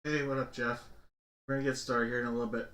Hey, what up, Jeff? We're gonna get started here in a little bit.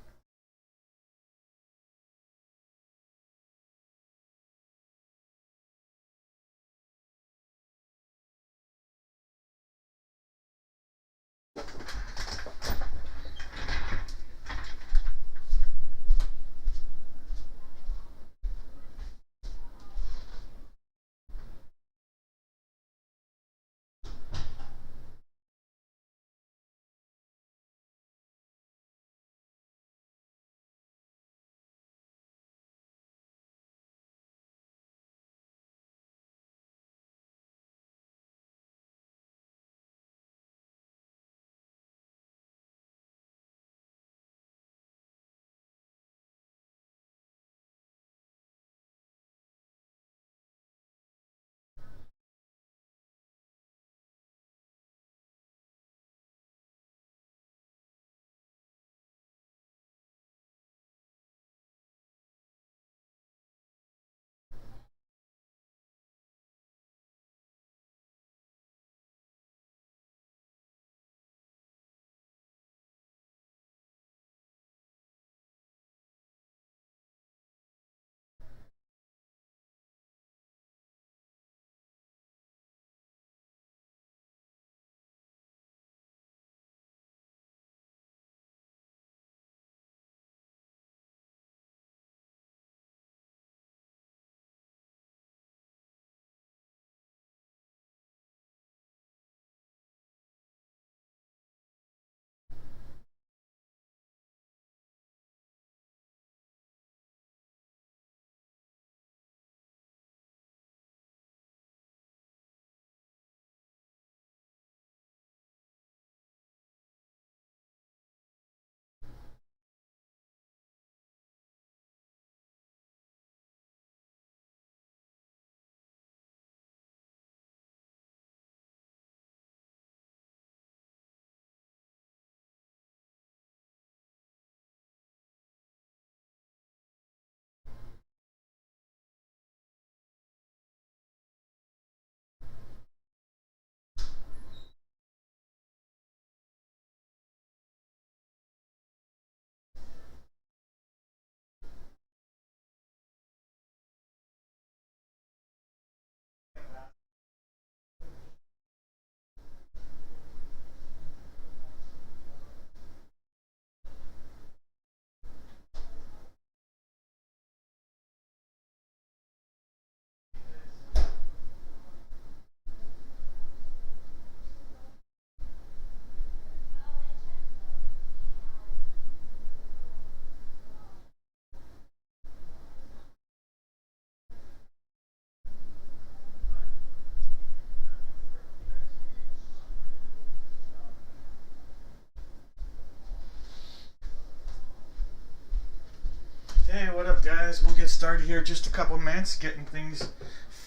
Hey, what up, guys? We'll get started here in just a couple minutes, getting things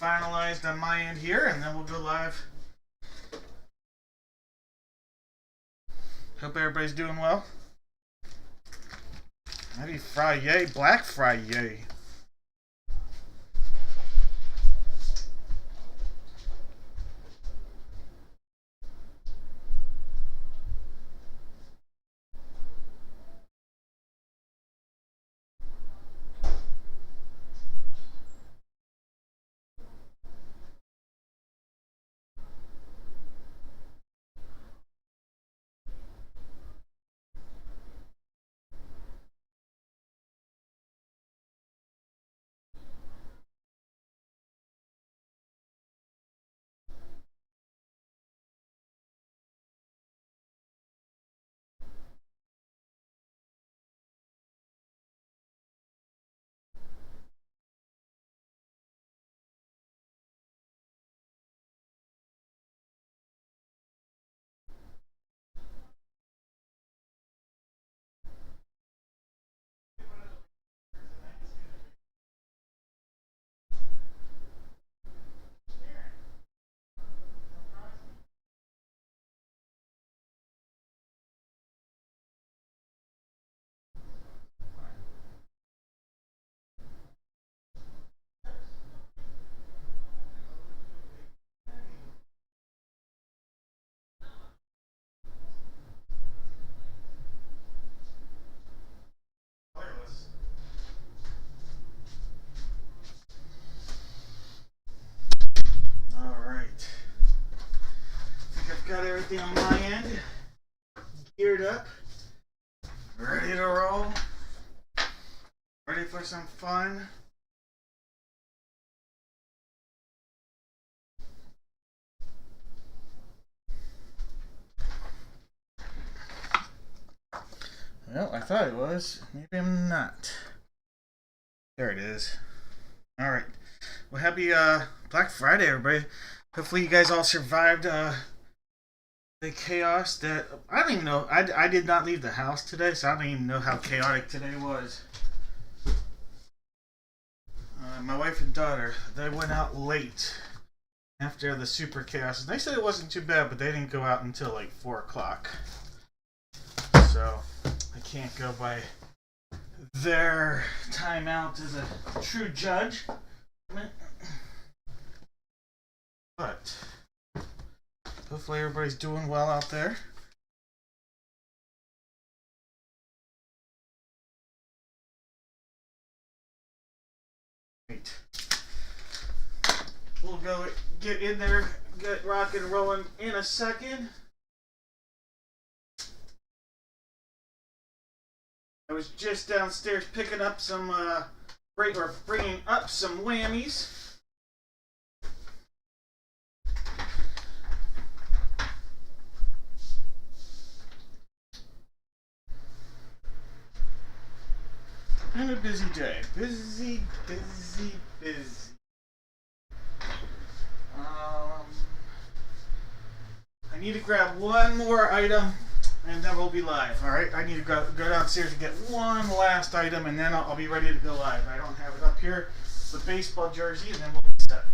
finalized on my end here, and then we'll go live. Hope everybody's doing well. Happy Friday, Black Friday. everything on my end geared up, ready to roll, ready for some fun. Well, I thought it was. Maybe I'm not. There it is. Alright. Well, happy Black Friday, everybody. Hopefully you guys all survived the chaos that... I don't even know. I did not leave the house today, so I don't even know how chaotic today was. My wife and daughter, they went out late after the super chaos. They said it wasn't too bad, but they didn't go out until like 4 o'clock. So... I can't go by their timeout as a true judge. But hopefully everybody's doing well out there. Wait. We'll go get in there, get rock and rolling in a second. I was just downstairs picking up some, bringing up some whammies. And a busy day. Busy. I need to grab one more item. And then we'll be live, alright? I need to go downstairs and get one last item, and then I'll be ready to go live. I don't have it up here. The baseball jersey, and then we'll be set.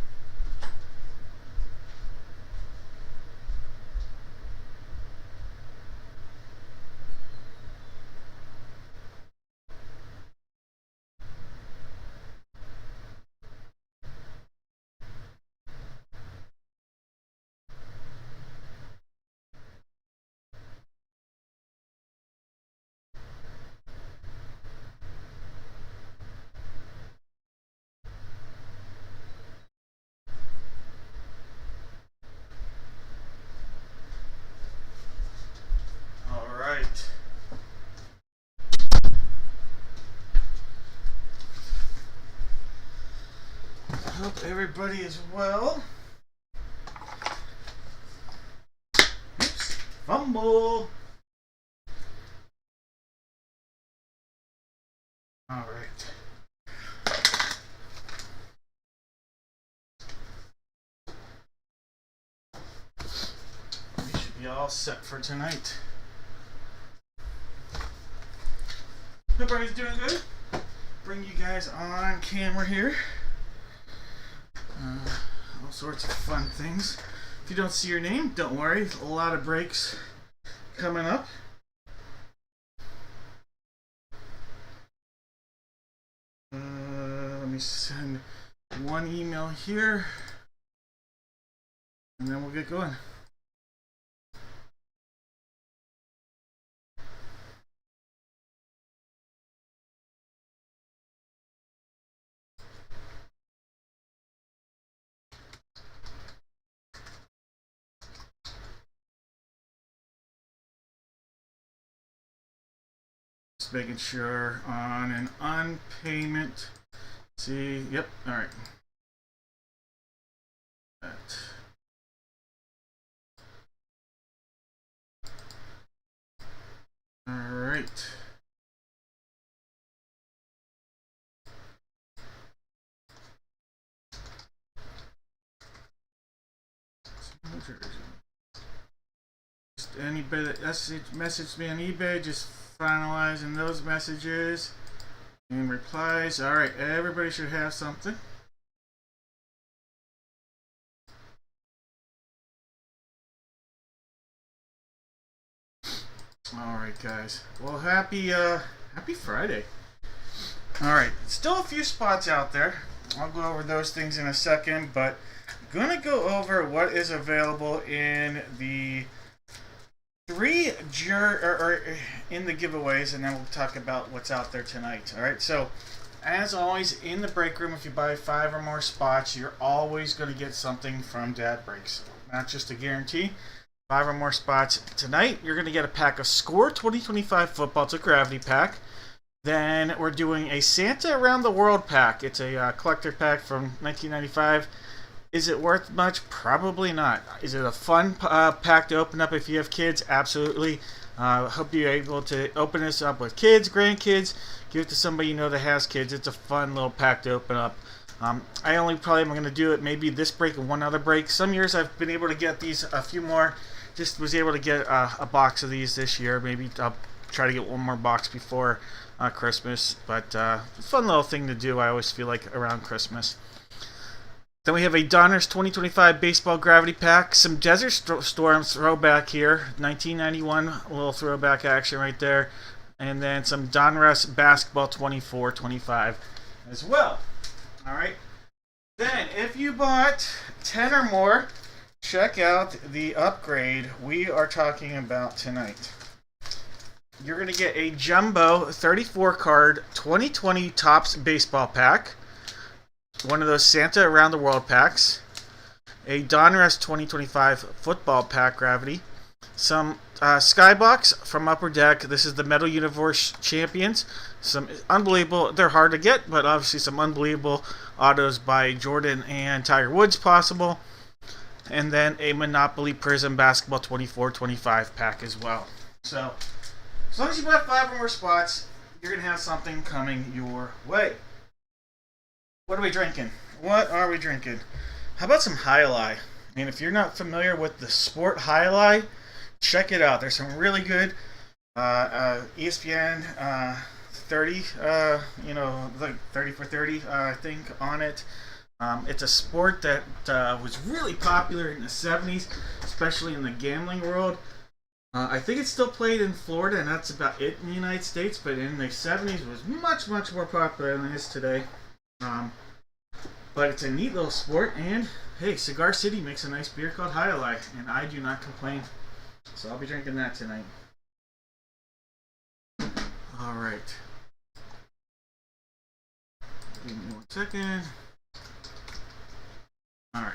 Hope everybody is well. Oops. Fumble. All right. We should be all set for tonight. Everybody's doing good. Bring you guys on camera here. All sorts of fun things. If you don't see your name, don't worry. A lot of breaks coming up. Let me send one email here, and then we'll get going. Just making sure on an unpayment. See, yep, all right. All right. Just anybody that messaged me on eBay, just finalizing those messages and replies. All right, everybody should have something. All right, guys. Well, happy Friday. All right, still a few spots out there. I'll go over those things in a second, but I'm gonna go over what is available in the in the giveaways, and then we'll talk about what's out there tonight. All right, so as always, in the break room, if you buy 5 or more spots, you're always going to get something from Dad Breaks. Not just a guarantee, 5 or more spots. Tonight, you're going to get a pack of Score 2025 football. It's a gravity pack. Then we're doing a Santa Around the World pack. It's a collector pack from 1995. Is it worth much? Probably not. Is it a fun pack to open up if you have kids? Absolutely. Hope you're able to open this up with kids, grandkids. Give it to somebody you know that has kids. It's a fun little pack to open up. I only probably am going to do it maybe this break and one other break. Some years I've been able to get these a few more. Just was able to get a box of these this year. Maybe I'll try to get one more box before Christmas. But fun little thing to do, I always feel like, around Christmas. Then we have a Donruss 2025 Baseball Gravity Pack. Some Desert Storm throwback here. 1991, a little throwback action right there. And then some Donruss Basketball 24-25 as well. Alright. Then, if you bought 10 or more, check out the upgrade we are talking about tonight. You're going to get a Jumbo 34-card 2020 Topps Baseball Pack. One of those Santa Around the World packs, a Donruss 2025 Football Pack Gravity, some Skybox from Upper Deck. This is the Metal Universe Champions. Some unbelievable, they're hard to get, but obviously some unbelievable autos by Jordan and Tiger Woods possible. And then a Monopoly Prism Basketball 24-25 pack as well. So, as long as you bought 5 or more spots, you're going to have something coming your way. What are we drinking? What are we drinking? How about some Jai-Alai? And if you're not familiar with the sport Jai-Alai, check it out. There's some really good ESPN 30, the 30 for 30 thing on it. It's a sport that was really popular in the 70s, especially in the gambling world. I think it's still played in Florida, and that's about it in the United States, but in the 70s it was much, much more popular than it is today. But it's a neat little sport, and hey, Cigar City makes a nice beer called Jai-Alai, and I do not complain. So I'll be drinking that tonight. Alright. Give me 1 second. Alright.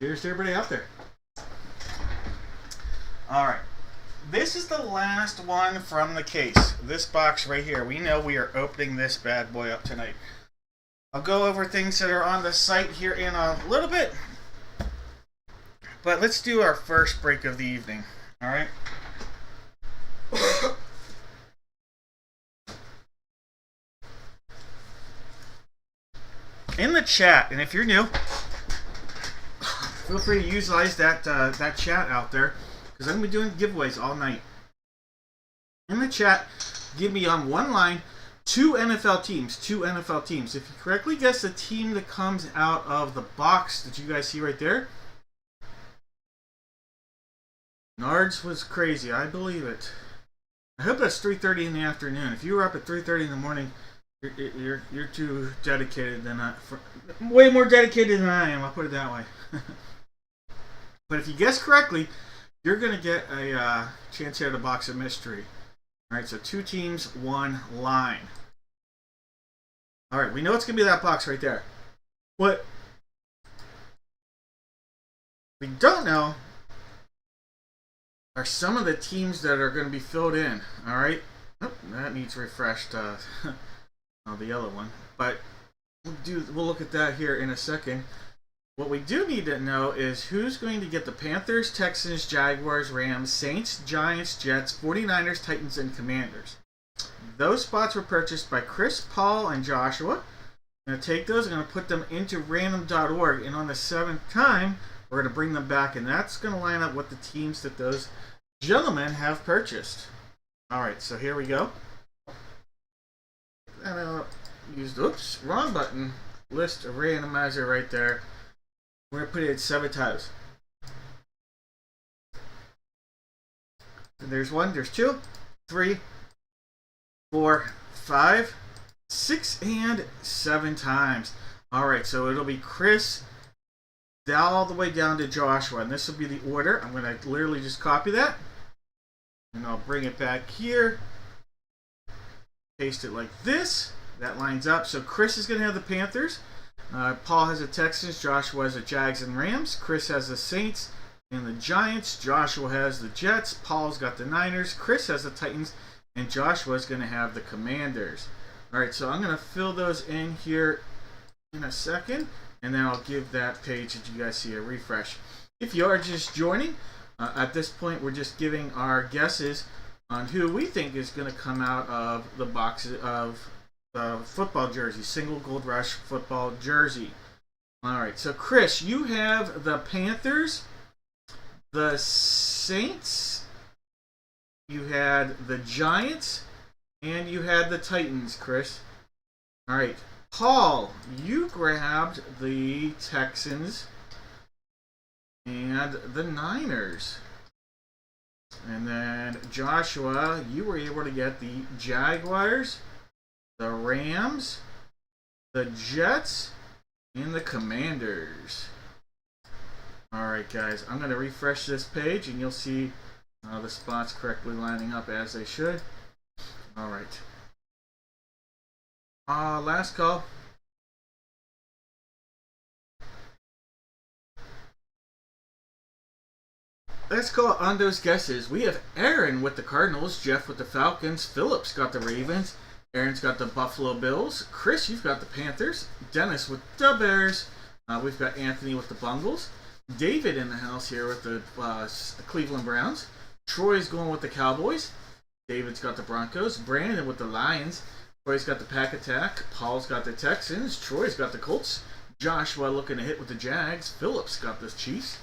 Cheers to everybody out there. Alright. This is the last one from the case. This box right here. We know we are opening this bad boy up tonight. I'll go over things that are on the site here in a little bit. But let's do our first break of the evening. Alright? In the chat, and if you're new, feel free to utilize that chat out there, because I'm going to be doing giveaways all night. In the chat, give me on one line 2 NFL teams. 2 NFL teams. If you correctly guess the team that comes out of the box that you guys see right there, Nards was crazy. I believe it. I hope that's 3:30 in the afternoon. If you were up at 3:30 in the morning, you're too dedicated than way more dedicated than I am. I'll put it that way. But if you guess correctly, you're going to get a chance at a box of mystery. Alright, so 2 teams, 1 line. Alright, we know it's going to be that box right there. What we don't know are some of the teams that are going to be filled in. Alright? Oh, that needs refreshed. The yellow one. But we'll look at that here in a second. What we do need to know is who's going to get the Panthers, Texans, Jaguars, Rams, Saints, Giants, Jets, 49ers, Titans, and Commanders. Those spots were purchased by Chris, Paul, and Joshua. I'm going to take those and I'm going to put them into random.org, and on the 7th time, we're going to bring them back, and that's going to line up with the teams that those gentlemen have purchased. Alright, so here we go. And I'll use, oops, wrong button. List a randomizer right there. We're going to put it at 7 times. And there's 1, there's 2, 3, 4, 5, 6, and 7 times. Alright, so it'll be Chris all the way down to Joshua. And this will be the order. I'm going to literally just copy that. And I'll bring it back here. paste it like this. That lines up. So Chris is going to have the Panthers. Paul has the Texans. Joshua has the Jags and Rams. Chris has the Saints and the Giants. Joshua has the Jets. Paul's got the Niners. Chris has the Titans. And Joshua's going to have the Commanders. Alright, so I'm going to fill those in here in a second. And then I'll give that page that you guys see a refresh. If you are just joining, at this point we're just giving our guesses on who we think is going to come out of the box of the football jersey, single Gold Rush football jersey. Alright, so Chris, you have the Panthers, the Saints, you had the Giants, and you had the Titans, Chris. Alright, Paul, you grabbed the Texans and the Niners. And then Joshua, you were able to get the Jaguars, the Rams, the Jets, and the Commanders. Alright guys, I'm going to refresh this page and you'll see the spots correctly lining up as they should. Alright. Last call. Let's call on those guesses. We have Aaron with the Cardinals, Jeff with the Falcons, Phillips got the Ravens, Aaron's got the Buffalo Bills, Chris, you've got the Panthers, Dennis with the Bears, we've got Anthony with the Bungles, David in the house here with the Cleveland Browns, Troy's going with the Cowboys, David's got the Broncos, Brandon with the Lions, Troy's got the Pack Attack, Paul's got the Texans, Troy's got the Colts, Joshua looking to hit with the Jags, Phillips got the Chiefs,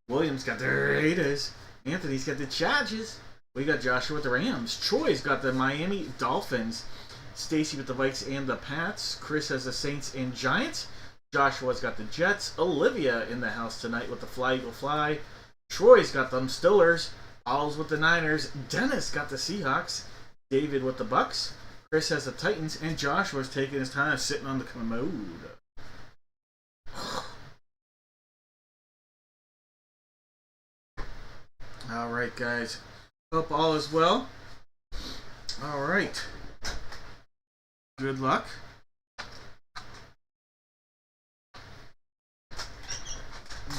Williams got the Raiders, Anthony's got the Chargers, we got Joshua with the Rams, Troy's got the Miami Dolphins, Stacy with the Vikes and the Pats, Chris has the Saints and Giants, Joshua's got the Jets, Olivia in the house tonight with the Fly Eagle Fly, Troy's got them Stillers, Paul's with the Niners, Dennis got the Seahawks, David with the Bucks, Chris has the Titans, and Joshua's taking his time sitting on the commode. Alright guys, hope all is well. Alright, good luck.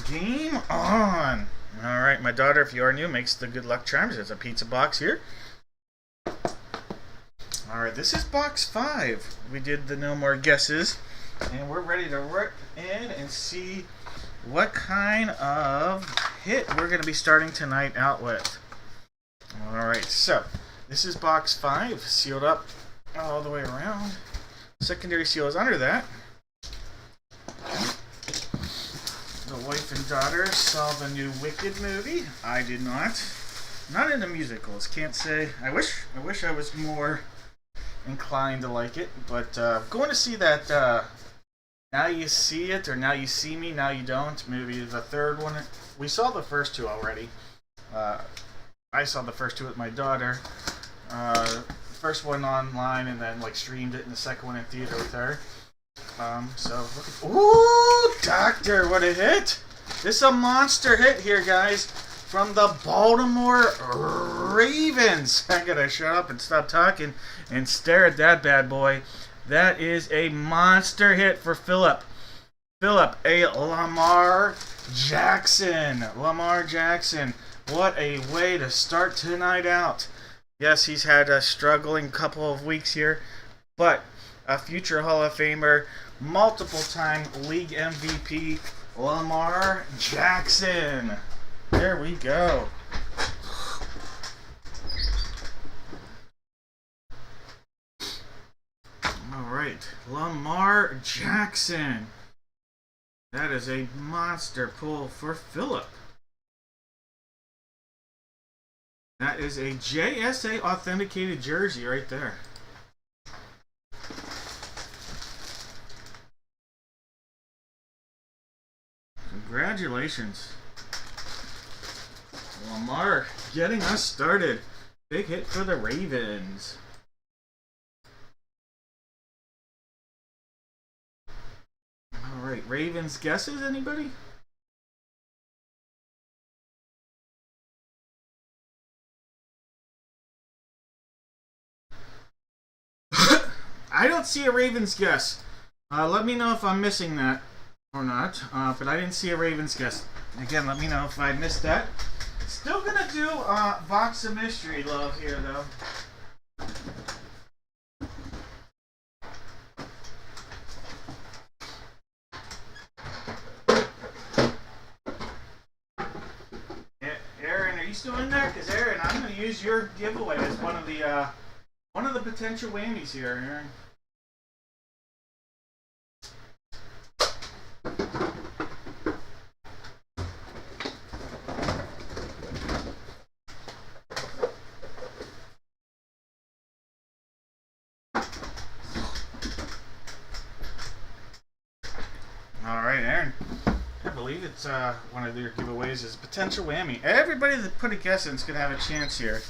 Game on! Alright, my daughter, if you are new, makes the good luck charms. There's a pizza box here. Alright, this is box 5. We did the no more guesses, and we're ready to rip in and see what kind of hit we're going to be starting tonight out with. Alright, so this is box 5, sealed up all the way around. Secondary seal is under that. The wife and daughter saw the new Wicked movie. I did not. Not into musicals. Can't say. I wish I was more inclined to like it, but going to see that Now You See It or Now You See Me, Now You Don't movie, the third one. We saw the first two already. I saw the first two with my daughter. First one online and then like streamed it, and the second one in theater with her. So look at, ooh, Doctor, what a hit! This is a monster hit here, guys, from the Baltimore Ravens. I gotta shut up and stop talking and stare at that bad boy. That is a monster hit for Philip. Philip, a Lamar Jackson. Lamar Jackson. What a way to start tonight out. Yes, he's had a struggling couple of weeks here, but a future Hall of Famer, multiple-time league MVP, Lamar Jackson. There we go. Alright, Lamar Jackson. That is a monster pull for Philip. That is a JSA authenticated jersey right there. Congratulations. Lamar getting us started. Big hit for the Ravens. Alright, Ravens guesses, anybody? I don't see a Ravens guess. Let me know if I'm missing that or not. But I didn't see a Ravens guess. Again, let me know if I missed that. Still gonna do box of mystery love here though. Aaron, are you still in there? Because Aaron, I'm gonna use your giveaway as one of the potential whammies here, Aaron. Alright, Aaron. I believe it's one of your giveaways is potential whammy. Everybody that put a guess in is going to have a chance here.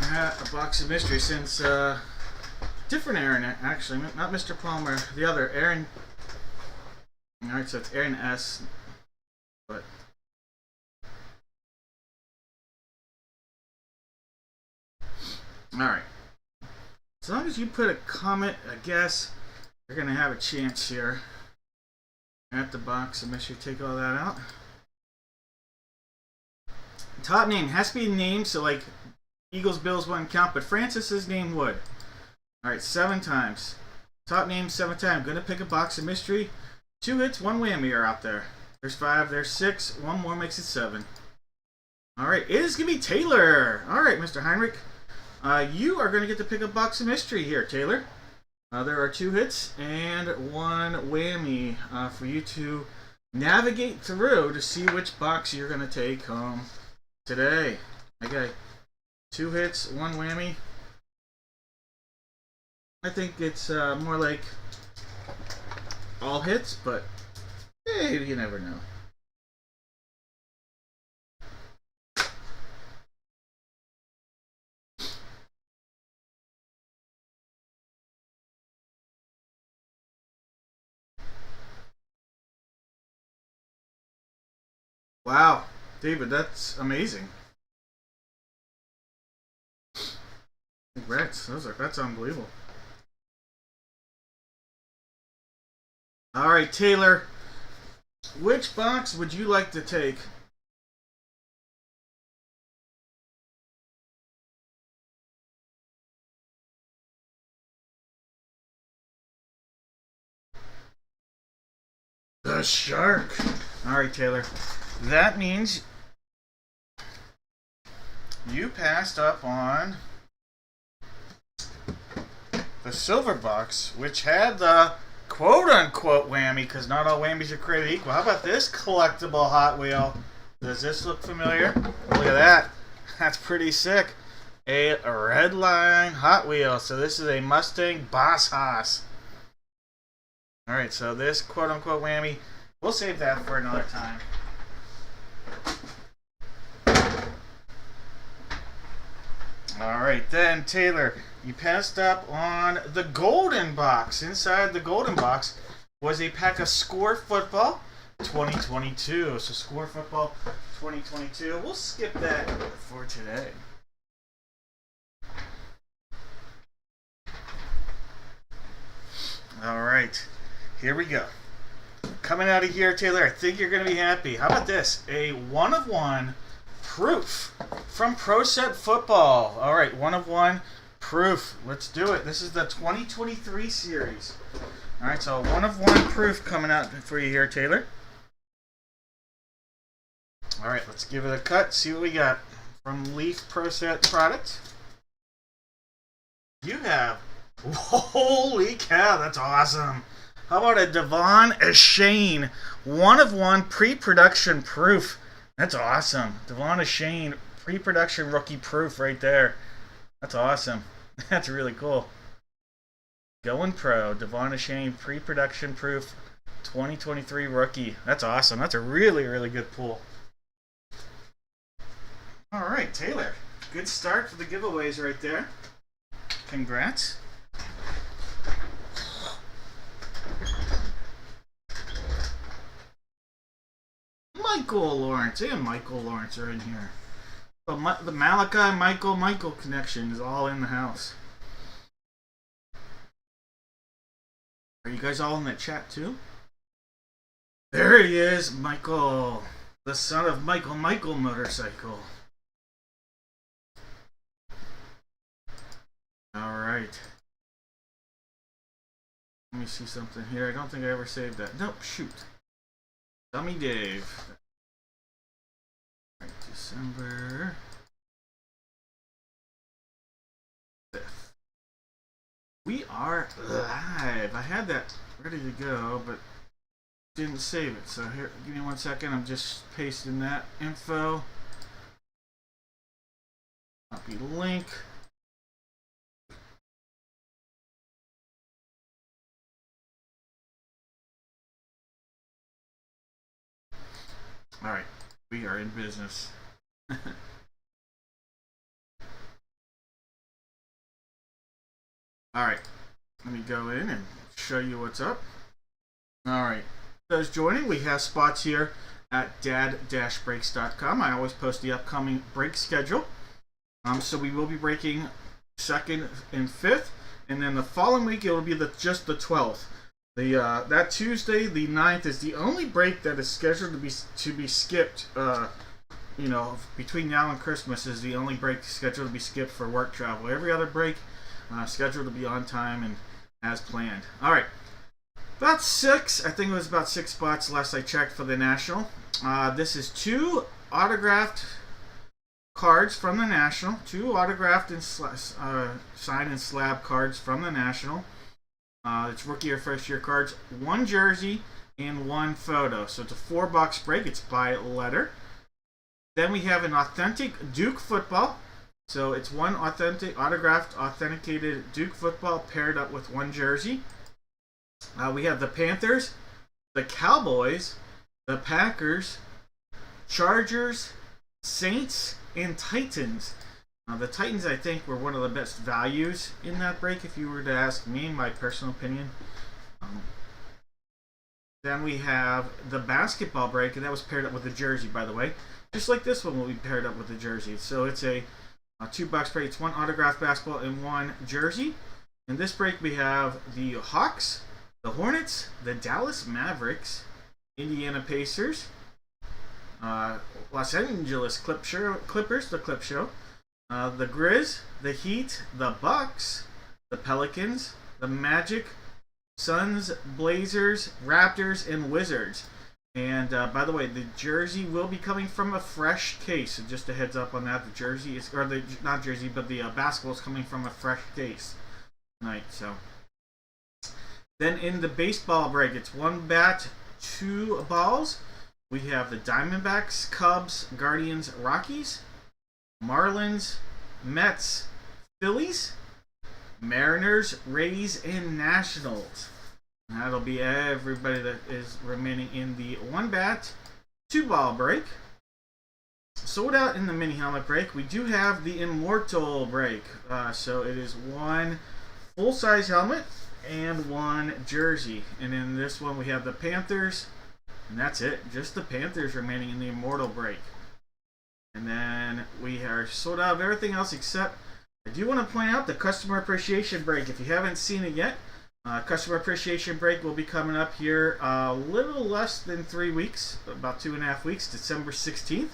A box of mystery since different Aaron, actually. Not Mr. Palmer. The other, Aaron. Alright, so it's Aaron S. But alright. As long as you put a comment, a guess, you're going to have a chance here. At the box, and make sure you take all that out. Top name has to be named, so like Eagles, Bills wouldn't count, but Francis's name would. Alright, 7 times. Top name 7 times. Gonna pick a box of mystery. 2 hits, 1 whammy are out there. There's 5, there's 6, 1 more makes it 7. Alright, it is gonna be Taylor. Alright, Mr. Heinrich. You are gonna get to pick a box of mystery here, Taylor. There are 2 hits and 1 whammy for you to navigate through to see which box you're going to take home today. Okay, 2 hits, 1 whammy. I think it's more like all hits, but hey, you never know. Wow, David, that's amazing. Congrats, that's unbelievable. All right, Taylor, which box would you like to take? The shark. All right, Taylor. That means you passed up on the silver box, which had the quote-unquote whammy, because not all whammies are created equal. How about this collectible Hot Wheel? Does this look familiar? Look at that. That's pretty sick. A red line Hot Wheel. So this is a Mustang Boss Hoss. Alright, so this quote-unquote whammy, we'll save that for another time. Alright then, Taylor, you passed up on the golden box. Inside the golden box was a pack of Score Football 2022. So Score Football 2022. We'll skip that for today. Alright, here we go. Coming out of here, Taylor, I think you're going to be happy. How about this? A 1-of-1 proof from Pro Set Football. All right, 1-of-1 proof. Let's do it. This is the 2023 series. All right, so 1-of-1 proof coming out for you here, Taylor. All right, let's give it a cut. See what we got from Leaf Pro Set product. You have, holy cow, that's awesome. How about a Devon Achane 1-of-1 pre-production proof? That's awesome. Devon Achane pre-production rookie proof right there. That's awesome. That's really cool. Going pro. Devon Achane pre-production proof 2023 rookie. That's awesome. That's a really, really good pull. All right, Taylor. Good start for the giveaways right there. Congrats. Michael Lawrence and Michael Lawrence are in here. The Malachi Michael connection is all in the house. Are you guys all in the chat too? There he is, Michael. The son of Michael Motorcycle. Alright. Let me see something here. I don't think I ever saved that. Nope, shoot. Dummy Dave. Right, December 5th. We are live. I had that ready to go, but didn't save it. So here, give me 1 second. I'm just pasting that info. Copy link. All right, we are in business. All right, let me go in and show you what's up. All right, those joining, we have spots here at dad-breaks.com. I always post the upcoming break schedule. So we will be breaking 2nd and 5th, and then the following week it will be just the 12th. That Tuesday, the 9th, is the only break that is scheduled to be skipped. You know, between now and Christmas is the only break scheduled to be skipped for work travel. Every other break scheduled to be on time and as planned. All right, about 6. I think it was about 6 spots last I checked for the National. This is 2 autographed cards from the National. 2 autographed and signed and slab cards from the National. It's rookie or first year cards, 1 jersey, and 1 photo. So it's a 4-box break. It's by letter. Then we have an authentic Duke football. So it's 1 authentic, autographed, authenticated Duke football paired up with 1 jersey. We have the Panthers, the Cowboys, the Packers, Chargers, Saints, and Titans. The Titans, I think, were one of the best values in that break, if you were to ask me, my personal opinion. Then we have the basketball break, and that was paired up with the jersey, by the way. Just like this one will be paired up with the jersey. So it's a 2-box break. It's 1 autographed basketball and 1 jersey. In this break, we have the Hawks, the Hornets, the Dallas Mavericks, Indiana Pacers, Los Angeles Clippers, the Clip Show, the Grizz, the Heat, the Bucks, the Pelicans, the Magic, Suns, Blazers, Raptors, and Wizards. And by the way, the jersey will be coming from a fresh case. So just a heads up on that. The jersey is, or the not jersey, but the basketball is coming from a fresh case tonight. So then in the baseball break, it's 1 bat, 2 balls. We have the Diamondbacks, Cubs, Guardians, Rockies, Marlins, Mets, Phillies, Mariners, Rays, and Nationals. And that'll be everybody that is remaining in the 1 bat, 2 ball break. Sold out in the mini helmet break. We do have the Immortal break. So it is 1 full-size helmet and 1 jersey. And in this one we have the Panthers. And that's it. Just the Panthers remaining in the Immortal break. And then we are sold out of everything else except, I do want to point out the Customer Appreciation break. If you haven't seen it yet, Customer Appreciation break will be coming up here a little less than 3 weeks, about 2.5 weeks, December 16th.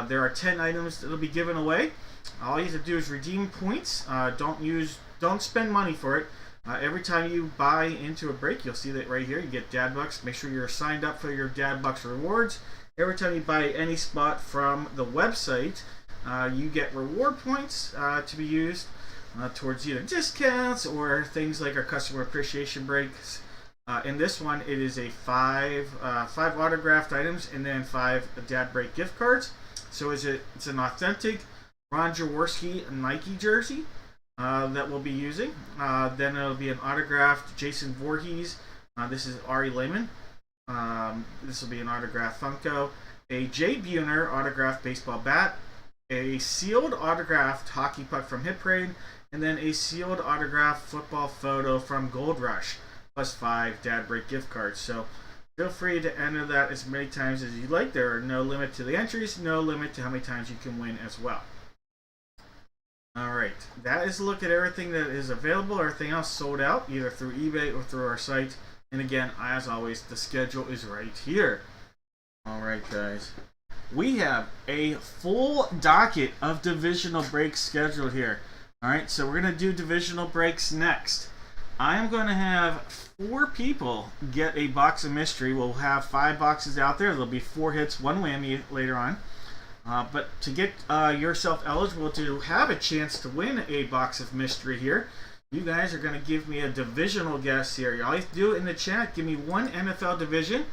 There are 10 items that will be given away. All you have to do is redeem points. Don't spend money for it. Every time you buy into a break, you'll see that right here. You get Dad Bucks. Make sure you're signed up for your Dad Bucks rewards. Every time you buy any spot from the website, you get reward points to be used towards either discounts or things like our Customer Appreciation breaks. In this one, it is a 5 autographed items and then 5 Dad Break gift cards. So it's an authentic Ron Jaworski Nike jersey that we'll be using. Then it'll be an autographed Jason Voorhees. This is Ari Lehman. This will be an autographed Funko. A Jay Buhner autographed baseball bat. A sealed autographed hockey puck from Hit Parade. And then a sealed autographed football photo from Gold Rush. Plus 5 Dad Break gift cards. So feel free to enter that as many times as you like. There are no limit to the entries. No limit to how many times you can win as well. Alright, that is a look at everything that is available. Everything else sold out, either through eBay or through our site. And again, as always, the schedule is right here. Alright, guys. We have a full docket of divisional breaks scheduled here. Alright, so we're going to do divisional breaks next. I am going to have 4 people get a box of mystery. We'll have 5 boxes out there. There'll be 4 hits, 1 whammy later on. But to get yourself eligible to have a chance to win a box of mystery here, you guys are going to give me a divisional guess here. All you have to do in the chat, give me 1 NFL division.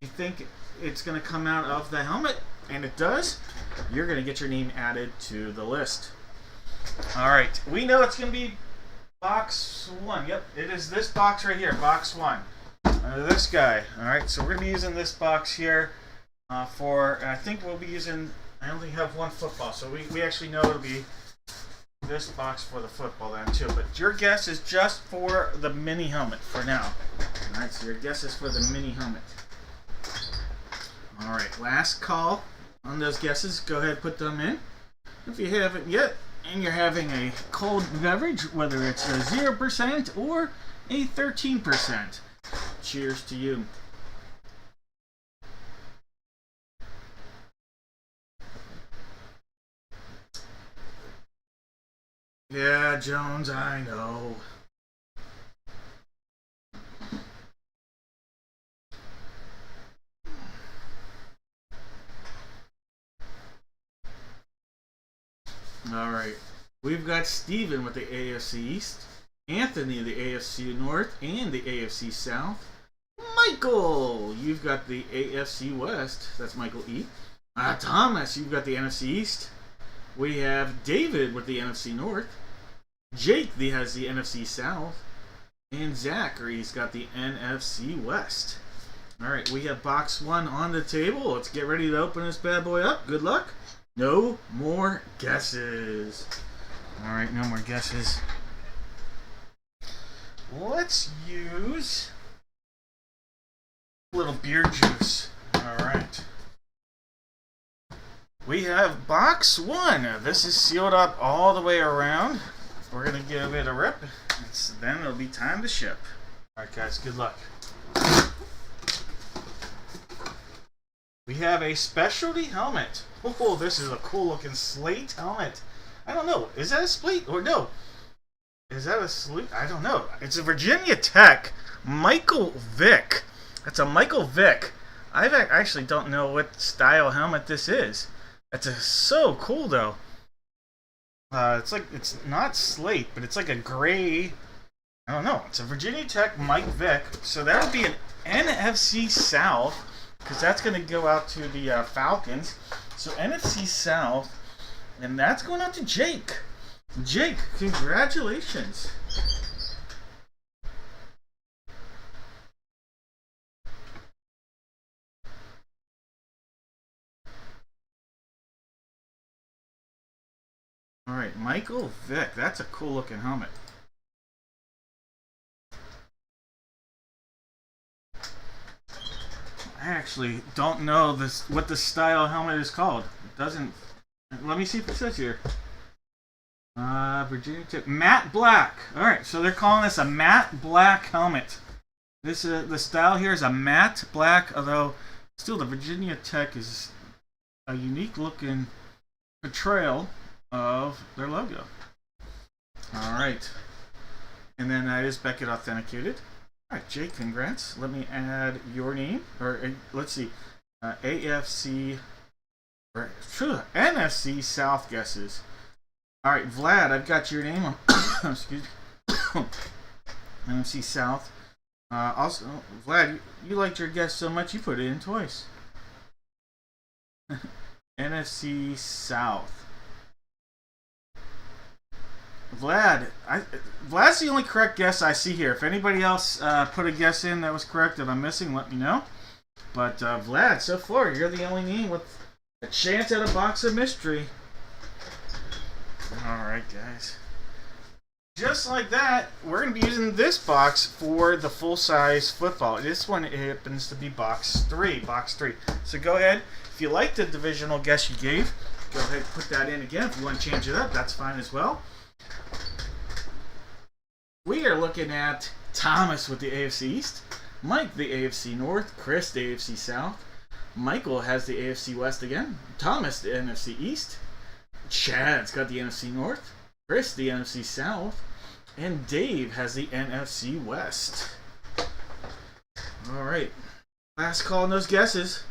If you think it's going to come out of the helmet, and it does, you're going to get your name added to the list. Alright, we know it's going to be box 1. Yep, it is this box right here, box 1. This guy. Alright, so we're going to be using this box here for, I think we'll be using, I only have 1 football, so we actually know it'll be this box for the football then too. But your guess is just for the mini helmet for now. Alright, so your guess is for the mini helmet. Alright, last call on those guesses. Go ahead and put them in. If you haven't yet, and you're having a cold beverage, whether it's a 0% or a 13%, cheers to you. Yeah, Jones, I know. Alright, we've got Steven with the AFC East, Anthony the AFC North and the AFC South, Michael, you've got the AFC West, that's Michael E. Thomas, you've got the NFC East. We have David with the NFC North. Jake has the NFC South. And Zachary's got the NFC West. Alright, we have box 1 on the table. Let's get ready to open this bad boy up. Good luck. No more guesses. Alright, no more guesses. Let's use a little beer juice. Alright. We have box 1. This is sealed up all the way around. We're going to give it a rip. Then it'll be time to ship. Alright guys, good luck. We have a specialty helmet. Oh, this is a cool looking slate helmet. I don't know. Is that a slate or no? Is that a slate? I don't know. It's a Virginia Tech Michael Vick. That's a Michael Vick. I actually don't know what style helmet this is. It's so cool though. It's not slate, but it's like a gray. I don't know. It's a Virginia Tech Mike Vick. So that would be an NFC South, because that's going to go out to the Falcons. So NFC South, and that's going out to Jake. Jake, congratulations. Alright, Michael Vick. That's a cool looking helmet. I actually don't know what the style helmet is called. It doesn't. Let me see if it says here. Virginia Tech matte black. All right, so they're calling this a matte black helmet. This the style here is a matte black, although still the Virginia Tech is a unique looking portrayal of their logo. All right, and then that is Beckett authenticated. All right, Jake, congrats. Let me add your name, or let's see, AFC, or NFC South guesses. All right, Vlad, I've got your name on. Excuse me. NFC South. Also, Vlad, you liked your guess so much you put it in twice. NFC South. Vlad's the only correct guess I see here. If anybody else put a guess in that was correct that I'm missing, let me know. But Vlad, so far, you're the only name with a chance at a box of mystery. Alright, guys. Just like that, we're going to be using this box for the full-size football. This one happens to be box 3. So go ahead. If you like the divisional guess you gave, go ahead and put that in again. If you want to change it up, that's fine as well. We are looking at Thomas with the AFC East, Mike the AFC North, Chris the AFC South, Michael has the AFC West again, Thomas the NFC East, Chad's got the NFC North, Chris the NFC South, and Dave has the NFC West. Alright, last call on those guesses.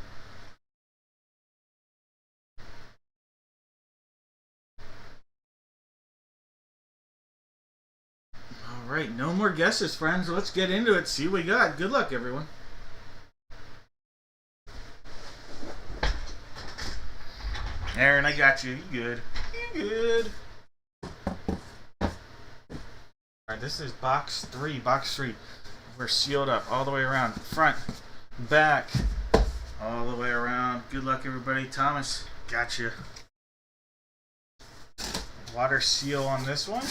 Alright, no more guesses, friends. Let's get into it, see what we got. Good luck, everyone. Aaron, I got you. You good. You good. Alright, this is box 3. Box 3. We're sealed up all the way around. Front, back, all the way around. Good luck, everybody. Thomas, got you. Water seal on this one.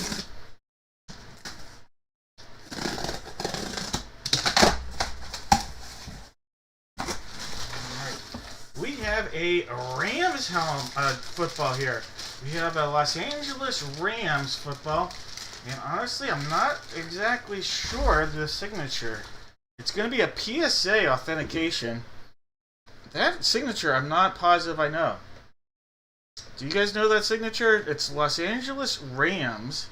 We have a Rams football here. We have a Los Angeles Rams football. And honestly, I'm not exactly sure of the signature. It's going to be a PSA authentication. That signature, I'm not positive I know. Do you guys know that signature? It's Los Angeles Rams.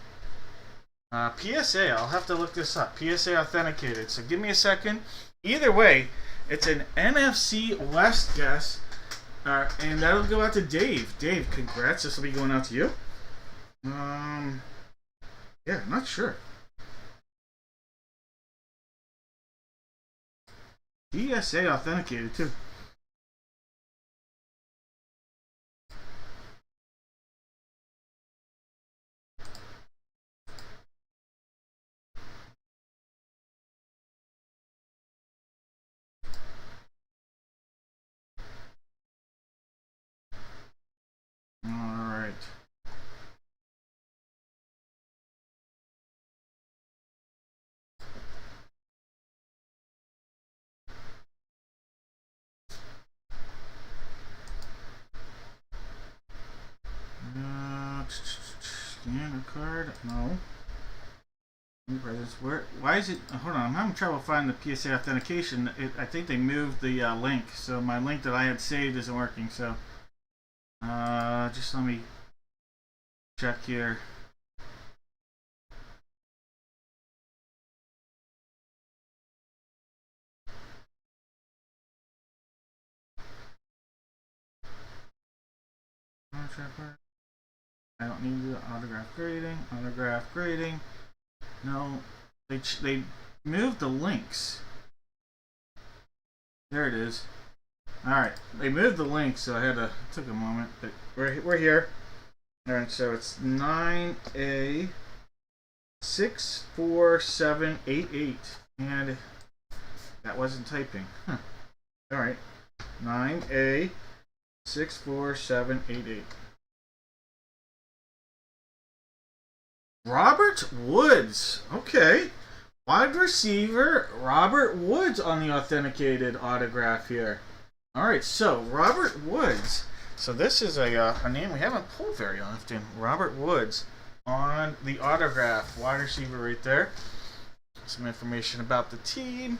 PSA, I'll have to look this up. PSA authenticated. So give me a second. Either way, it's an NFC West guess. And that'll go out to Dave. Dave, congrats. This will be going out to you. Yeah, I'm not sure. PSA authenticated too. Alright. Scan a card? No. New presents. Where? Why is it? Hold on. I'm having trouble finding the PSA authentication. I think they moved the link, so my link that I had saved isn't working. So, just let me check here. I don't need the autograph grading. Autograph grading. No, they moved the links. There it is. All right, they moved the links, so I had to took a moment, but we're here. All right, so it's 9A 64788, and that wasn't typing. Huh. All right, 9A 64788. Robert Woods. Okay. Wide receiver Robert Woods on the authenticated autograph here. Alright, so Robert Woods. So this is a name we haven't pulled very often. Robert Woods on the autograph. Wide receiver right there. Some information about the team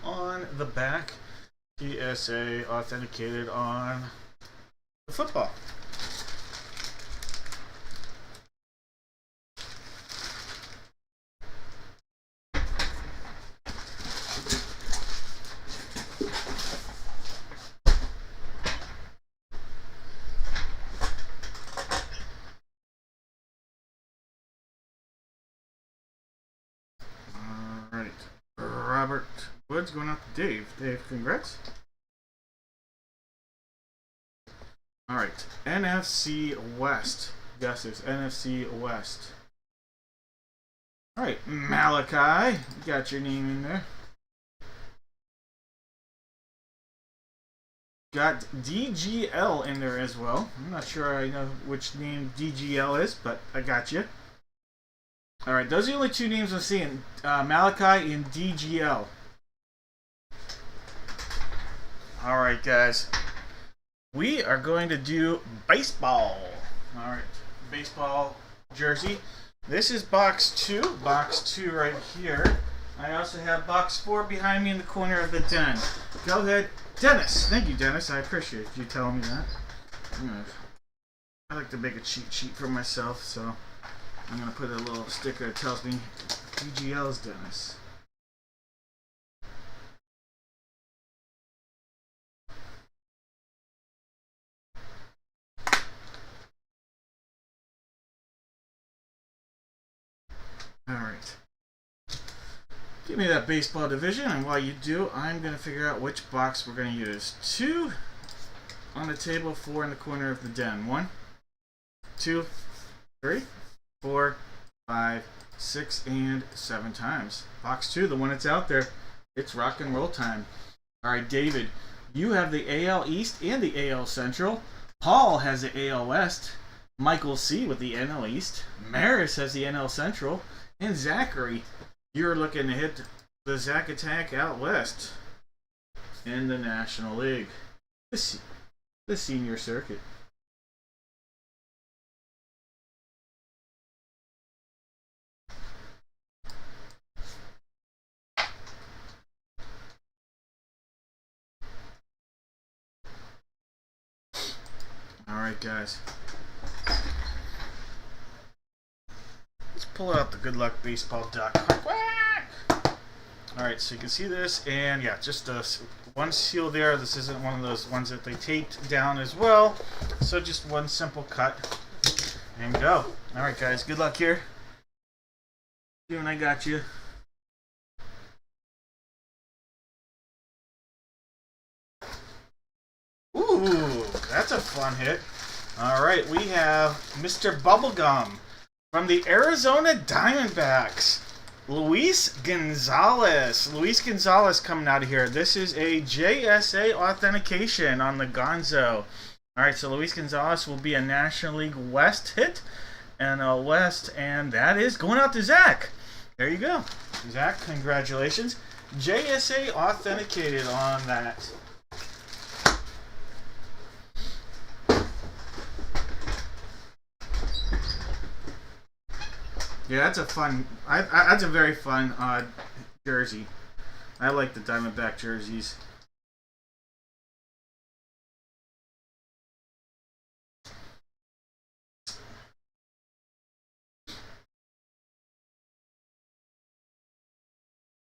on the back. PSA authenticated on the football. Alright. Robert Woods going out to Dave. Dave, congrats. Alright. NFC West. Guesses. NFC West. Alright. Malachi. Got your name in there. Got DGL in there as well. I'm not sure I know which name DGL is, but I got you. Alright, those are the only two names I'm seeing. Malachi and DGL. Alright, guys. we are going to do baseball. All right, baseball jersey. This is box 2. Box 2 right here. I also have box 4 behind me in the corner of the den. Go ahead, Dennis. Thank you, Dennis. I appreciate you telling me that. I like to make a cheat sheet for myself, so I'm going to put a little sticker that tells me PGL's Dennis. Alright. Give me that baseball division, and while you do, I'm going to figure out which box we're going to use. 2 on the table, 4 in the corner of the den. 1, 2, 3, 4, 5, 6, and 7 times. Box 2, the one that's out there. It's rock and roll time. Alright, David, you have the AL East and the AL Central. Paul has the AL West. Michael C. with the NL East. Maris has the NL Central. And Zachary, you're looking to hit the Zach Attack out west in the National League, the senior circuit. All right, guys. Let's pull out the goodluckbaseball.com. Alright, so you can see this, and yeah, just one seal there. This isn't one of those ones that they taped down as well. So just one simple cut and go. Alright, guys, good luck here. You and I got you. Ooh, that's a fun hit. Alright, we have Mr. Bubblegum from the Arizona Diamondbacks. Luis Gonzalez. Luis Gonzalez coming out of here. This is a JSA authentication on the Gonzo. Alright, so Luis Gonzalez will be a National League West hit. NL West, and that is going out to Zach. There you go. Zach, congratulations. JSA authenticated on that. Yeah, that's a fun. That's a very fun jersey. I like the Diamondback jerseys.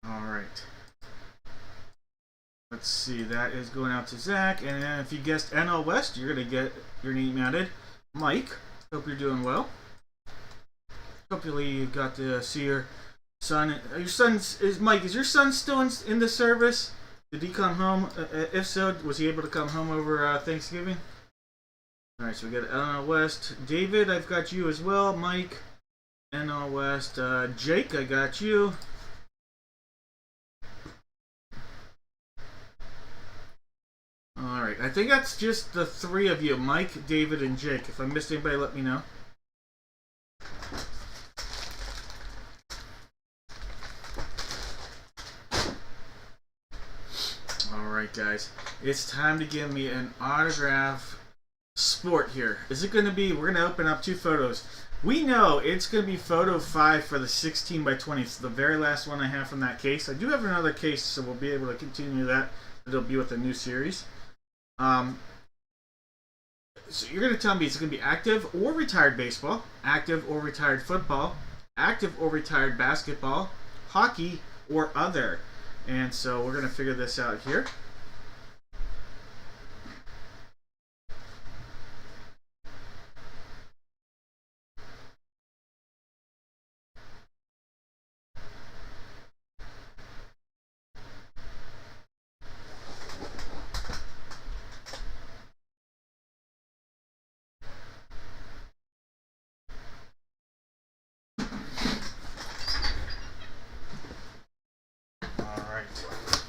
All right. Let's see. That is going out to Zach, and then if you guessed NL West, you're gonna get your name added. Mike, hope you're doing well. Hopefully you got to see your son. Your son is Mike. Is your son still in the service? Did he come home? If so, was he able to come home over Thanksgiving? All right, so we got NL West. David, I've got you as well. Mike, NL West. Jake, I got you. All right, I think that's just the 3 of you, Mike, David, and Jake. If I missed anybody, let me know. Alright, guys, it's time to give me an autograph sport here. Is it going to be, we're going to open up 2 photos. We know it's going to be photo 5 for the 16 by 20. It's the very last one I have from that case. I do have another case, so we'll be able to continue that. It'll be with a new series. So you're going to tell me it's going to be active or retired baseball, active or retired football, active or retired basketball, hockey, or other. And so we're going to figure this out here.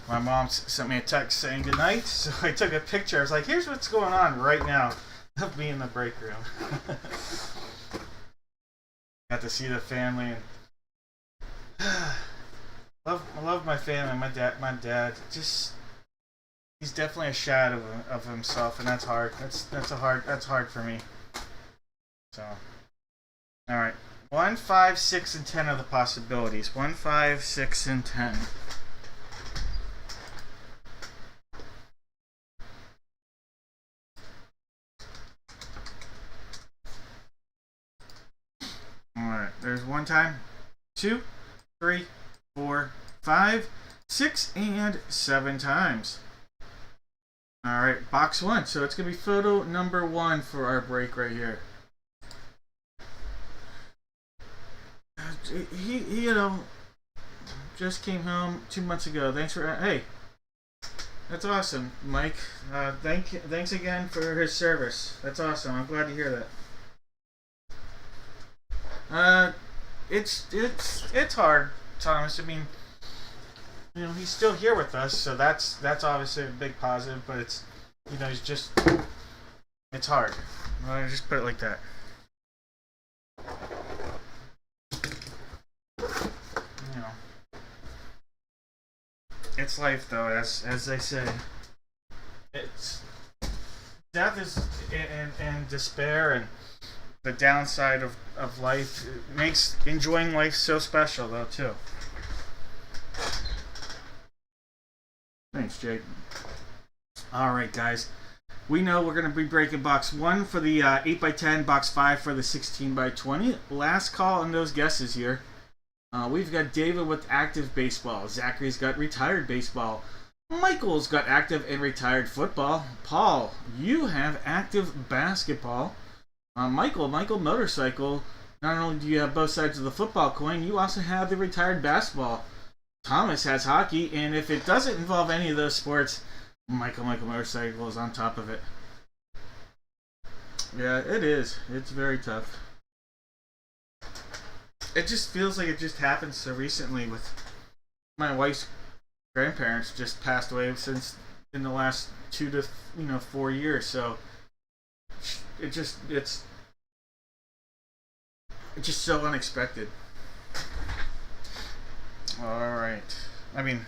My mom sent me a text saying goodnight, so I took a picture. I was like, here's what's going on right now of me in the break room. Got to see the family. And I love my family. My dad just he's definitely a shadow of himself, and that's hard. That's hard for me. So, all right, 1, 5, 6, and 10 are the possibilities. 1, 5, 6, and 10. All right, there's 1 time, 2, 3, 4, 5, 6, and 7 times. All right, box 1. So it's gonna be photo number 1 for our break right here. He just came home 2 months ago. Thanks for hey, that's awesome, Mike. Thanks again for his service. That's awesome. I'm glad to hear that. It's hard, Thomas. I mean, he's still here with us, so that's obviously a big positive. But it's it's hard. I'll just put it like that. It's life, though, as they say. It's death is and despair, and the downside of life makes enjoying life so special, though, too. Thanks, Jake. All right, guys. We know we're going to be breaking box 1 for the 8x10, box 5 for the 16x20. Last call on those guesses here. We've got David with active baseball. Zachary's got retired baseball. Michael's got active and retired football. Paul, you have active basketball. Michael motorcycle. Not only do you have both sides of the football coin, you also have the retired basketball. Thomas has hockey, and if it doesn't involve any of those sports, Michael motorcycle is on top of it. Yeah, it is. It's very tough. It just feels like it just happened so recently. With my wife's grandparents just passed away since in the last 2 to 4 years. So it's just so unexpected. All right. I mean,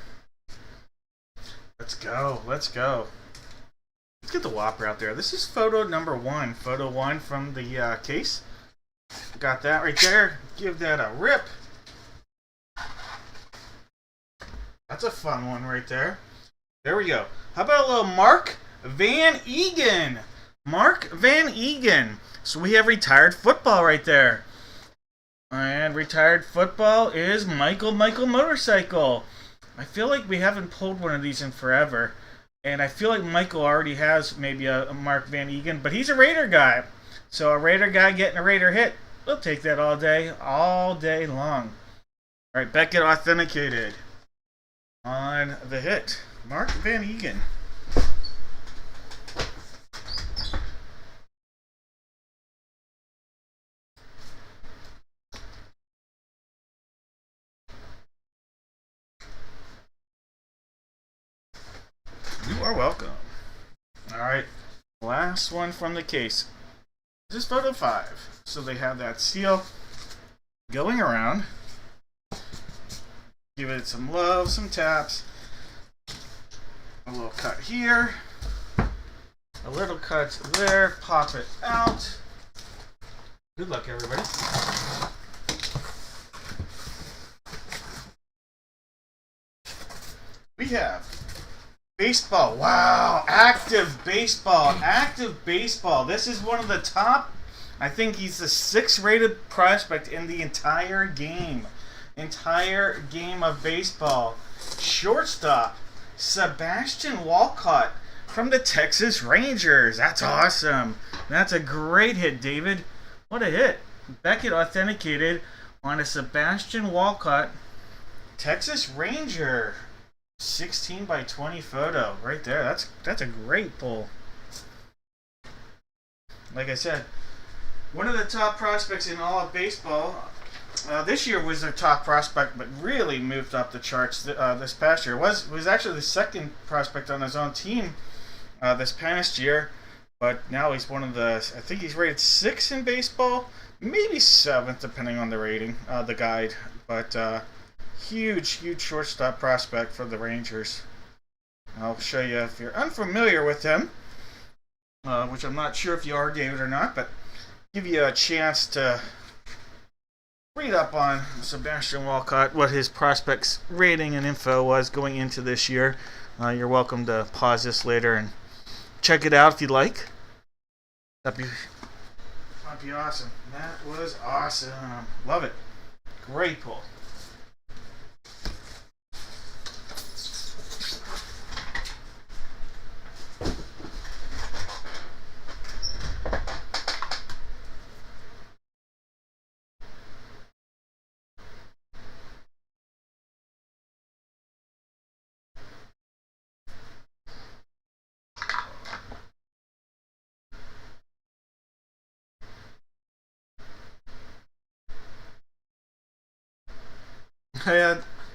let's go. Let's get the Whopper out there. This is photo number 1. Photo 1 from the case. Got that right there. Give that a rip. That's a fun one right there. There we go. How about a little Mark Van Egan? Mark Van Egan. So we have retired football right there. And retired football is Michael motorcycle. I feel like we haven't pulled one of these in forever. And I feel like Michael already has maybe a Mark Van Egan, but he's a Raider guy. So a Raider guy getting a Raider hit, we'll take that all day long. All right, Beckett authenticated on the hit. Mark Van Egan. You are welcome. All right, last one from the case. This is photo 5. So they have that seal going around. Give it some love, some taps. A little cut here. A little cut there. Pop it out. Good luck, everybody. We have baseball. Wow. Active baseball. Active baseball. This is one of the top. I think he's the 6th rated prospect in the entire game. Entire game of baseball. Shortstop, Sebastian Walcott from the Texas Rangers. That's awesome. That's a great hit, David. What a hit. Beckett authenticated on a Sebastian Walcott Texas Ranger 16x20 photo right there. That's a great pull. Like I said, one of the top prospects in all of baseball. This year was their top prospect, but really moved up the charts this past year. Was actually the 2nd prospect on his own team this past year, but now he's one of the. I think he's rated 6th in baseball, maybe 7th depending on the rating, the guide. But huge shortstop prospect for the Rangers. I'll show you if you're unfamiliar with him, which I'm not sure if you are, David, or not, but give you a chance to read up on Sebastian Walcott, what his prospects rating and info was going into this year. You're welcome to pause this later and check it out if you'd like. That'd be awesome. That was awesome. Love it. Great pull.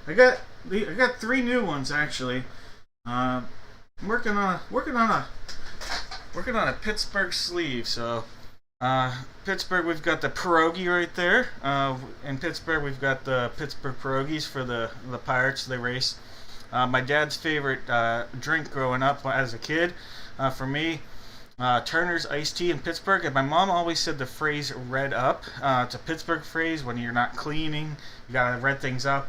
I got 3 new ones actually. I'm working on a Pittsburgh sleeve. So Pittsburgh, we've got the pierogi right there. In Pittsburgh, we've got the Pittsburgh pierogies for the Pirates. They race. My dad's favorite drink growing up as a kid, for me, Turner's iced tea in Pittsburgh. And my mom always said the phrase "red up." It's a Pittsburgh phrase. When you're not cleaning, you gotta red things up.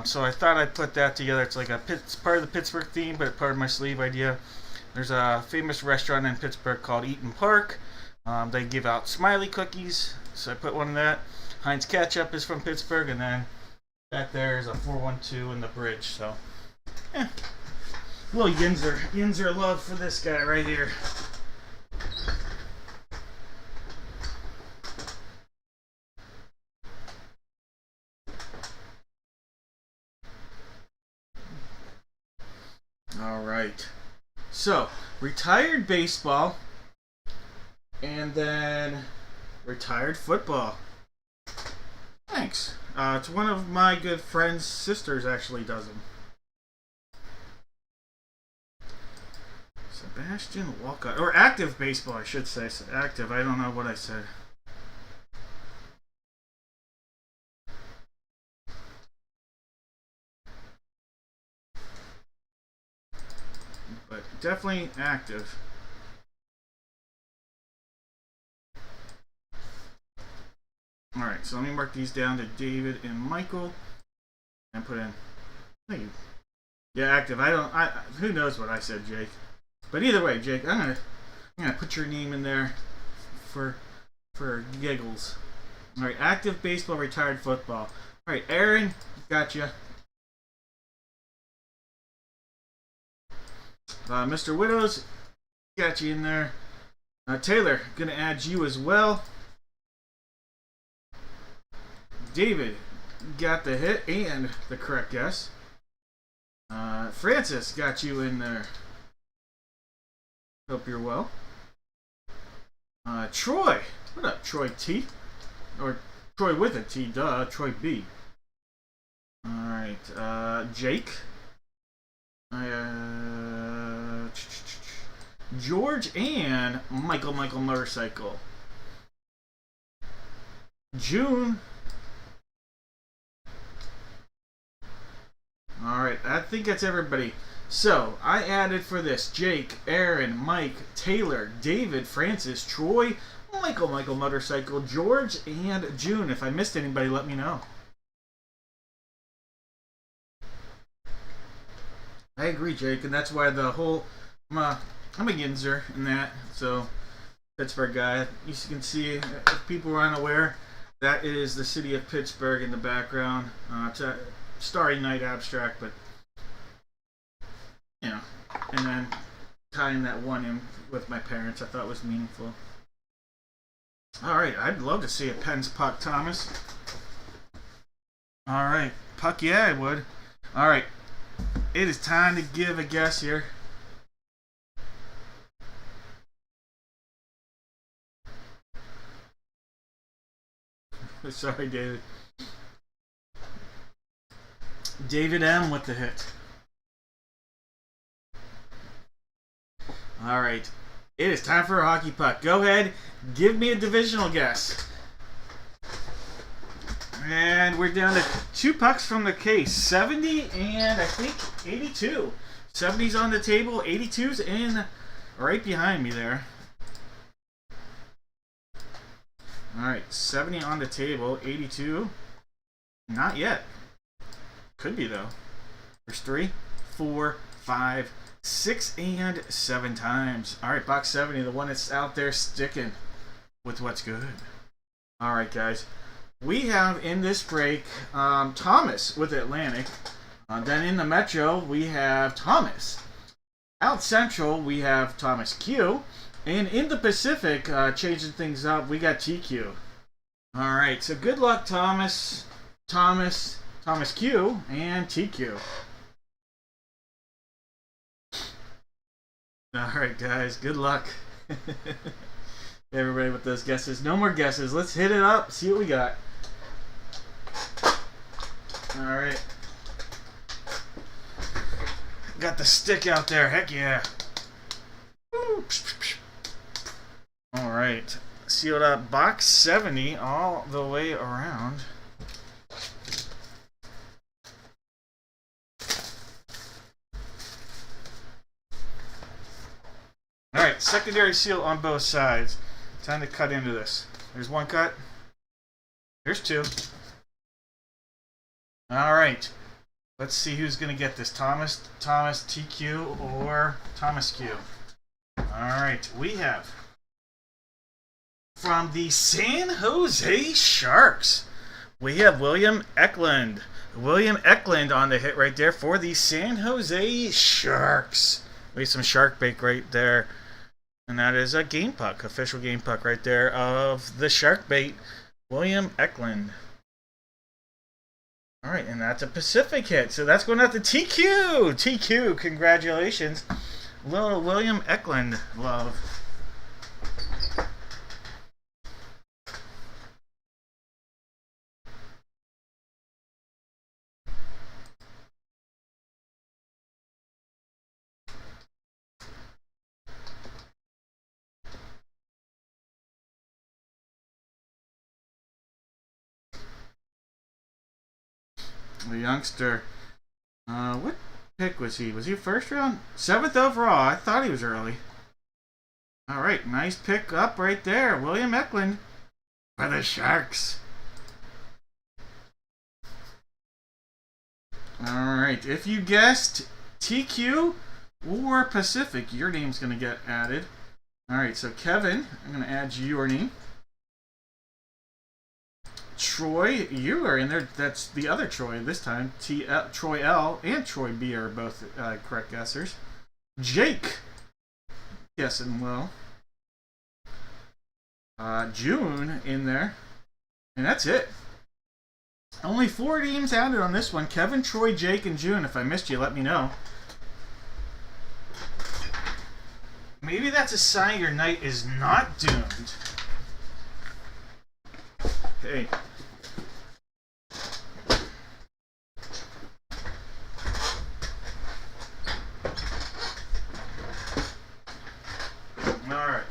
So I thought I'd put that together. It's like it's part of the Pittsburgh theme, but part of my sleeve idea. There's a famous restaurant in Pittsburgh called Eaton Park. They give out Smiley cookies, so I put one of that. Heinz ketchup is from Pittsburgh, and then back there is a 412 in the bridge. So, a little Yinzer love for this guy right here. All right. So, retired baseball, and then retired football. Thanks. It's one of my good friend's sisters actually does them. Sebastian Walcott, or active baseball, I should say. Active. I don't know what I said. But definitely active. Alright, so let me mark these down to David and Michael and put in. Yeah, active. Who knows what I said, Jake. But either way, Jake, I'm gonna put your name in there for giggles. Alright, active baseball, retired football. Alright, Aaron, gotcha. Mr. Widows, got you in there. Taylor, gonna add you as well. David got the hit and the correct guess. Francis got you in there. Hope you're well. Troy, what up, Troy T? Or Troy with a T, duh, Troy B. Alright, Jake. George and Michael Motorcycle. June. Alright, I think that's everybody. So, I added for this Jake, Aaron, Mike, Taylor, David, Francis, Troy, Michael Motorcycle, George, and June. If I missed anybody, let me know. I agree, Jake, and that's why the whole... I'm a Yinzer in that, so... Pittsburgh guy. You can see, if people are unaware, that is the city of Pittsburgh in the background. It's a Starry Night abstract, but you know, and then tying that one in with my parents, I thought was meaningful. All right, I'd love to see a Penn's Puck, Thomas. All right, Puck, yeah, I would. All right, it is time to give a guess here. Sorry, David. David M with the hit. All right. It is time for a hockey puck. Go ahead. Give me a divisional guess. And we're down to 2 pucks from the case. 70 and I think 82. 70's on the table, 82's in right behind me there. Alright, 70 on the table, 82. Not yet. Could be though. There's 3, 4, 5, 6, and 7 times. Alright, box 70, the one that's out there sticking with what's good. Alright, guys. We have in this break Thomas with Atlantic. Then in the Metro, we have Thomas. Out Central, we have Thomas Q. And in the Pacific, changing things up, we got TQ. Alright, so good luck, Thomas, Thomas Q, and TQ. Alright, guys, good luck. Everybody with those guesses. No more guesses. Let's hit it up, see what we got. Alright. Got the stick out there. Heck yeah. Alright. Sealed up box 70 all the way around. Alright, secondary seal on both sides. Time to cut into this. There's one cut. There's 2. Alright. Let's see who's going to get this. Thomas TQ, or Thomas Q. Alright, we have from the San Jose Sharks, we have William Eklund. William Eklund on the hit right there for the San Jose Sharks. We have some shark bait right there. And that is a game puck, official game puck right there of the shark bait, William Eklund. Alright, and that's a Pacific hit. So that's going out to TQ. TQ, congratulations. Little William Eklund love. The youngster. What pick was he? Was he first round? 7th overall. I thought he was early. Alright, nice pick up right there. William Eklund for the Sharks. Alright, if you guessed TQ or Pacific, your name's going to get added. Alright, so Kevin, I'm going to add your name. Troy, you are in there. That's the other Troy this time. Troy L and Troy B are both correct guessers. Jake, guessing well. June in there. And that's it. Only 4 names added on this one. Kevin, Troy, Jake, and June. If I missed you, let me know. Maybe that's a sign your night is not doomed. Hey. Alright.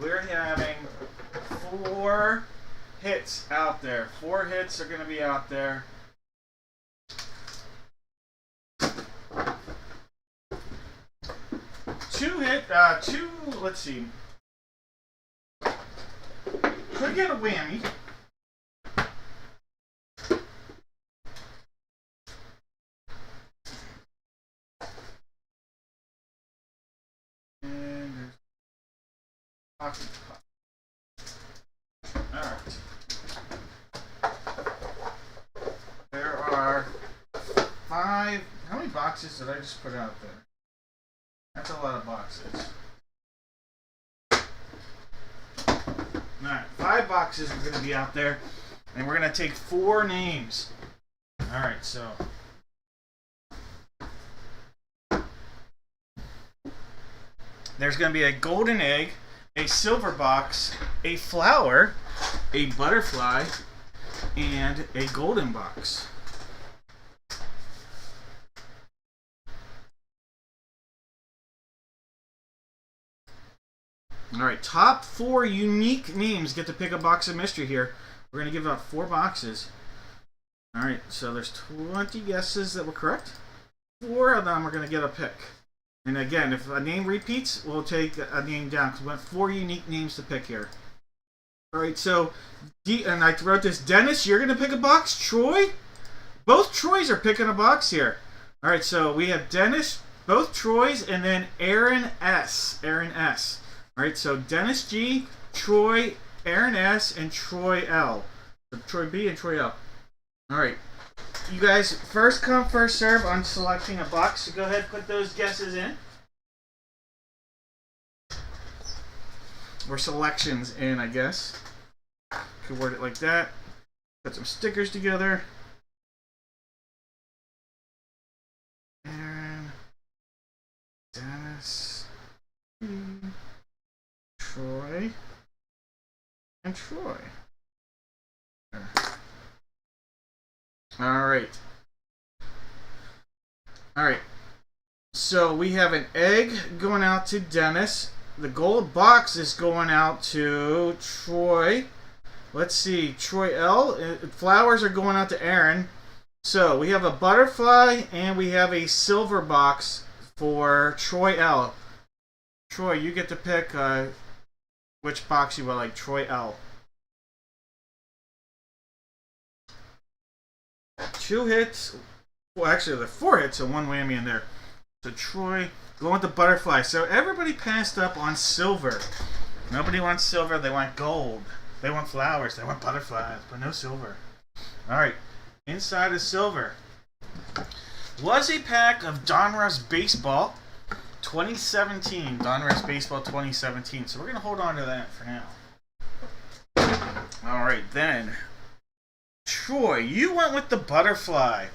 We're having 4 hits out there. 4 hits are going to be out there. Let's see. Could get a whammy. And there's pocket puck. Alright. There are 5. How many boxes did I just put out there? That's a lot of boxes. Alright, 5 boxes are going to be out there. And we're going to take 4 names. Alright, so. There's going to be a golden egg, a silver box, a flower, a butterfly, and a golden box. Alright, top 4 unique names get to pick a box of mystery here. We're going to give out 4 boxes. Alright, so there's 20 guesses that were correct. 4 of them are going to get a pick. And again, if a name repeats, we'll take a name down because we want 4 unique names to pick here. All right, so, and I wrote this. Dennis, you're going to pick a box. Troy? Both Troys are picking a box here. All right, so we have Dennis, both Troys, and then Aaron S. Aaron S. All right, so Dennis G, Troy, Aaron S, and Troy L. So Troy B and Troy L. All right. You guys, first come, first serve on selecting a box. So go ahead and put those guesses in. Or selections in, I guess. Could word it like that. Put some stickers together. Aaron, Dennis, Troy, and Troy. Alright. Alright. So we have an egg going out to Dennis. The gold box is going out to Troy. Let's see. Troy L. Flowers are going out to Aaron. So we have a butterfly and we have a silver box for Troy L. Troy, you get to pick which box you would like. Troy L. 2 hits. Well, actually, there are 4 hits and 1 whammy in there. So Troy going with the butterfly. So everybody passed up on silver. Nobody wants silver. They want gold. They want flowers. They want butterflies, but no silver. All right. Inside of silver was a pack of Donruss Baseball 2017. Donruss Baseball 2017. So we're going to hold on to that for now. All right, then. Troy, you went with the butterfly.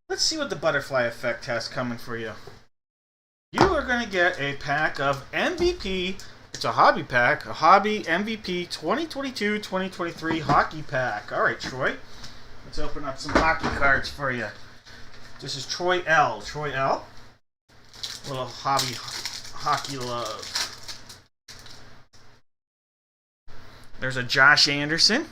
Let's see what the butterfly effect has coming for you. You are going to get a pack of MVP. It's a hobby pack. A hobby MVP 2022-2023 hockey pack. All right, Troy. Let's open up some hockey cards for you. This is Troy L. Troy L. Little hobby hockey love. There's a Josh Anderson.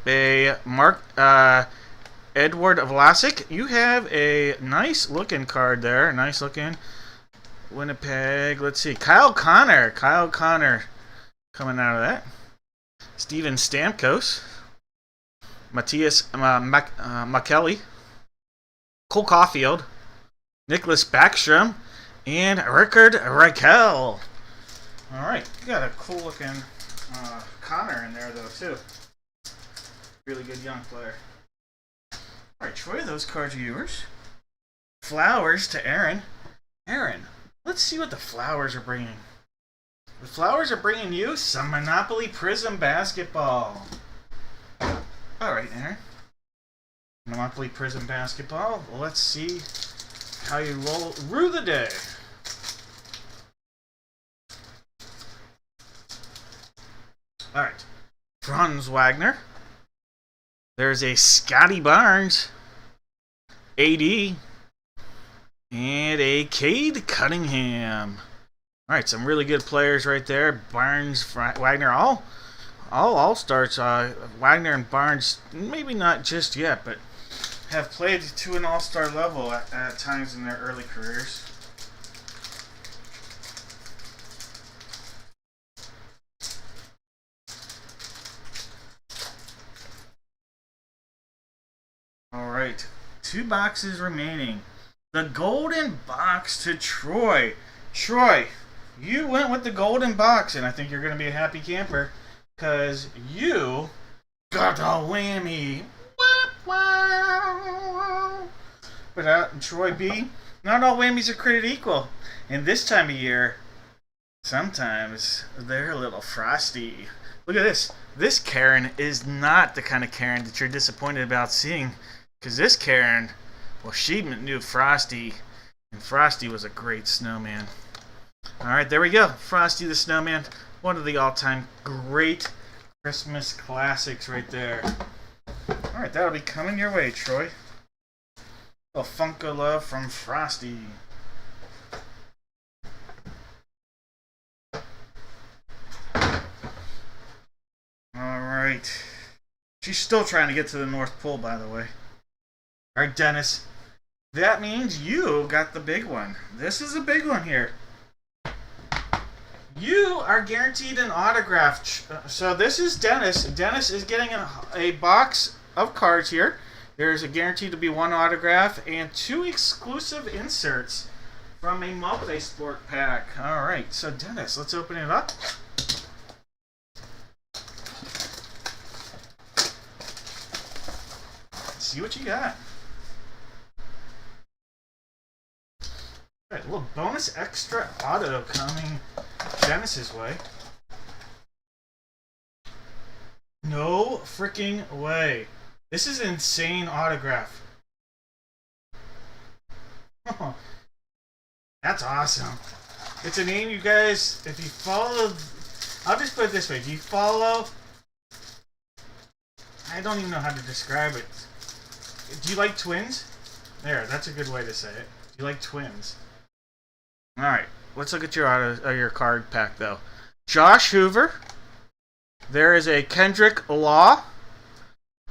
A Mark Edward Vlasic. You have a nice looking card there. Nice looking. Winnipeg. Let's see. Kyle Connor. Kyle Connor coming out of that. Steven Stamkos. Matthias McKelly. Cole Caulfield. Nicholas Backstrom. And Rickard Rakell. Alright. Got a cool looking Connor in there though too. Really good young player. Alright, Troy, those cards are yours. Flowers to Aaron. Aaron, let's see what the flowers are bringing. The flowers are bringing you some Monopoly Prism Basketball. Alright, Aaron. Monopoly Prism Basketball. Well, let's see how you roll through the day. Alright. Franz Wagner. There's a Scotty Barnes, AD, and a Cade Cunningham. All right, some really good players right there. Barnes, Wagner, all stars. Wagner and Barnes, maybe not just yet, but have played to an all-star level at times in their early careers. Alright, 2 boxes remaining. The golden box to Troy. Troy, you went with the golden box, and I think you're going to be a happy camper because you got a whammy. But Troy B, not all whammies are created equal. And this time of year, sometimes they're a little frosty. Look at this. This Karen is not the kind of Karen that you're disappointed about seeing. Because this Karen, well, she knew Frosty, and Frosty was a great snowman. Alright, there we go. Frosty the Snowman. One of the all-time great Christmas classics right there. Alright, that'll be coming your way, Troy. A Funko love from Frosty. Alright. She's still trying to get to the North Pole, by the way. Alright, Dennis. that means you got the big one. This is a big one here. You are guaranteed an autograph. So this is Dennis. Dennis is getting a box of cards here. There's a guaranteed to be one autograph and 2 exclusive inserts from a multi-sport pack. All right, so Dennis, let's open it up. Let's see what you got. All right, a little bonus extra auto coming Dennis's way. No freaking way. This is an insane autograph. Oh, that's awesome. It's a name, you guys, if you follow, I'll just put it this way. If you follow, I don't even know how to describe it. Do you like twins? There, that's a good way to say it. Do you like twins? Alright, let's look at your card pack, though. Josh Hoover. There is a Kendrick Law.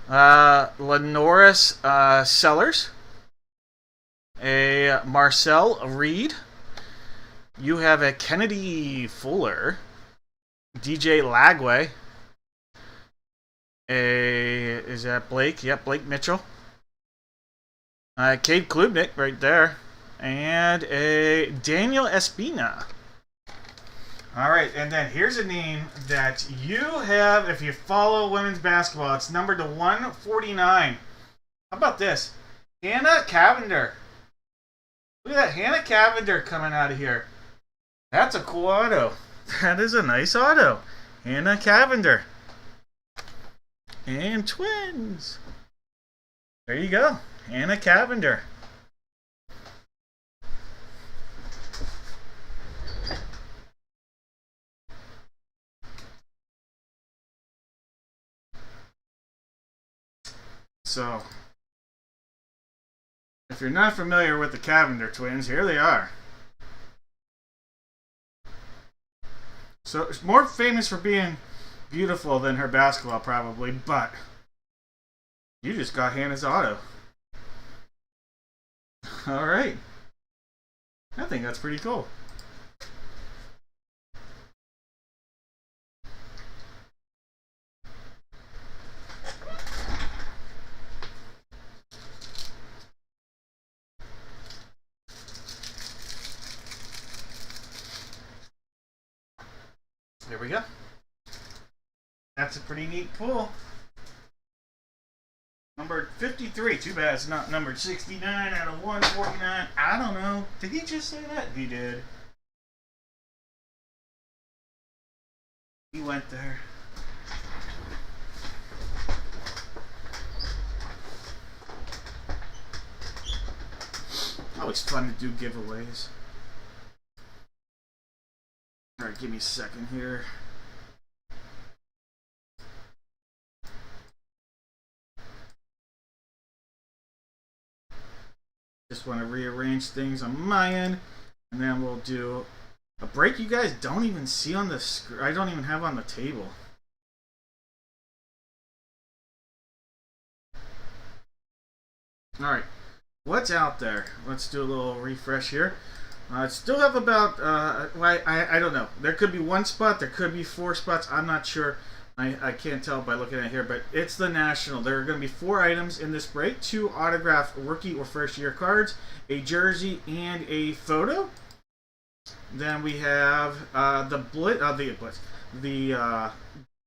Lenoris Sellers. A Marcel Reed. You have a Kennedy Fuller. DJ Lagway. Is that Blake? Yep, Blake Mitchell. Cade Klubnik right there. And a Daniel Espina. Alright, and then here's a name that you have if you follow women's basketball. It's numbered to 149. How about this? Hannah Cavender. Look at that, Hannah Cavender coming out of here. That's a cool auto. That is a nice auto. Hannah Cavender. And twins. There you go. Hannah Cavender. So, if you're not familiar with the Cavender twins, here they are. So, it's more famous for being beautiful than her basketball, probably, but you just got Hannah's auto. Alright. I think that's pretty cool. There we go. That's a pretty neat pull. Numbered 53. Too bad it's not numbered 69 out of 149. I don't know. Did he just say that? He did. He went there. Always fun to do giveaways. Alright, give me a second here. Just want to rearrange things on my end, and then we'll do a break you guys don't even see on the screen. I don't even have on the table. Alright, what's out there? Let's do a little refresh here. Still have about, I don't know. There could be 1 spot, there could be 4 spots. I'm not sure. I can't tell by looking at it here, but it's the National. There are going to be 4 items in this break. 2 autographed rookie or first year cards, a jersey, and a photo. Then we have the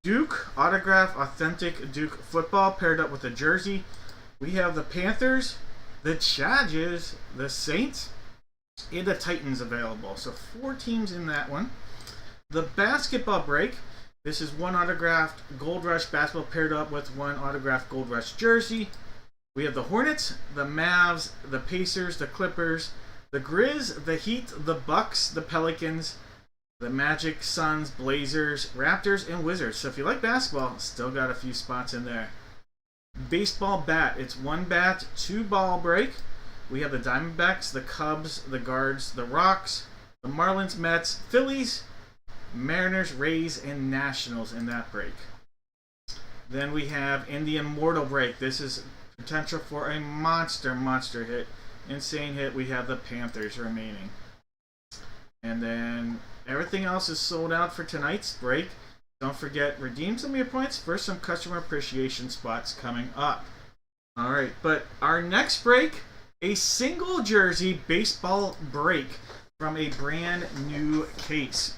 Duke autograph authentic Duke football paired up with a jersey. We have the Panthers, the Chargers, the Saints, and the Titans available. So 4 teams in that one. The basketball break. This is 1 autographed Gold Rush basketball paired up with 1 autographed Gold Rush jersey. We have the Hornets, the Mavs, the Pacers, the Clippers, the Grizz, the Heat, the Bucks, the Pelicans, the Magic, Suns, Blazers, Raptors, and Wizards. So if you like basketball, still got a few spots in there. Baseball bat. It's 1 bat, 2 ball break. We have the Diamondbacks, the Cubs, the Guards, the Rocks, the Marlins, Mets, Phillies, Mariners, Rays, and Nationals in that break. Then we have Indian Mortal break. This is potential for a monster hit. insane hit, we have the Panthers remaining. And then everything else is sold out for tonight's break. Don't forget, redeem some of your points for some customer appreciation spots coming up. Alright, but our next break, a single jersey baseball break from a brand new case.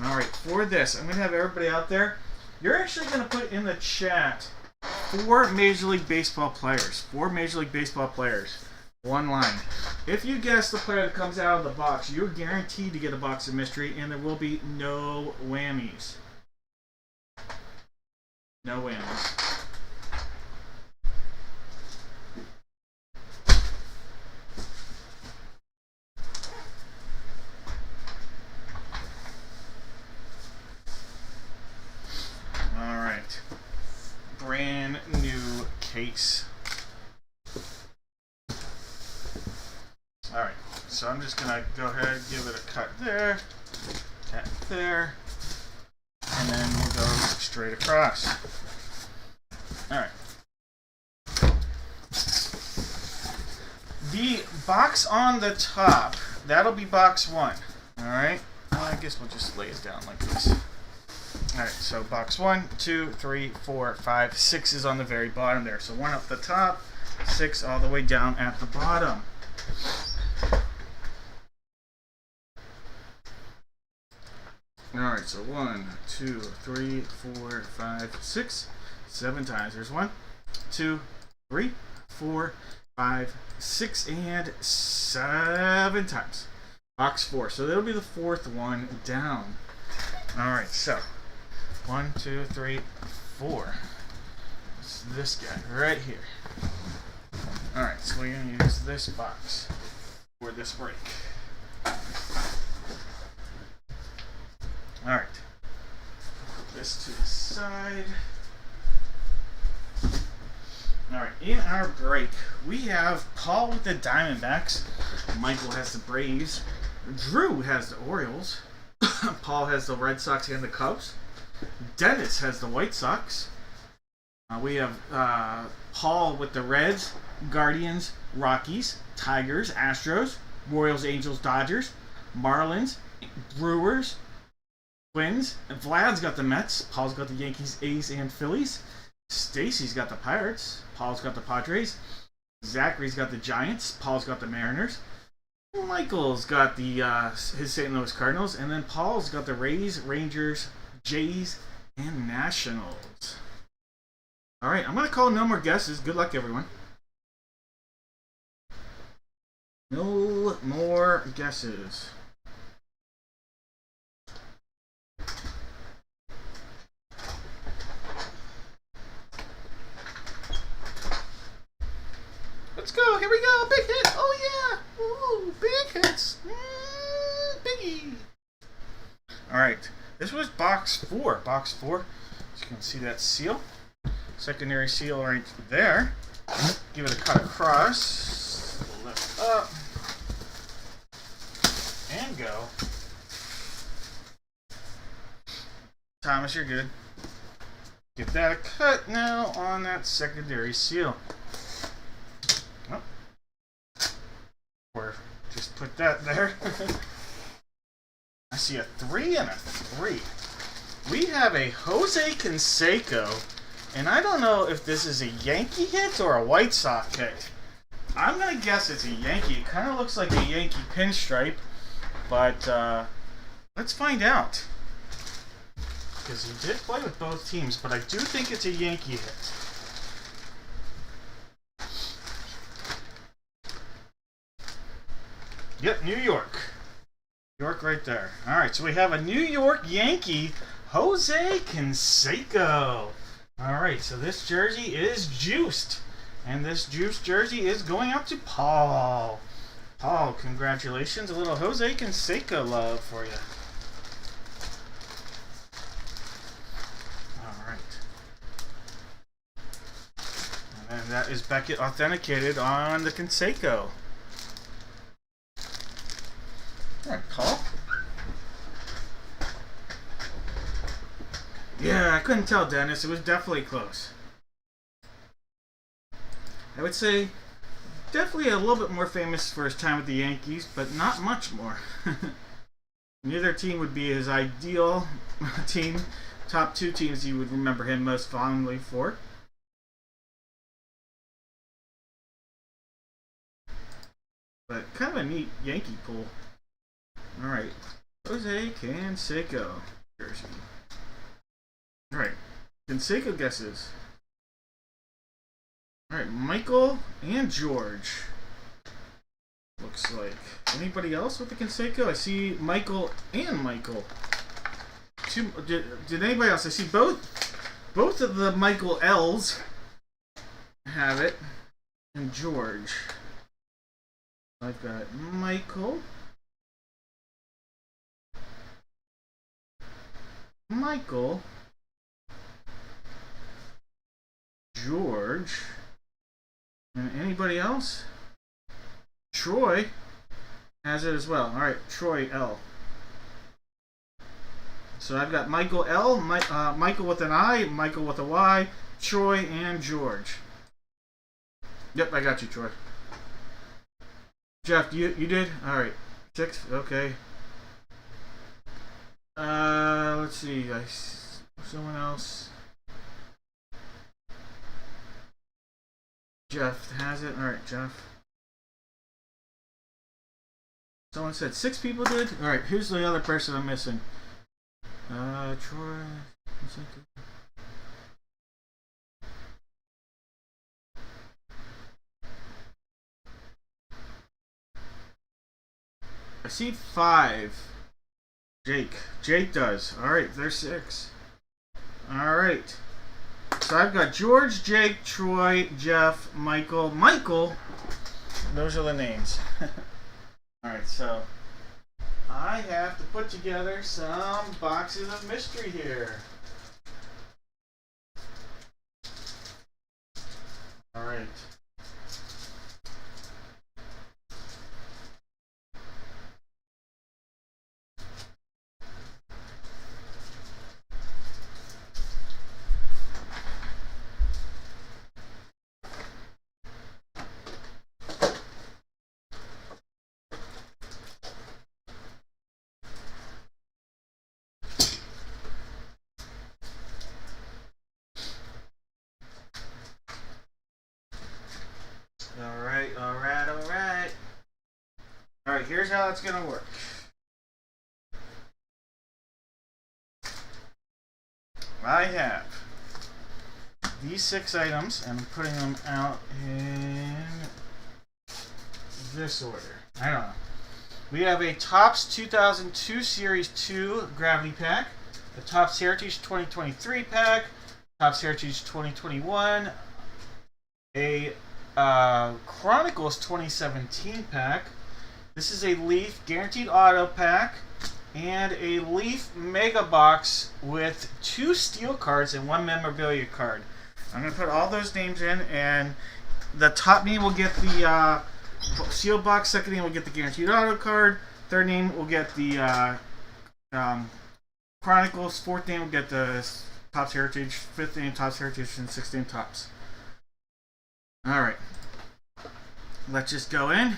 Alright, for this, I'm going to have everybody out there. You're actually going to put in the chat 4 Major League Baseball players. 4 Major League Baseball players. One line. If you guess the player that comes out of the box, you're guaranteed to get a box of mystery, and there will be no whammies. No whammies. Alright. Brand new case. Alright, so I'm just going to go ahead and give it a cut there, cut there, and then we'll go straight across. Alright. The box on the top, that'll be box 1. Alright, well, I guess we'll just lay it down like this. Alright, so box 1, 2, 3, 4, 5, 6 is on the very bottom there. So 1 up the top, 6 all the way down at the bottom. Alright, so 1, 2, 3, 4, 5, 6, 7 times. There's 1, 2, 3, 4, 5, 6, and 7 times. Box 4. So that'll be the 4th one down. Alright, so 1, 2, 3, 4. It's this guy right here. Alright, so we're going to use this box for this break. Alright. Put this to the side. Alright, in our break, we have Paul with the Diamondbacks. Michael has the Braves. Drew has the Orioles. Paul has the Red Sox and the Cubs. Dennis has the White Sox. We have Paul with the Reds, Guardians, Rockies, Tigers, Astros, Royals, Angels, Dodgers, Marlins, Brewers, Twins. Vlad's got the Mets. Paul's got the Yankees, A's, and Phillies. Stacy's got the Pirates. Paul's got the Padres. Zachary's got the Giants. Paul's got the Mariners. Michael's got the his St. Louis Cardinals. And then Paul's got the Rays, Rangers, Jays, and Nationals. Alright, I'm going to call no more guesses. Good luck, everyone. No more guesses. Let's go. Here we go. Big hit. Oh, yeah. Ooh, big hits. Biggie. All right. This was box 4. Box 4. As you can see that seal. Secondary seal right there. Give it a cut across. Lift up. And go. Thomas, you're good. Give that a cut now on that secondary seal. Or just put that there. I see a 3 and a 3. We have a Jose Canseco, and I don't know if this is a Yankee hit or a White Sox hit. I'm going to guess it's a Yankee. It kind of looks like a Yankee pinstripe, but let's find out. Because he did play with both teams, but I do think it's a Yankee hit. Yep, New York. New York right there. Alright, so we have a New York Yankee, Jose Canseco. Alright, so this jersey is juiced. And this juiced jersey is going out to Paul. Paul, congratulations. A little Jose Canseco love for you. Alright. And then that is Beckett authenticated on the Canseco. Alright, Paul. Yeah, I couldn't tell, Dennis. It was definitely close. I would say definitely a little bit more famous for his time with the Yankees, but not much more. Neither team would be his ideal team. Top two teams you would remember him most fondly for. But kind of a neat Yankee pool. Alright. Jose Canseco jersey. Alright. Canseco guesses. Alright, Michael and George. Looks like. Anybody else with the Canseco? I see Michael and Michael. Did anybody else? I see both of the Michael L's have it. And George. I've got Michael. George. And anybody else? Troy has it as well. Alright, Troy L. So I've got Michael L, Michael with an I, Michael with a Y, Troy, and George. Yep, I got you, Troy. Jeff, you did? Alright. 6, okay. Let's see. Someone else. Jeff has it. Alright, Jeff. Someone said 6 people did? Alright, who's the other person I'm missing? Troy. I see 5. Jake does. Alright, there's 6. Alright. So I've got George, Jake, Troy, Jeff, Michael. Those are the names. Alright, so I have to put together some boxes of mystery here. Alright. Alright, here's how it's going to work. I have these 6 items, and I'm putting them out in this order. I don't know. We have a Topps 2002 Series 2 Gravity Pack, a Topps Heritage 2023 pack, Topps Heritage 2021, a Chronicles 2017 pack. This is a Leaf Guaranteed Auto pack and a Leaf Mega Box with 2 steel cards and 1 memorabilia card. I'm going to put all those names in, and the top name will get the steel box, second name will get the Guaranteed Auto card, third name will get the Chronicles, fourth name will get the Topps Heritage, fifth name Topps Heritage, and sixth name Topps. Alright. Let's just go in.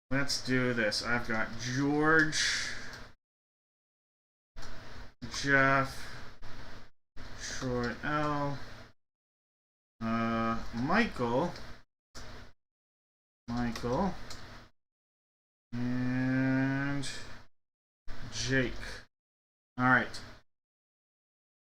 Let's do this. I've got George, Jeff, Troy L, Michael, and Jake. Alright.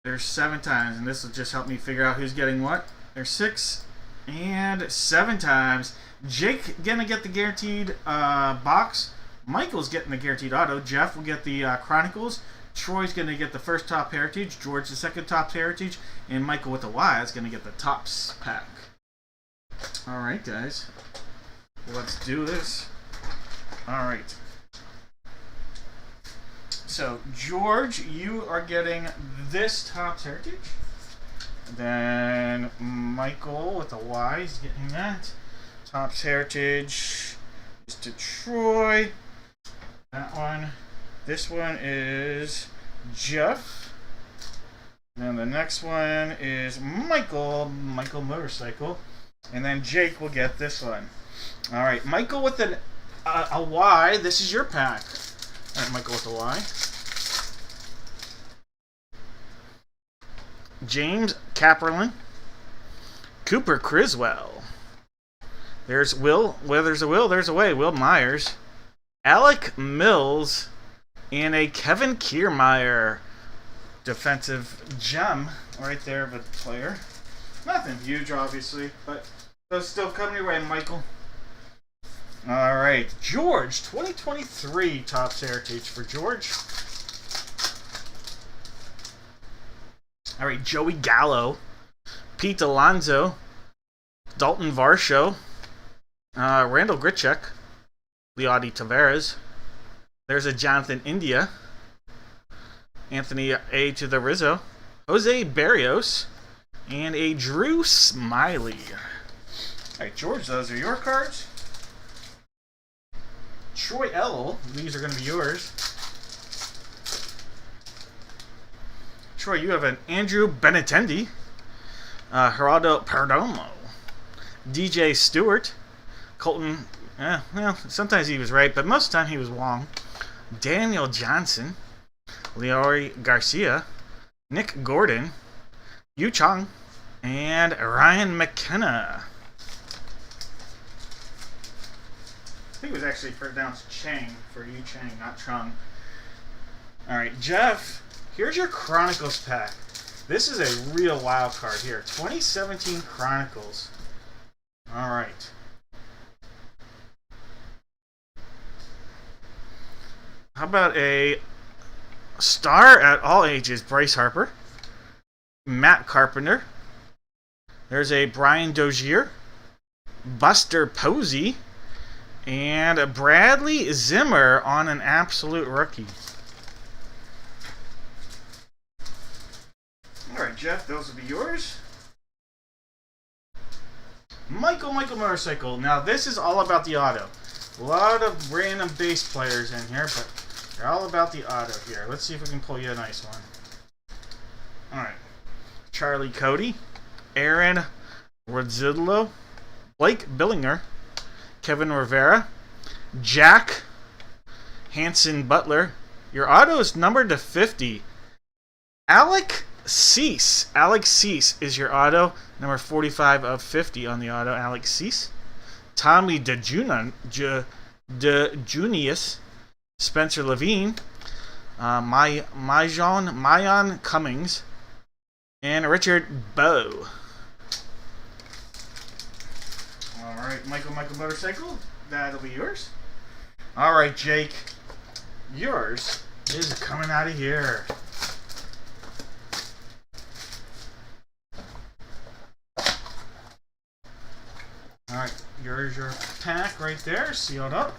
There's 7 times, and this will just help me figure out who's getting what. There's 6 and 7 times. Jake gonna get the guaranteed box. Michael's getting the guaranteed auto. Jeff will get the Chronicles. Troy's gonna get the first Top Heritage. George the second Top Heritage, and Michael with the Y is gonna get the Topps pack. All right, guys, let's do this. All right. So George, you are getting this Topps Heritage. Then Michael with the Y is getting that. Topps Heritage is to Troy. That one. This one is Jeff. Then the next one is Michael Motorcycle. And then Jake will get this one. All right, Michael with a Y. This is your pack. All right, Michael with a Y. James Caperlin. Cooper Criswell. There's Will. Where there's a Will, there's a way. Will Myers. Alec Mills. And a Kevin Kiermaier. Defensive gem right there of a player. Nothing huge, obviously, but those still coming your way, Michael. All right, George, 2023 Topps Heritage for George. All right, Joey Gallo, Pete Alonso, Dalton Varsho, Randall Grichuk, Leody Taveras. There's a Jonathan India, Anthony A. to the Rizzo, Jose Barrios, and a Drew Smiley. All right, George, those are your cards. Troy L., these are going to be yours. Troy, you have an Andrew Benintendi, Geraldo Perdomo, DJ Stewart, Colton, well, sometimes he was right, but most of the time he was wrong. Daniel Johnson, Leori Garcia, Nick Gordon, Yu Chang, and Ryan McKenna. I think it was actually pronounced Chang for Yu Chang, not Chung. Alright, Jeff, here's your Chronicles pack. This is a real wild card here. 2017 Chronicles. Alright. How about a star at all ages, Bryce Harper, Matt Carpenter. There's a Brian Dozier, Buster Posey, and a Bradley Zimmer on an absolute rookie. All right, Jeff, those will be yours. Michael Motorcycle. Now, this is all about the auto. A lot of random base players in here, but they're all about the auto here. Let's see if we can pull you a nice one. All right. Charlie Cody, Aaron Rodzillo, Blake Billinger, Kevin Rivera, Jack Hanson Butler. Your auto is numbered to 50. Alex Cease. Alex Cease is your auto. Number 45 of 50 on the auto. Alex Cease. Tommy DeJunius. Spencer Levine. Mayan Cummings. And Richard Bowe. Alright, Michael Motorcycle. That'll be yours. Alright, Jake. Yours is coming out of here. Alright, here's your pack right there, sealed up.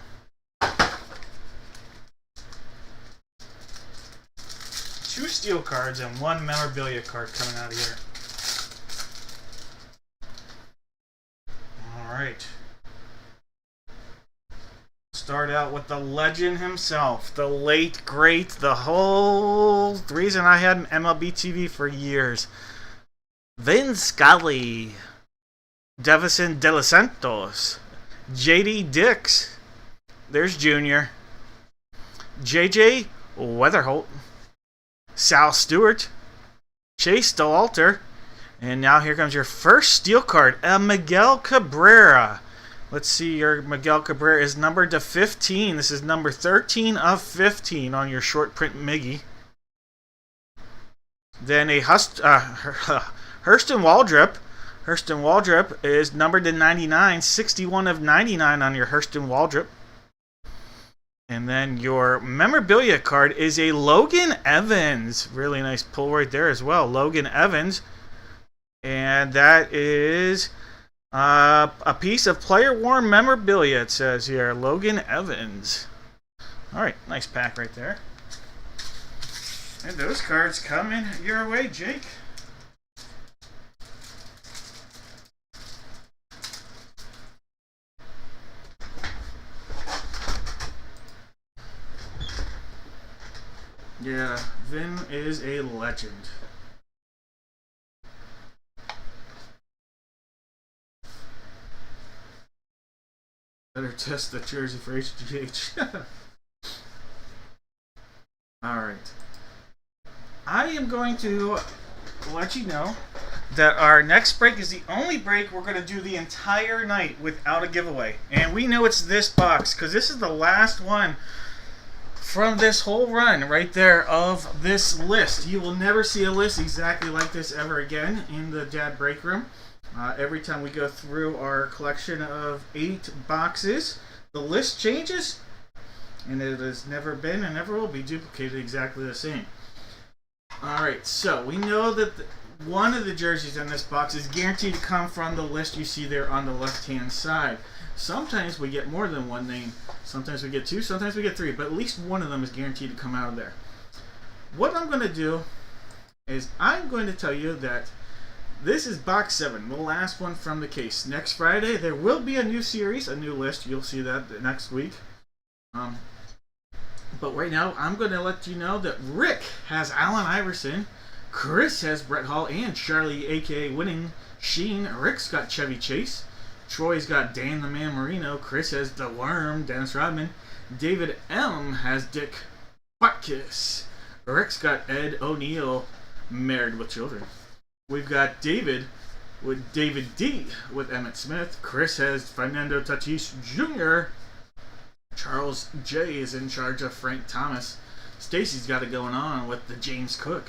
Two steel cards and one memorabilia card coming out of here. Alright. Start out with the legend himself, the late, great, the whole reason I had an MLB TV for years. Vin Scully. Devison De Los Santos, J.D. Dix, there's Junior, J.J. Weatherholt, Sal Stewart, Chase DeWalter, and now here comes your first steel card, Miguel Cabrera. Let's see, your Miguel Cabrera is numbered to 15. This is number 13 of 15 on your short print Miggy. Then a Hurston Waldrop. Hurston Waldrop is numbered to 99, 61 of 99 on your Hurston Waldrop. And then your memorabilia card is a Logan Evans. Really nice pull right there as well. Logan Evans. And that is a piece of player-worn memorabilia, it says here. Logan Evans. Alright, nice pack right there. And those cards coming your way, Jake. Yeah, Vin is a legend. Better test the jersey for HGH. Alright. I am going to let you know that our next break is the only break we're going to do the entire night without a giveaway. And we know it's this box because this is the last one from this whole run right there of this list. You will never see a list exactly like this ever again in the Dad Break Room. Every time we go through our collection of 8 boxes, the list changes, and it has never been and never will be duplicated exactly the same. Alright, so we know that one of the jerseys in this box is guaranteed to come from the list you see there on the left-hand side. Sometimes we get more than one name. Sometimes we get 2, sometimes we get 3, but at least one of them is guaranteed to come out of there. What I'm going to do is I'm going to tell you that this is box 7, the last one from the case. Next Friday, there will be a new series, a new list. You'll see that next week. But right now, I'm going to let you know that Rick has Allen Iverson, Chris has Brett Hall and Charlie, a.k.a. Winning Sheen. Rick's got Chevy Chase. Troy's got Dan the Man Marino. Chris has The Worm, Dennis Rodman. David M. has Dick Butkus. Rick's got Ed O'Neill, Married with Children. We've got David with David D. with Emmett Smith. Chris has Fernando Tatis Jr. Charles J. is in charge of Frank Thomas. Stacy's got it going on with the James Cook.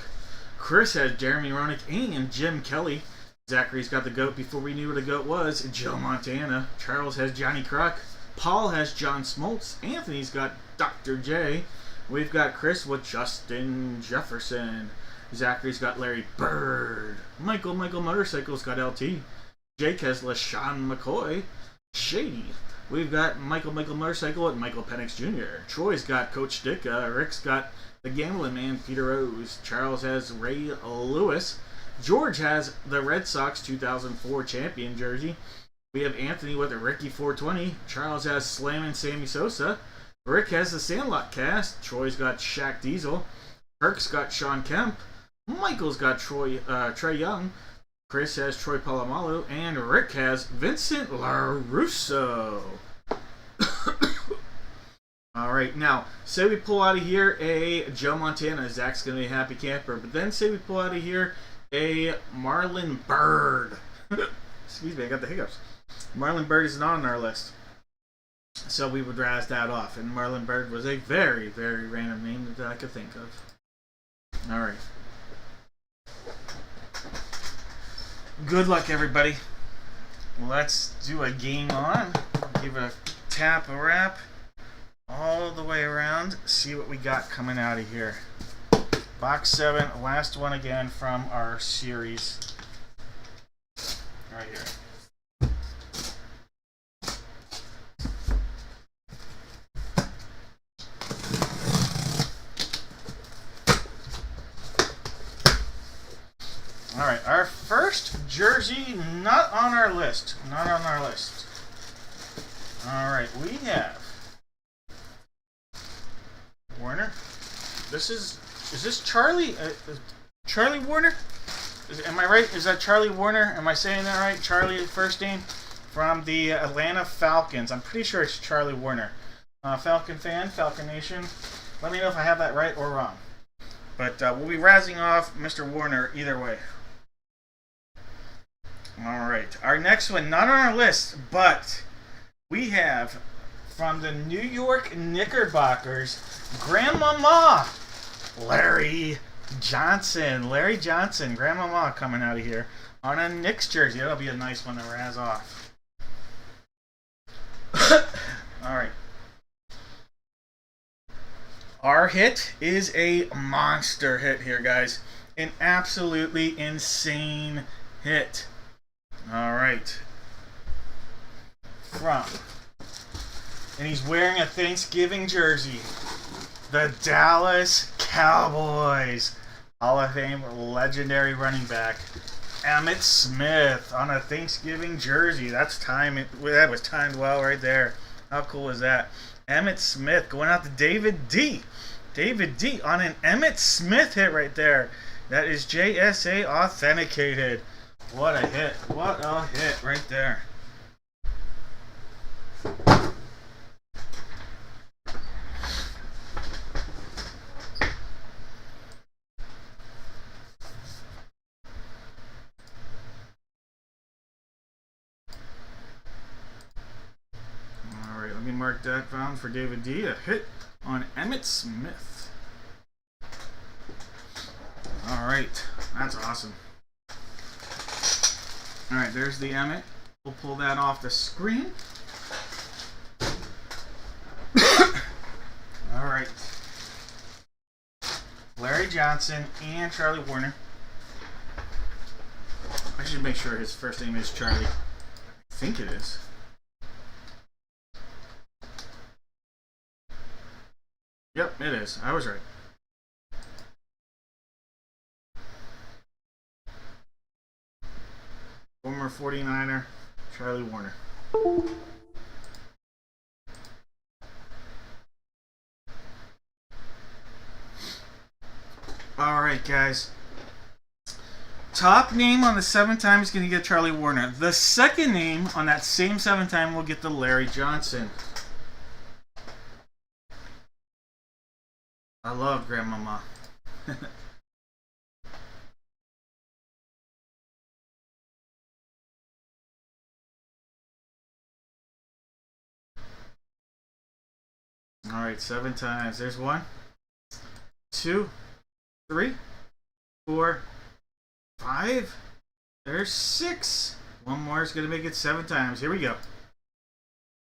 Chris has Jeremy Roenick and Jim Kelly. Zachary's got the GOAT before we knew what a GOAT was, Joe Montana. Charles has Johnny Kruk. Paul has John Smoltz. Anthony's got Dr. J. We've got Chris with Justin Jefferson. Zachary's got Larry Bird. Michael Motorcycle's got LT. Jake has LaShawn McCoy. Shady. We've got Michael Motorcycle and Michael Penix Jr. Troy's got Coach Dick. Rick's got the Gambling Man, Peter Rose. Charles has Ray Lewis. George has the Red Sox 2004 champion jersey. We have Anthony with a Ricky 420. Charles has Slammin' Sammy Sosa. Rick has the Sandlot cast. Troy's got Shaq Diesel. Kirk's got Sean Kemp. Michael's got Trey Young. Chris has Troy Polamalu, and Rick has Vincent LaRusso. Alright, now, say we pull out of here a Joe Montana. Zach's going to be a happy camper. But then say we pull out of here a Marlon Bird. Excuse me, I got the hiccups. Marlon Bird is not on our list. So we would razz that off. And Marlon Bird was a very, very random name that I could think of. Alright. Good luck, everybody. Let's do a game on. Give it a tap, a wrap, all the way around. See what we got coming out of here. Box 7, last one again from our series. Right here. Alright, our first jersey not on our list. Not on our list. Alright, we have Warner. Is this Charlie? Charlie Warner? Am I right? Is that Charlie Warner? Am I saying that right? Charlie, first name? From the Atlanta Falcons. I'm pretty sure it's Charlie Warner. Falcon fan, Falcon Nation. Let me know if I have that right or wrong. But we'll be razzing off Mr. Warner either way. Alright, our next one, not on our list, but we have from the New York Knickerbockers, Grandmama Larry Johnson. Larry Johnson, Grandmama coming out of here on a Knicks jersey. That'll be a nice one to razz off. Alright. Our hit is a monster hit here, guys. An absolutely insane hit. Alright. And he's wearing a Thanksgiving jersey. The Dallas Cowboys. Hall of Fame legendary running back. Emmett Smith on a Thanksgiving jersey. That was timed well right there. How cool was that? Emmett Smith going out to David D. David D on an Emmett Smith hit right there. That is JSA authenticated. What a hit. What a hit right there. mark that down for David D. A hit on Emmitt Smith. Alright, that's awesome. Alright, there's the Emmitt. We'll pull that off the screen. Alright. Larry Johnson and Charlie Warner. I should make sure his first name is Charlie. I think it is. Yep, it is. I was right. Former 49er, Charlie Warner. Alright, guys. Top name on the 7-time is going to get Charlie Warner. The second name on that same 7-time will get the Larry Johnson. I love Grandmama. Alright, 7 times. There's 1, 2, 3, 4, 5. There's 6. One more is going to make it 7 times. Here we go.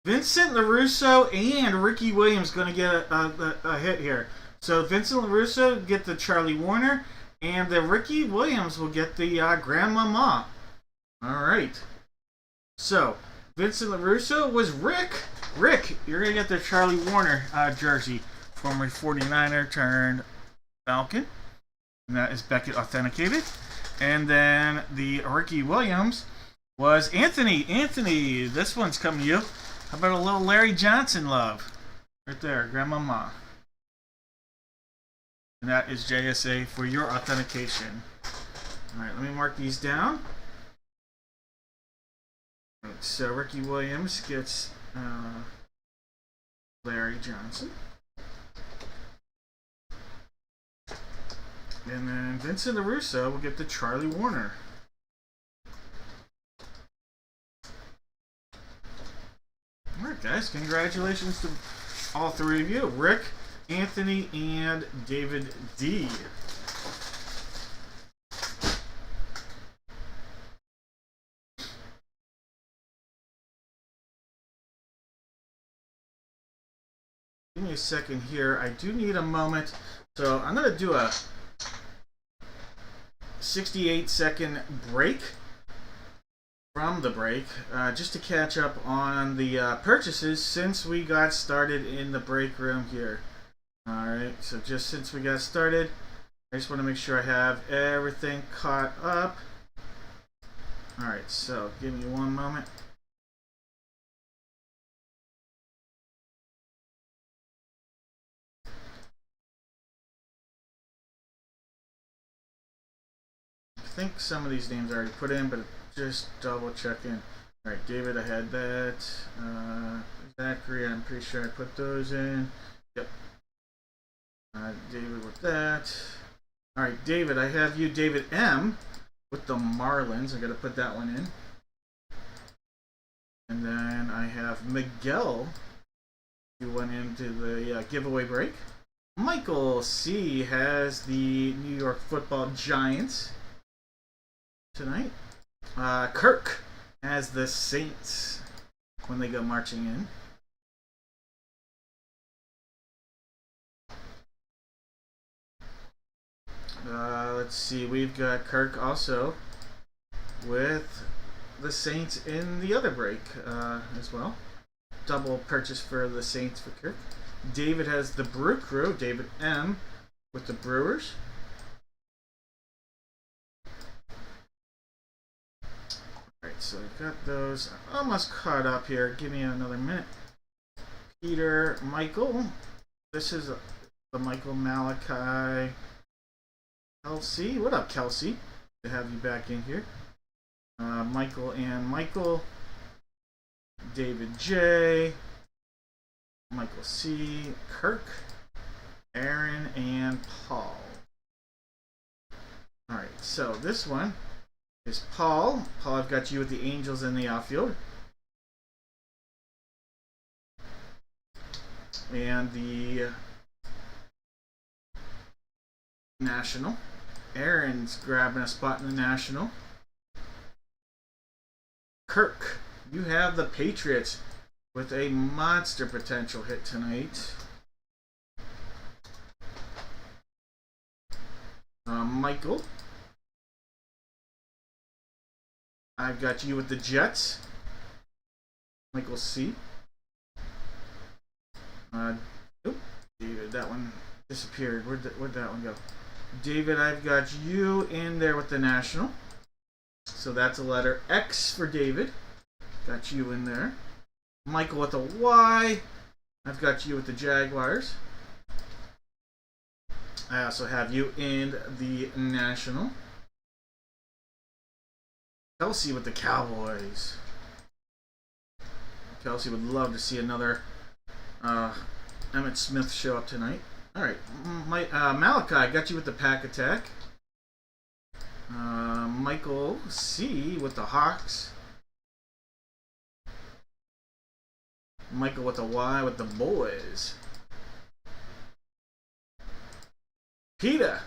Vincent LaRusso and Ricky Williams going to get a hit here. So Vincent LaRusso get the Charlie Warner, and the Ricky Williams will get the Grandmama. Alright. So, Vincent LaRusso was Rick. Rick, you're going to get the Charlie Warner jersey. Former 49er turned Falcon. And that is Beckett authenticated. And then the Ricky Williams was Anthony. Anthony, this one's coming to you. How about a little Larry Johnson love? Right there, Grandmama. And that is JSA for your authentication. Alright, let me mark these down. Right, so Ricky Williams gets Larry Johnson. And then Vincent LaRusso will get the Charlie Warner. Alright, guys, congratulations to all 3 of you. Rick, Anthony, and David D. Give me a second here. I do need a moment. So I'm going to do a 68-second break from the break, just to catch up on the purchases since we got started in the break room here. Alright, so just since we got started, I just want to make sure I have everything caught up. Alright, so give me one moment. I think some of these names are already put in, but just double checking. Alright, David, I had that. Zachary, I'm pretty sure I put those in. Yep. David with that. Alright, David, I have you, David M, with the Marlins. I gotta put that one in. And then I have Miguel, who went into the giveaway break. Michael C has the New York Football Giants tonight. Kirk has the Saints when they go marching in. Let's see, we've got Kirk also with the Saints in the other break as well. Double purchase for the Saints for Kirk. David has the Brew Crew, David M, with the Brewers. Alright, so I've got those almost caught up here. Give me another minute. Peter, Michael. This is the Michael Malachi. Kelsey. What up, Kelsey? Good to have you back in here. Michael and Michael. David J. Michael C. Kirk. Aaron and Paul. Alright, so this one is Paul. Paul, I've got you with the Angels in the outfield. and the National. Aaron's grabbing a spot in the National. Kirk, you have the Patriots with a monster potential hit tonight. Michael, I've got you with the Jets. Michael C. David, that one disappeared. Where'd that one go? David, I've got you in there with the National. So that's a letter X for David. Got you in there. Michael with a Y. I've got you with the Jaguars. I also have you in the National. Kelsey with the Cowboys. Kelsey would love to see another Emmitt Smith show up tonight. Alright, Malachi, got you with the Pack Attack. Michael C with the Hawks. Michael with the Y with the Boys. Peter,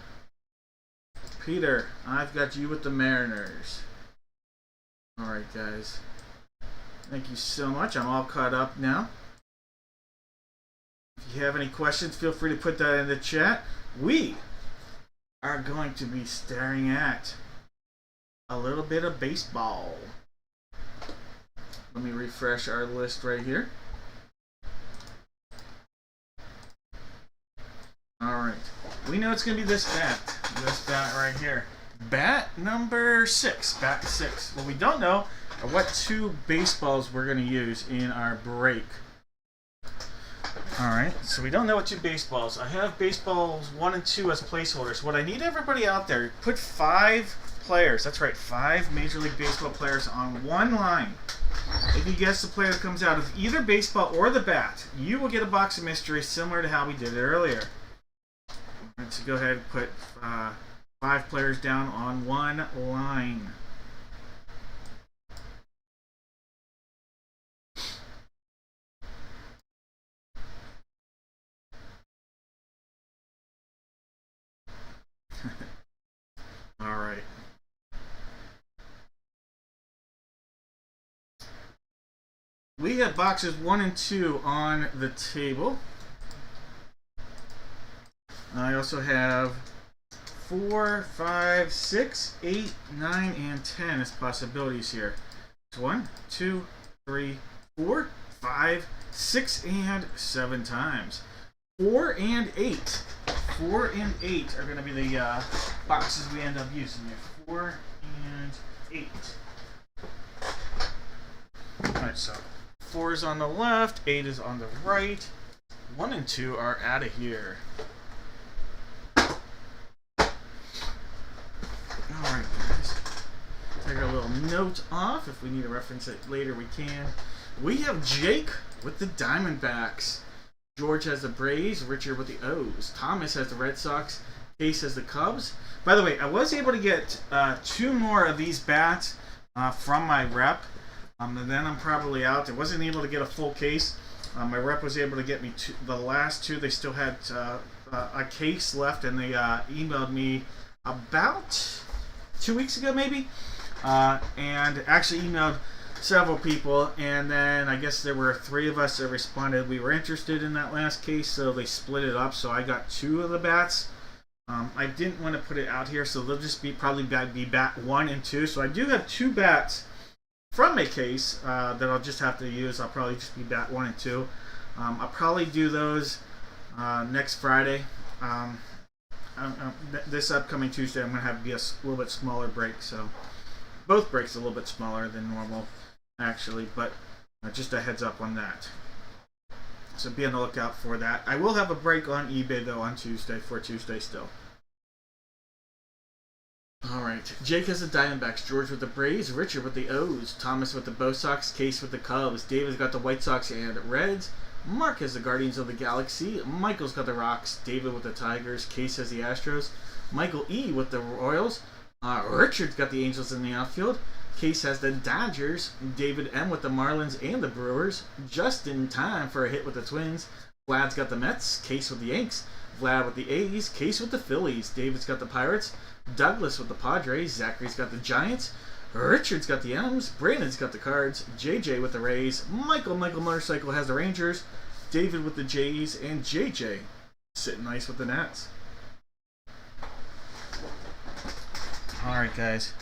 I've got you with the Mariners. Alright, guys. Thank you so much. I'm all caught up now. If you have any questions, feel free to put that in the chat. We are going to be staring at a little bit of baseball. Let me refresh our list right here. Alright. We know it's going to be this bat. This bat right here. Bat number 6. Bat 6. What we don't know are what 2 baseballs we're going to use in our break. Alright, so we don't know what 2 baseballs. I have baseballs 1 and 2 as placeholders. What I need everybody out there, put 5 players. That's right, 5 Major League Baseball players on one line. If you guess the player that comes out of either baseball or the bat, you will get a box of mystery similar to how we did it earlier. So go ahead and put 5 players down on one line. All right. We have boxes 1 and 2 on the table. I also have 4, 5, 6, 8, 9, and 10 as possibilities here. It's 1, 2, 3, 4, 5, 6, and 7 times. 4 and 8. 4 and 8 are going to be the boxes we end up using here. 4 and 8. Alright, so 4 is on the left, 8 is on the right. 1 and 2 are out of here. Alright, guys. Take our little note off. If we need to reference it later, we can. We have Jake with the Diamondbacks. George has the Braves. Richard with the O's. Thomas has the Red Sox. Case has the Cubs. By the way, I was able to get 2 more of these bats from my rep. And then I'm probably out. I wasn't able to get a full case. My rep was able to get me the last 2. They still had a case left, and they emailed me about 2 weeks ago, maybe, and actually emailed several people, and then I guess there were 3 of us that responded we were interested in that last case, so they split it up, so I got 2 of the bats. I didn't want to put it out here, so they'll just probably be bat 1 and 2, so I do have 2 bats from a case that I'll just have to use. I'll probably just be bat 1 and 2. I'll probably do those next Friday. This upcoming Tuesday, I'm going to have to be a little bit smaller break, so both breaks are a little bit smaller than normal, actually, but just a heads up on that. So be on the lookout for that. I will have a break on eBay, though, on Tuesday, for Tuesday still. Alright, Jake has the Diamondbacks, George with the Braves, Richard with the O's, Thomas with the Bo Sox, Case with the Cubs, David's got the White Sox and Reds, Mark has the Guardians of the Galaxy, Michael's got the Rocks, David with the Tigers, Case has the Astros, Michael E with the Royals, Richard's got the Angels in the outfield, Case has the Dodgers, David M with the Marlins and the Brewers, just in time for a hit with the Twins, Vlad's got the Mets. Case with the Yanks. Vlad with the A's. Case with the Phillies. David's got the Pirates. Douglas with the Padres. Zachary's got the Giants. Richard's got the M's. Brandon's got the Cards. JJ with the Rays. Michael Motorcycle has the Rangers. David with the Jays. And JJ sitting nice with the Nats. Alright, guys.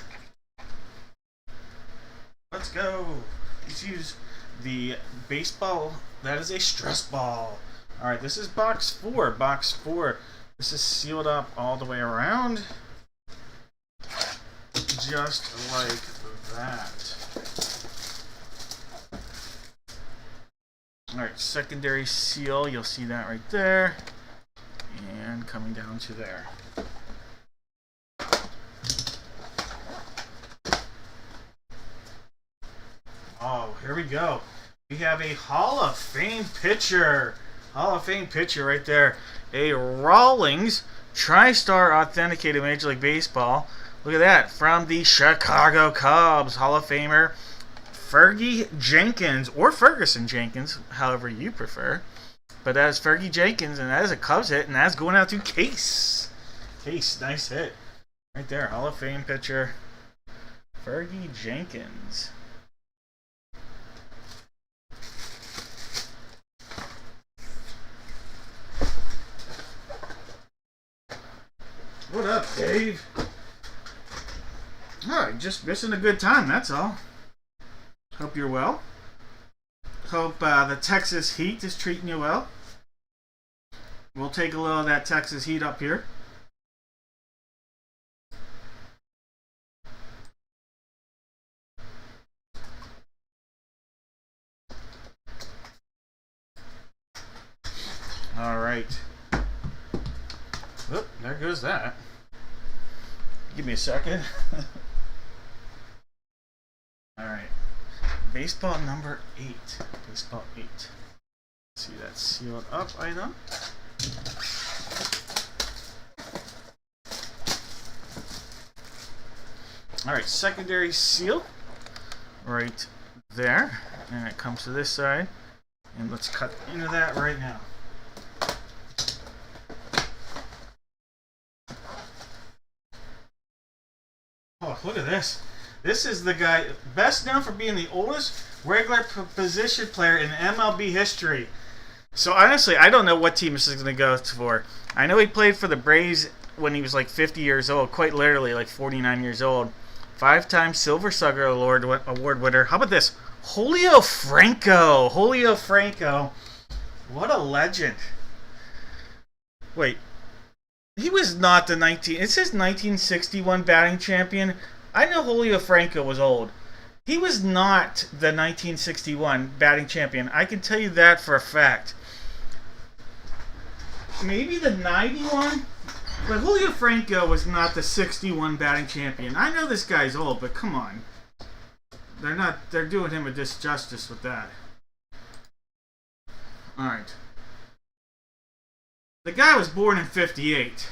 Let's go. Let's use the baseball. That is a stress ball. Alright, this is box 4. Box 4. This is sealed up all the way around. Just like that. Alright, secondary seal. You'll see that right there. And coming down to there. Oh, here we go. We have a Hall of Fame pitcher. Hall of Fame pitcher right there. A Rawlings TriStar authenticated Major League Baseball. Look at that. From the Chicago Cubs. Hall of Famer Fergie Jenkins. Or Ferguson Jenkins, however you prefer. But that is Fergie Jenkins, and that is a Cubs hit, and that's going out to Case. Case, nice hit. Right there. Hall of Fame pitcher Fergie Jenkins. What up, Dave? Alright, just missing a good time, that's all. Hope you're well. Hope the Texas heat is treating you well. We'll take a little of that Texas heat up here. Alright. Oop, there goes that. Give me a second. Alright. Baseball number 8. Baseball 8. See that sealed up item. Alright, secondary seal. Right there. And it comes to this side. And let's cut into that right now. Oh, look at this. This is the guy best known for being the oldest regular position player in MLB history. So honestly, I don't know what team this is going to go for. I know he played for the Braves when he was like 50 years old, quite literally like 49 years old. 5-time Silver Slugger award winner. How about this? Julio Franco. Julio Franco. What a legend. Wait. He was not the it says 1961 batting champion. I know Julio Franco was old. He was not the 1961 batting champion. I can tell you that for a fact. Maybe the 91? But Julio Franco was not the 61 batting champion. I know this guy's old, but come on. They're doing him a disjustice with that. Alright. The guy was born in 58.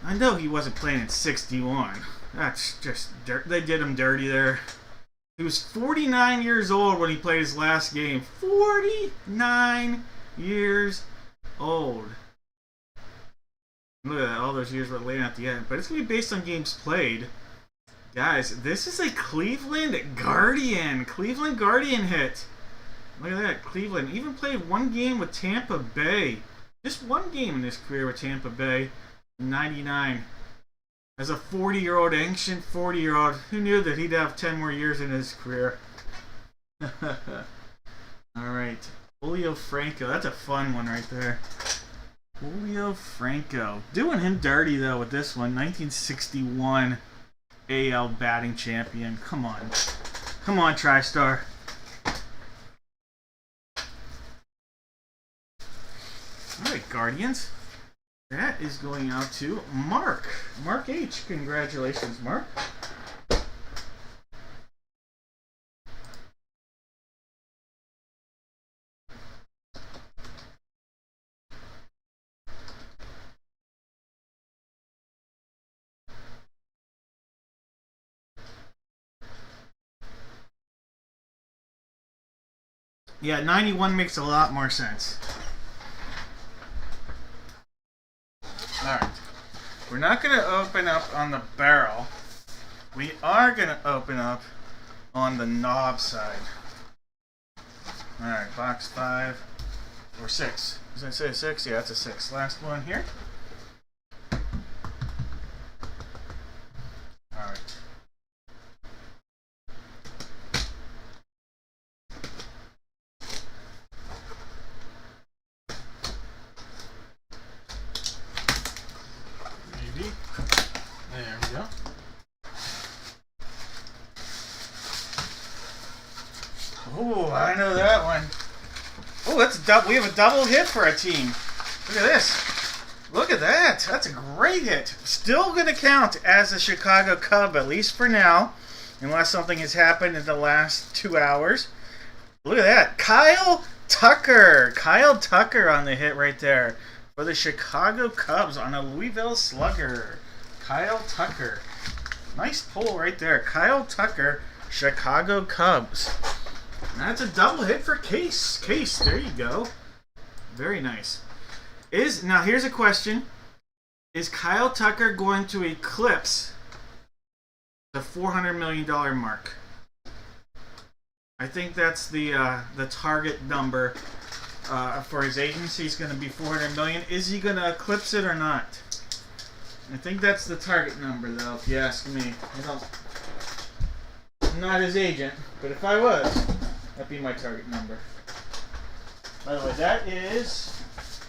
I know he wasn't playing in 61. That's just dirt. They did him dirty there. He was 49 years old when he played his last game. 49 years old. Look at that. All those years were laying at the end. But it's going to be based on games played. Guys, this is a Cleveland Guardian. Cleveland Guardian hit. Look at that. Cleveland even played one game with Tampa Bay. Just one game in his career with Tampa Bay. 99. As a 40-year-old, ancient 40-year-old, who knew that he'd have 10 more years in his career? Alright. Julio Franco. That's a fun one right there. Julio Franco. Doing him dirty, though, with this one. 1961 AL batting champion. Come on. Come on, TriStar. Alright, Guardians. That is going out to Mark. Mark H. Congratulations, Mark. Yeah, 91 makes a lot more sense. Alright. We're not going to open up on the barrel. We are going to open up on the knob side. Alright, box 5 or 6. Does I say 6? Yeah, that's a 6. Last one here. Alright. Maybe. There we go. Oh, I know that one. Oh, that's a double. We have a double hit for a team. Look at this. Look at that. That's a great hit. Still going to count as a Chicago Cub, at least for now, unless something has happened in the last 2 hours. Look at that. Kyle Tucker. Kyle Tucker on the hit right there for the Chicago Cubs on a Louisville Slugger. Kyle Tucker. Nice pull right there. Kyle Tucker, Chicago Cubs. That's a double hit for Case. Case, there you go. Very nice. Now here's a question. Is Kyle Tucker going to eclipse the $400 million mark? I think that's the target number for his agency. Is going to be $400 million. Is he going to eclipse it or not? I think that's the target number, though, if you ask me. I'm not his agent, but if I was, that'd be my target number. By the way, that is...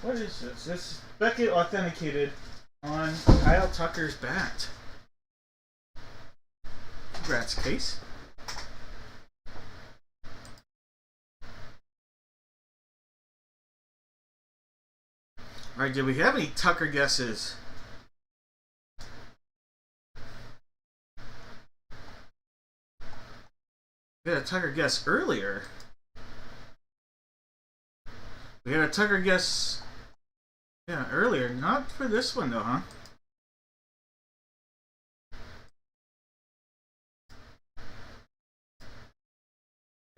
What is this? This is Beckett authenticated on Kyle Tucker's bat. Congrats, Case. Alright, did we have any Tucker guesses? We had a Tucker guess earlier. We had a Tucker guess, yeah, earlier. Not for this one, though, huh?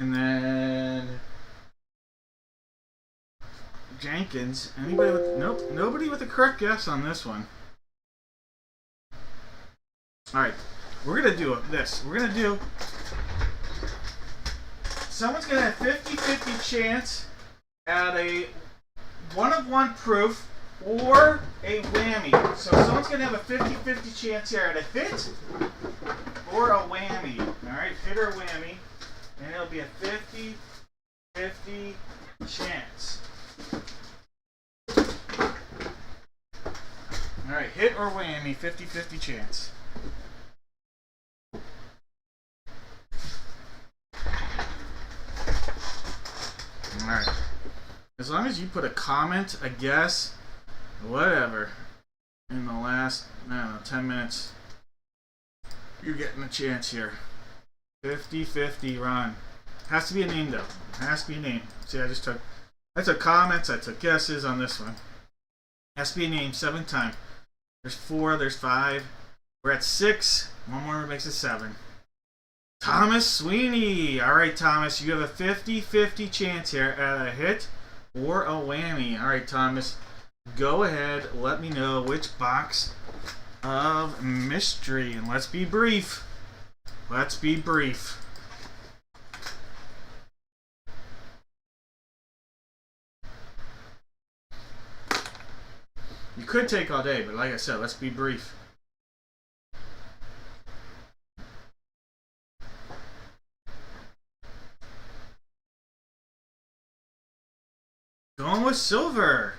And then Jenkins. Anybody with... Nope, nobody with a correct guess on this one. Alright, we're going to do this. We're going to do... Someone's going to have 50-50 chance at a one-of-one proof or a whammy. So someone's going to have a 50-50 chance here at a hit or a whammy. Alright, hit or whammy. And it'll be a 50-50 chance. Alright, hit or whammy, 50-50 chance. Alright. As long as you put a comment, a guess, whatever, in the last, I don't know, 10 minutes, you're getting a chance here. 50-50 run. Has to be a name, though. Has to be a name. See, I took comments, I took guesses on this one. Has to be a name 7 times. There's 4, there's 5. We're at 6. One more makes it 7. Thomas Sweeney. All right, Thomas, you have a 50-50 chance here at a hit or a whammy. All right, Thomas, go ahead. Let me know which box of mystery. And let's be brief. Let's be brief. You could take all day, but like I said, let's be brief. Going with silver.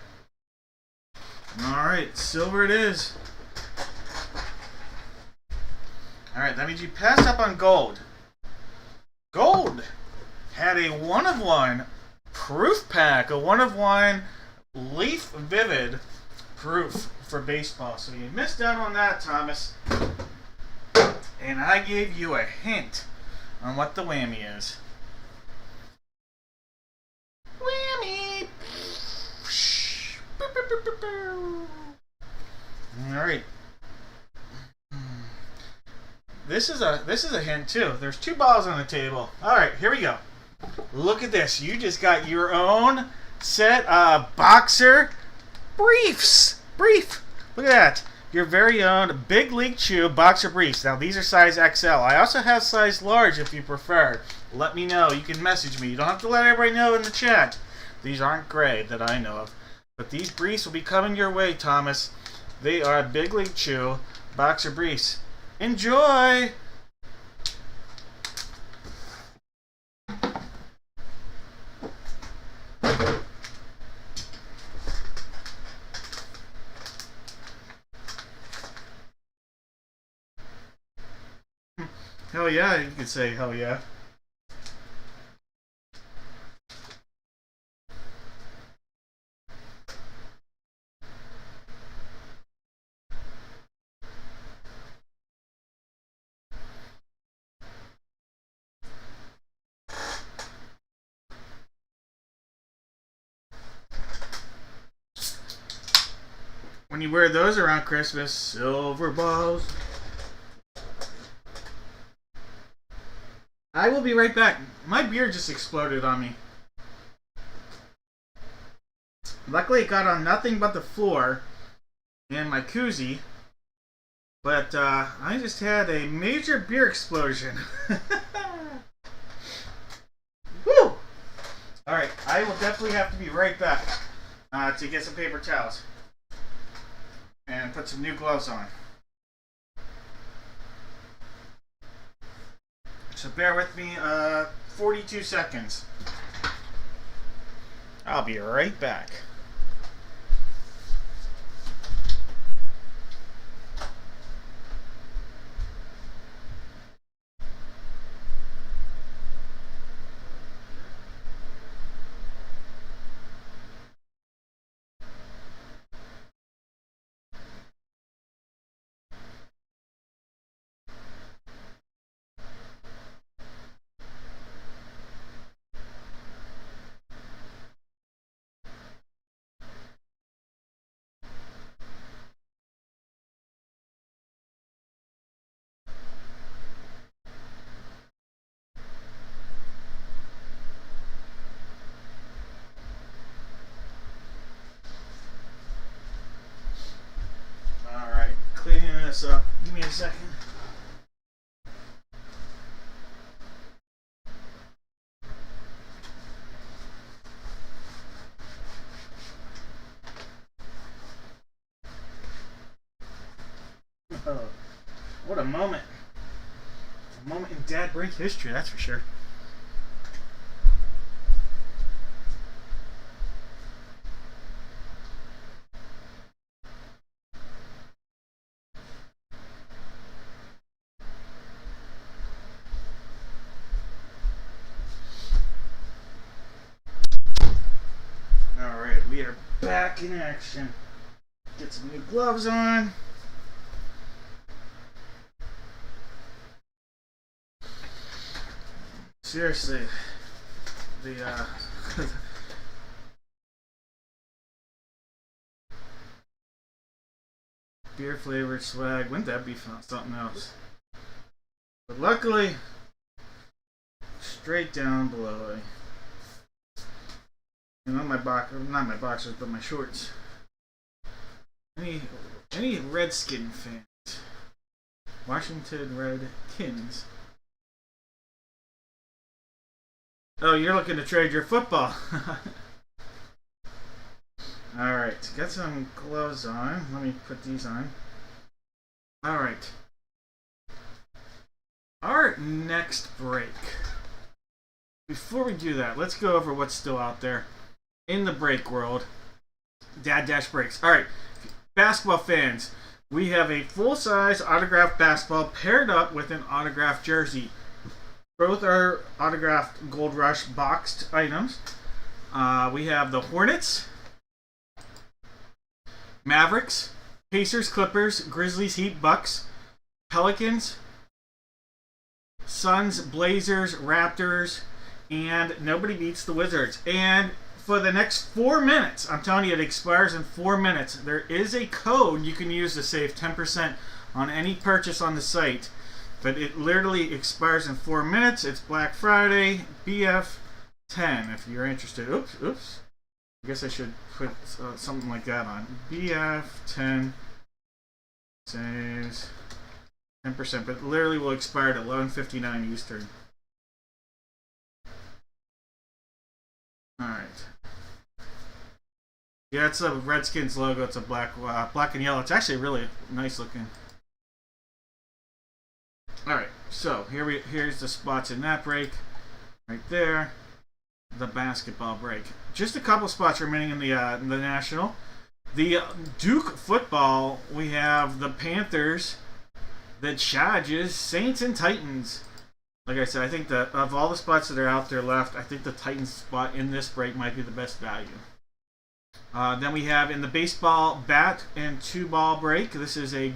Alright, silver it is. Alright, that means you passed up on gold. Gold had a one-of-one proof pack, a one-of-one Leaf Vivid proof for baseball. So you missed out on that, Thomas. And I gave you a hint on what the whammy is. Whammy! Alright. This is a hint too. There's 2 balls on the table. Alright, here we go. Look at this. You just got your own set of boxer briefs. Brief. Look at that. Your very own Big League Chew boxer briefs. Now, these are size XL. I also have size large if you prefer. Let me know. You can message me. You don't have to let everybody know in the chat. These aren't gray that I know of. But these briefs will be coming your way, Thomas. They are Big League Chew boxer briefs. Enjoy! Hell yeah, you could say hell yeah. When you wear those around Christmas, silver balls. I will be right back. My beer just exploded on me. Luckily, it got on nothing but the floor and my koozie. But I just had a major beer explosion. Woo! Alright, I will definitely have to be right back to get some paper towels. And put some new gloves on. So bear with me 42 seconds. I'll be right back. Cleaning this up. Give me a second. Oh, what a moment. A moment in Dad Break history, that's for sure. Alright, we are back in action. Get some new gloves on. Seriously, the beer flavored swag, wouldn't that be something else? But luckily, straight down below, not my boxers, but my shorts. Any Redskin fans? Washington Redskins. Oh, you're looking to trade your football. Alright, got some gloves on. Let me put these on. Alright. Our next break. Before we do that, let's go over what's still out there in the break world. Dad Dash Breaks. Alright, basketball fans. We have a full-size autographed basketball paired up with an autographed jersey. Both are autographed Gold Rush boxed items. We have the Hornets, Mavericks, Pacers, Clippers, Grizzlies, Heat, Bucks, Pelicans, Suns, Blazers, Raptors, and nobody beats the Wizards. And for the next 4 minutes, I'm telling you, it expires in 4 minutes. There is a code you can use to save 10% on any purchase on the site. But it literally expires in 4 minutes. It's Black Friday, BF10, if you're interested. Oops. I guess I should put something like that on. BF10 Saves 10%, but literally will expire at 11:59 Eastern. All right. Yeah, it's a Redskins logo. It's a black and yellow. It's actually really nice looking. All right, so here's the spots in that break, right there, the basketball break. Just a couple spots remaining in the national. The Duke football, we have the Panthers, the Chargers, Saints, and Titans. Like I said, I think that of all the spots that are out there left, I think the Titans spot in this break might be the best value. Then we have in the baseball bat and 2-ball break. This is a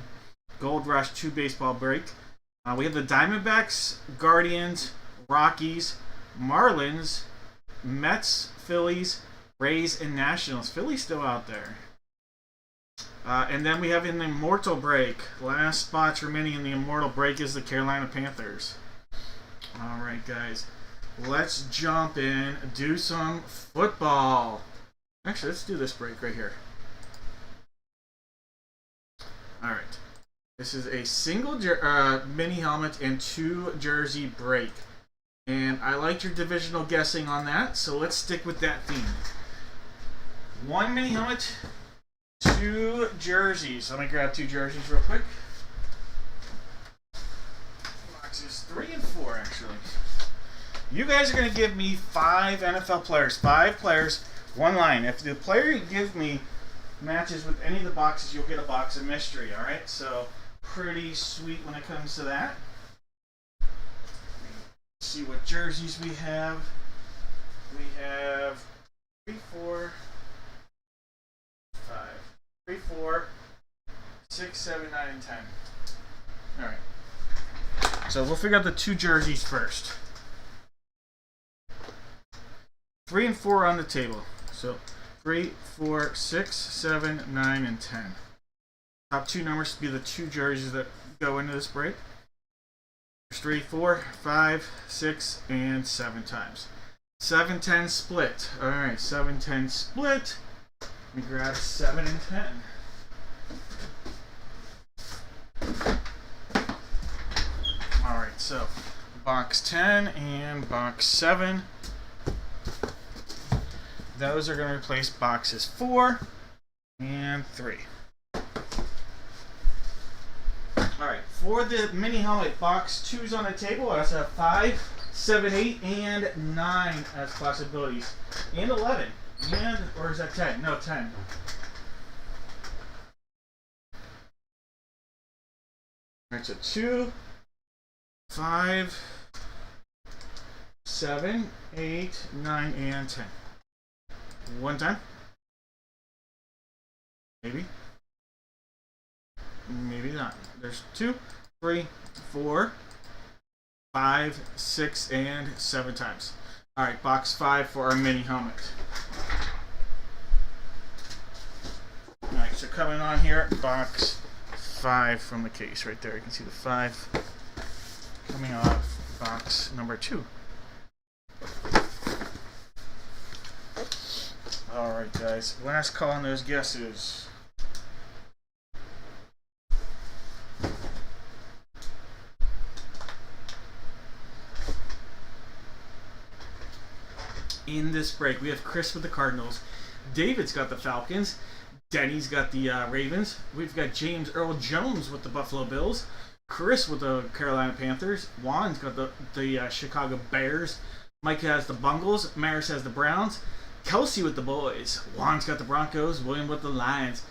Gold Rush 2 baseball break. We have the Diamondbacks, Guardians, Rockies, Marlins, Mets, Phillies, Rays, and Nationals. Philly's still out there. And then we have in the Immortal break. Last spots remaining in the Immortal break is the Carolina Panthers. All right, guys. Let's jump in, do some football. Actually, let's do this break right here. All right. This is a single mini helmet and 2 jersey break. And I liked your divisional guessing on that, so let's stick with that theme. 1 mini helmet, 2 jerseys. Let me grab 2 jerseys real quick. Boxes 3 and 4, actually. You guys are going to give me 5 NFL players. 5 players, 1 line. If the player you give me matches with any of the boxes, you'll get a box of mystery, alright? So, pretty sweet when it comes to that. Let's see what jerseys we have. We have 3, 4, 5. 3, 4, 6, 7, 9, and 10. Alright. So we'll figure out the 2 jerseys first. 3 and 4 on the table. So 3, 4, 6, 7, 9, and 10. Top 2 numbers to be the 2 jerseys that go into this break. There's 3, 4, 5, 6, and 7 times. 7, 10 split. Alright, 7, 10 split. Let me grab 7 and 10. Alright, so box 10 and box 7. Those are going to replace boxes 4 and 3. Alright, for the mini helmet, box 2's on the table. I also have 5, 7, 8, and 9 as possibilities. And 11. And, or is that 10? No, 10. Alright, so 2, 5, 7, 8, 9, and 10. 1 time. Maybe. Maybe not. There's 2, 3, 4, 5, 6, and 7 times. Alright, box 5 for our mini helmet. Alright, so coming on here, box 5 from the case right there. You can see the 5 coming off box number 2. Alright, guys. Last call on those guesses. In this break, we have Chris with the Cardinals. David's got the Falcons. Denny's got the Ravens. We've got James Earl Jones with the Buffalo Bills. Chris with the Carolina Panthers. Juan's got the Chicago Bears. Mike has the Bungles. Maris has the Browns. Kelsey with the Boys. Juan's got the Broncos. William with the Lions.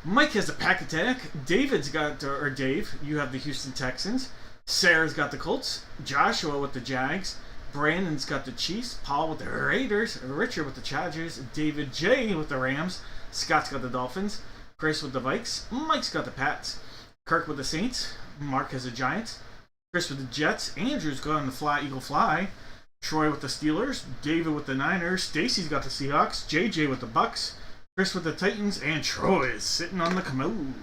Mike has the Pack Attack. David's got, or Dave, you have the Houston Texans. Sarah's got the Colts. Joshua with the Jags. Brandon's got the Chiefs. Paul with the Raiders. Richard with the Chargers. David J with the Rams. Scott's got the Dolphins. Chris with the Vikes. Mike's got the Pats. Kirk with the Saints. Mark has the Giants. Chris with the Jets. Andrew's got the Eagle Fly. Troy with the Steelers. David with the Niners. Stacy's got the Seahawks. JJ with the Bucks. Chris with the Titans. And Troy's sitting on the commode.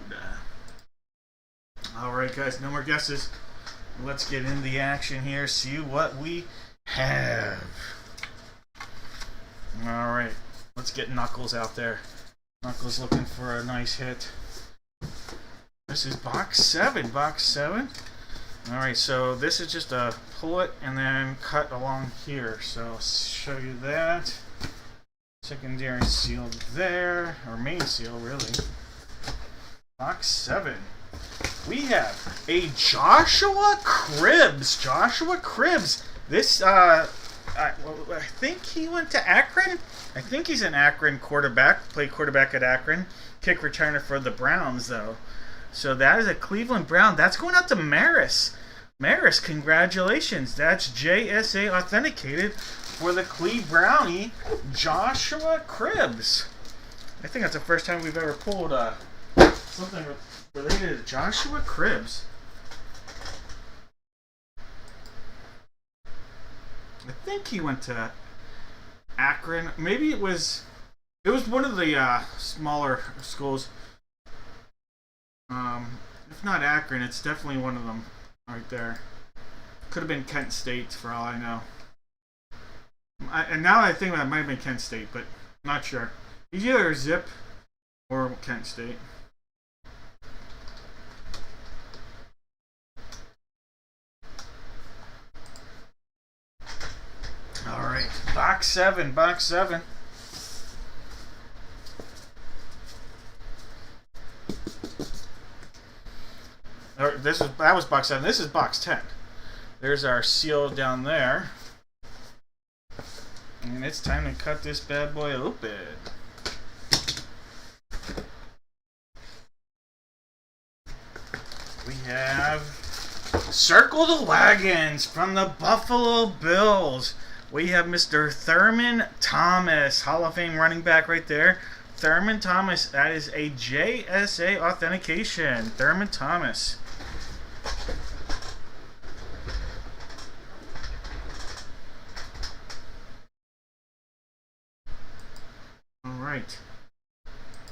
Alright, guys, no more guesses. Let's get into the action here. See what we have. Alright, let's get Knuckles out there. Knuckles looking for a nice hit. This is box 7. Box 7. Alright, so this is just a pull it and then cut along here. So I'll show you that. Secondary seal there, or main seal really. Box 7. We have a Joshua Cribbs. Joshua Cribbs. This, I think he went to Akron. I think he's an Akron quarterback. Played quarterback at Akron. Kick returner for the Browns, though. So that is a Cleveland Brown. That's going out to Maris. Maris, congratulations. That's JSA authenticated for the Cleve Brownie, Joshua Cribbs. I think that's the first time we've ever pulled something related to Joshua Cribbs. I think he went to Akron. Maybe it was one of the smaller schools. If not Akron, it's definitely one of them right there. Could have been Kent State for all I know. And now I think that might have been Kent State, but not sure. He's either Zip or Kent State. Alright, box 7, box 7. That was box 7. This is box 10. There's our seal down there. And it's time to cut this bad boy open. We have Circle the Wagons from the Buffalo Bills. We have Mr. Thurman Thomas, Hall of Fame running back right there. Thurman Thomas, that is a JSA authentication. Thurman Thomas. All right.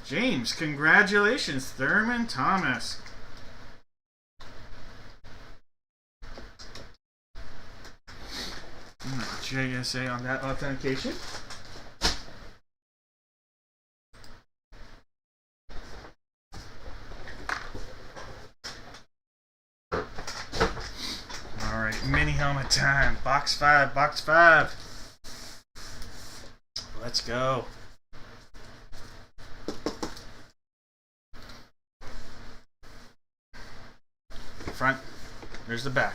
James, congratulations, Thurman Thomas. JSA on that authentication. Alright, mini helmet time. Box 5, box 5. Let's go. Front, there's the back.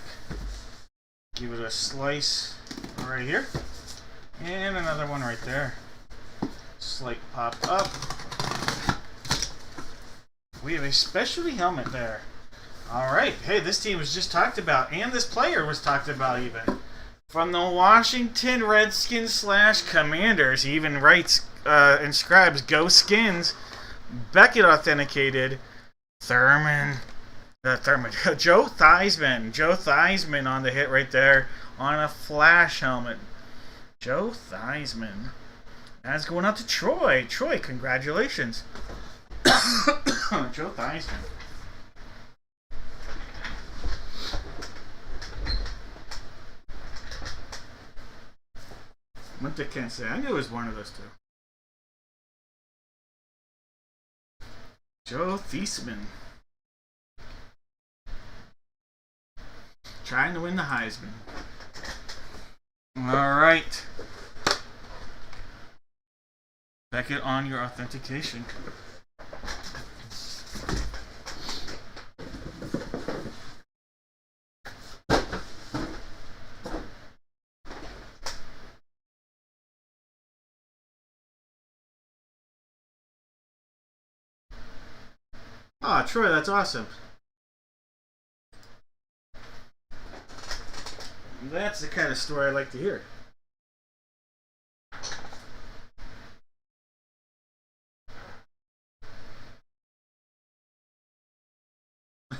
Give it a slice right here. And another one right there. Slight pop up. We have a specialty helmet there. Alright, hey, this team was just talked about, and this player was talked about even. From the Washington Redskins / Commanders, he even writes, inscribes, Go Skins. Beckett authenticated. Joe Theismann. Joe Theismann on the hit right there on a flash helmet. Joe Theismann. That's going out to Troy. Troy, congratulations. Joe Theismann. Went to Kent State. I knew it was one of those two. Joe Theismann. Trying to win the Heisman. Alright. Beckett on your authentication. Ah, Troy, that's awesome. That's the kind of story I like to hear.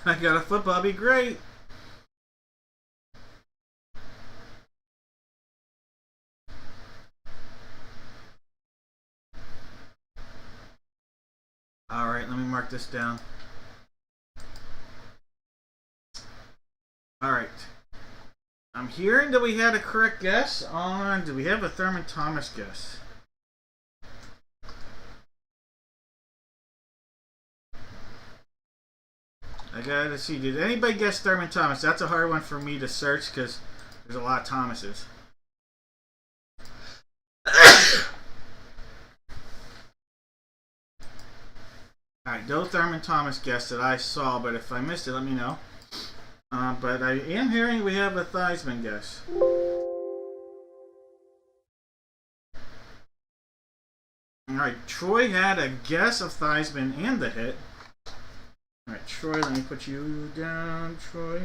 I got a football, be great. All right, let me mark this down. All right. I'm hearing that we had a correct guess on... Do we have a Thurman Thomas guess? I gotta see. Did anybody guess Thurman Thomas? That's a hard one for me to search because there's a lot of Thomases. Alright, no Thurman Thomas guess that I saw, but if I missed it, let me know. But I am hearing we have a Theismann guess. Alright, Troy had a guess of Theismann and the hit. Alright, Troy, let me put you down, Troy.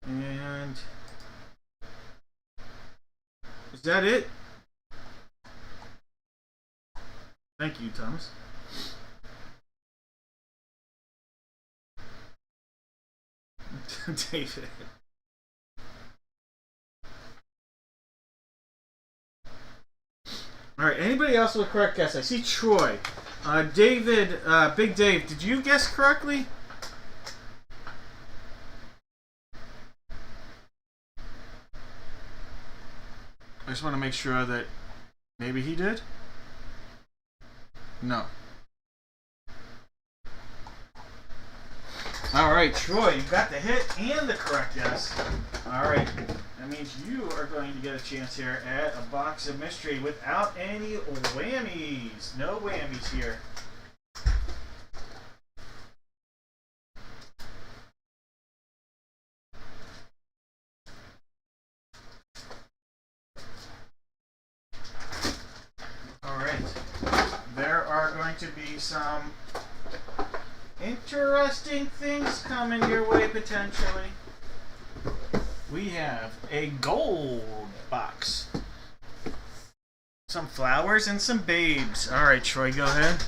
And is that it? Thank you, Thomas. David. Alright, anybody else with a correct guess? I see Troy. David, Big Dave, did you guess correctly? I just want to make sure that maybe he did. No. Alright, Troy, you got the hit and the correct guess. Alright, that means you are going to get a chance here at a box of mystery without any whammies. No whammies here. Alright, there are going to be some interesting things coming your way potentially. We have a gold box, some flowers and some babes. Alright, Troy, go ahead.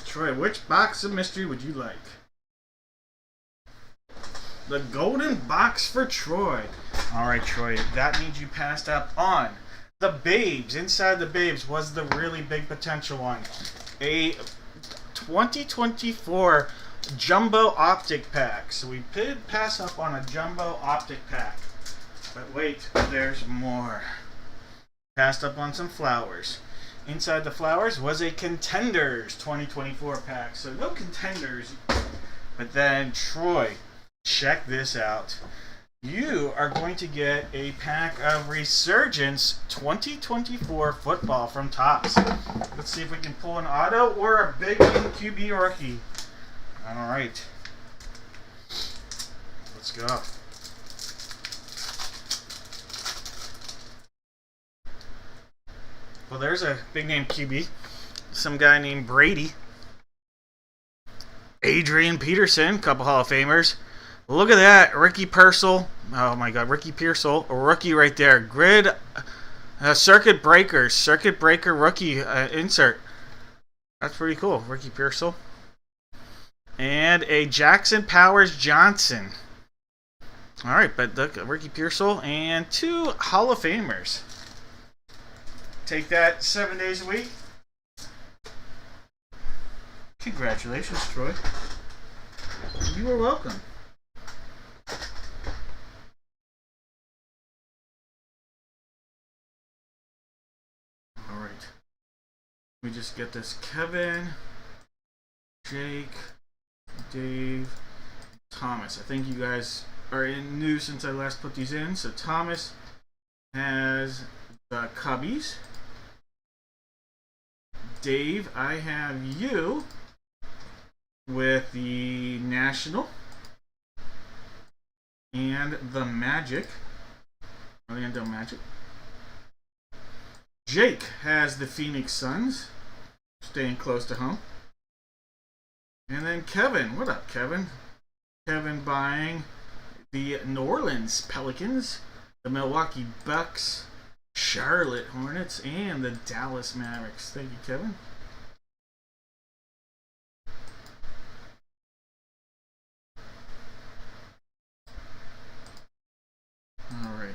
Troy, which box of mystery would you like? The golden box for Troy. Alright, Troy, that means you passed up on the babes. Inside the babes was the really big potential one. A 2024 jumbo optic pack. So we did pass up on a jumbo optic pack. But wait, there's more. Passed up on some flowers. Inside the flowers was a Contenders 2024 pack. So no Contenders. But then, Troy, check this out. You are going to get a pack of Resurgence 2024 football from Topps. Let's see if we can pull an auto or a big QB rookie. Alright. Let's go. Well, there's a big name QB. Some guy named Brady. Adrian Peterson, couple Hall of Famers. Look at that, Ricky Pearsall. Oh my God, Ricky Pearsall, a rookie right there. Grid, circuit breaker rookie insert. That's pretty cool, Ricky Pearsall. And a Jackson Powers Johnson. All right, but look, Ricky Pearsall and two Hall of Famers. Take that 7 days a week. Congratulations, Troy. You are welcome. Alright. Let me just get this. Kevin, Jake, Dave, Thomas. I think you guys are new since I last put these in. So Thomas has the Cubbies. Dave, I have you with the National and the Magic. Orlando Magic. Jake has the Phoenix Suns, staying close to home. And then Kevin, what up, Kevin? Kevin buying the New Orleans Pelicans, the Milwaukee Bucks, Charlotte Hornets, and the Dallas Mavericks. Thank you, Kevin. All right.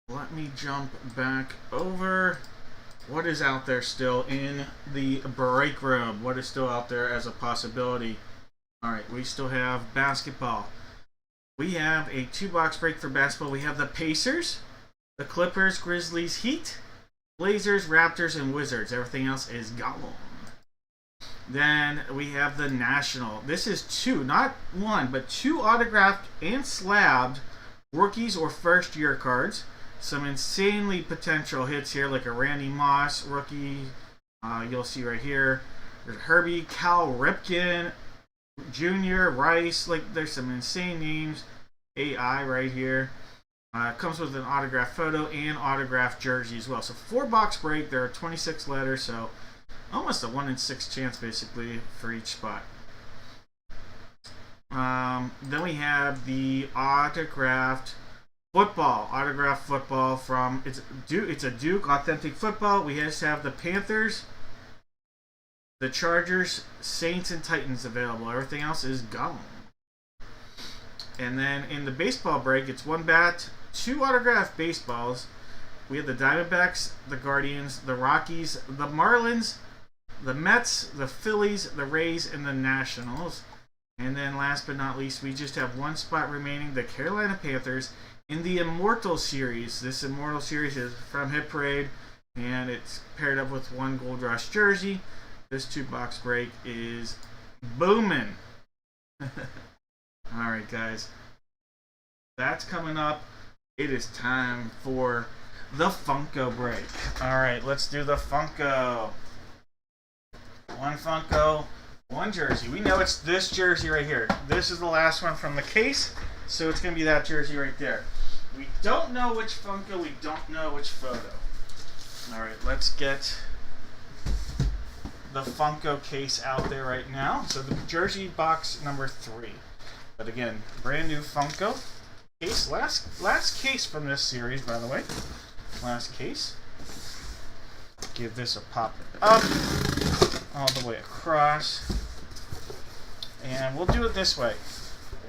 Let me jump back over What is out there still in the break room? What is still out there as a possibility? All right, we still have basketball. We have a 2-box break for basketball. We have the Pacers, the Clippers, Grizzlies, Heat, Blazers, Raptors, and Wizards. Everything else is gone. Then we have the National. This is 2, not 1, but 2 autographed and slabbed rookies or first-year cards. Some insanely potential hits here, like a Randy Moss rookie. You'll see right here. There's Herbie, Cal Ripken, Junior, Rice. Like, there's some insane names. AI right here. Comes with an autographed photo and autographed jersey as well. So 4-box break. There are 26 letters, so almost a 1 in 6 chance basically for each spot. Then we have the autographed football from it's a Duke authentic football. We just have the Panthers, the Chargers, Saints, and Titans available. Everything else is gone. And then in the baseball break, it's 1 bat, 2 autographed baseballs. We have the Diamondbacks, the Guardians, the Rockies, the Marlins, the Mets, the Phillies, the Rays, and the Nationals. And then last but not least, we just have 1 spot remaining, the Carolina Panthers in the Immortal Series. This Immortal Series is from Hit Parade, and it's paired up with 1 Gold Rush jersey. This 2-box break is booming. Alright, guys. That's coming up. It is time for the Funko break. Alright, let's do the Funko. 1 Funko, 1 jersey. We know it's this jersey right here. This is the last one from the case, so it's going to be that jersey right there. We don't know which Funko, we don't know which photo. Alright, let's get the Funko case out there right now. So the jersey box number 3. But again, brand new Funko case. Last case from this series, by the way. Last case. Give this a pop up. All the way across. And we'll do it this way.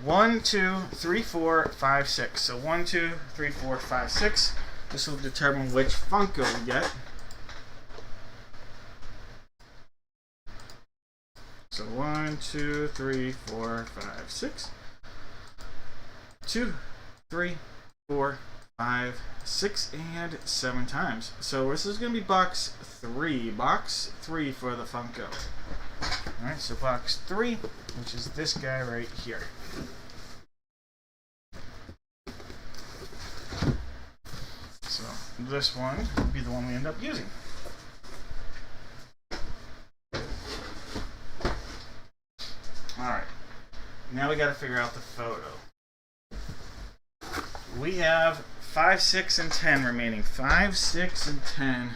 1, 2, 3, 4, 5, 6. So 1, 2, 3, 4, 5, 6. This will determine which Funko we get. So 1, 2, 3, 4, 5, 6. 2, 3, 4, 5, 6, and 7 times. So this is going to be box 3. Box 3 for the Funko. Alright, so box 3, which is this guy right here. So this one will be the one we end up using. Alright, now we got to figure out the photo. We have 5, 6, and 10 remaining. 5, 6, and 10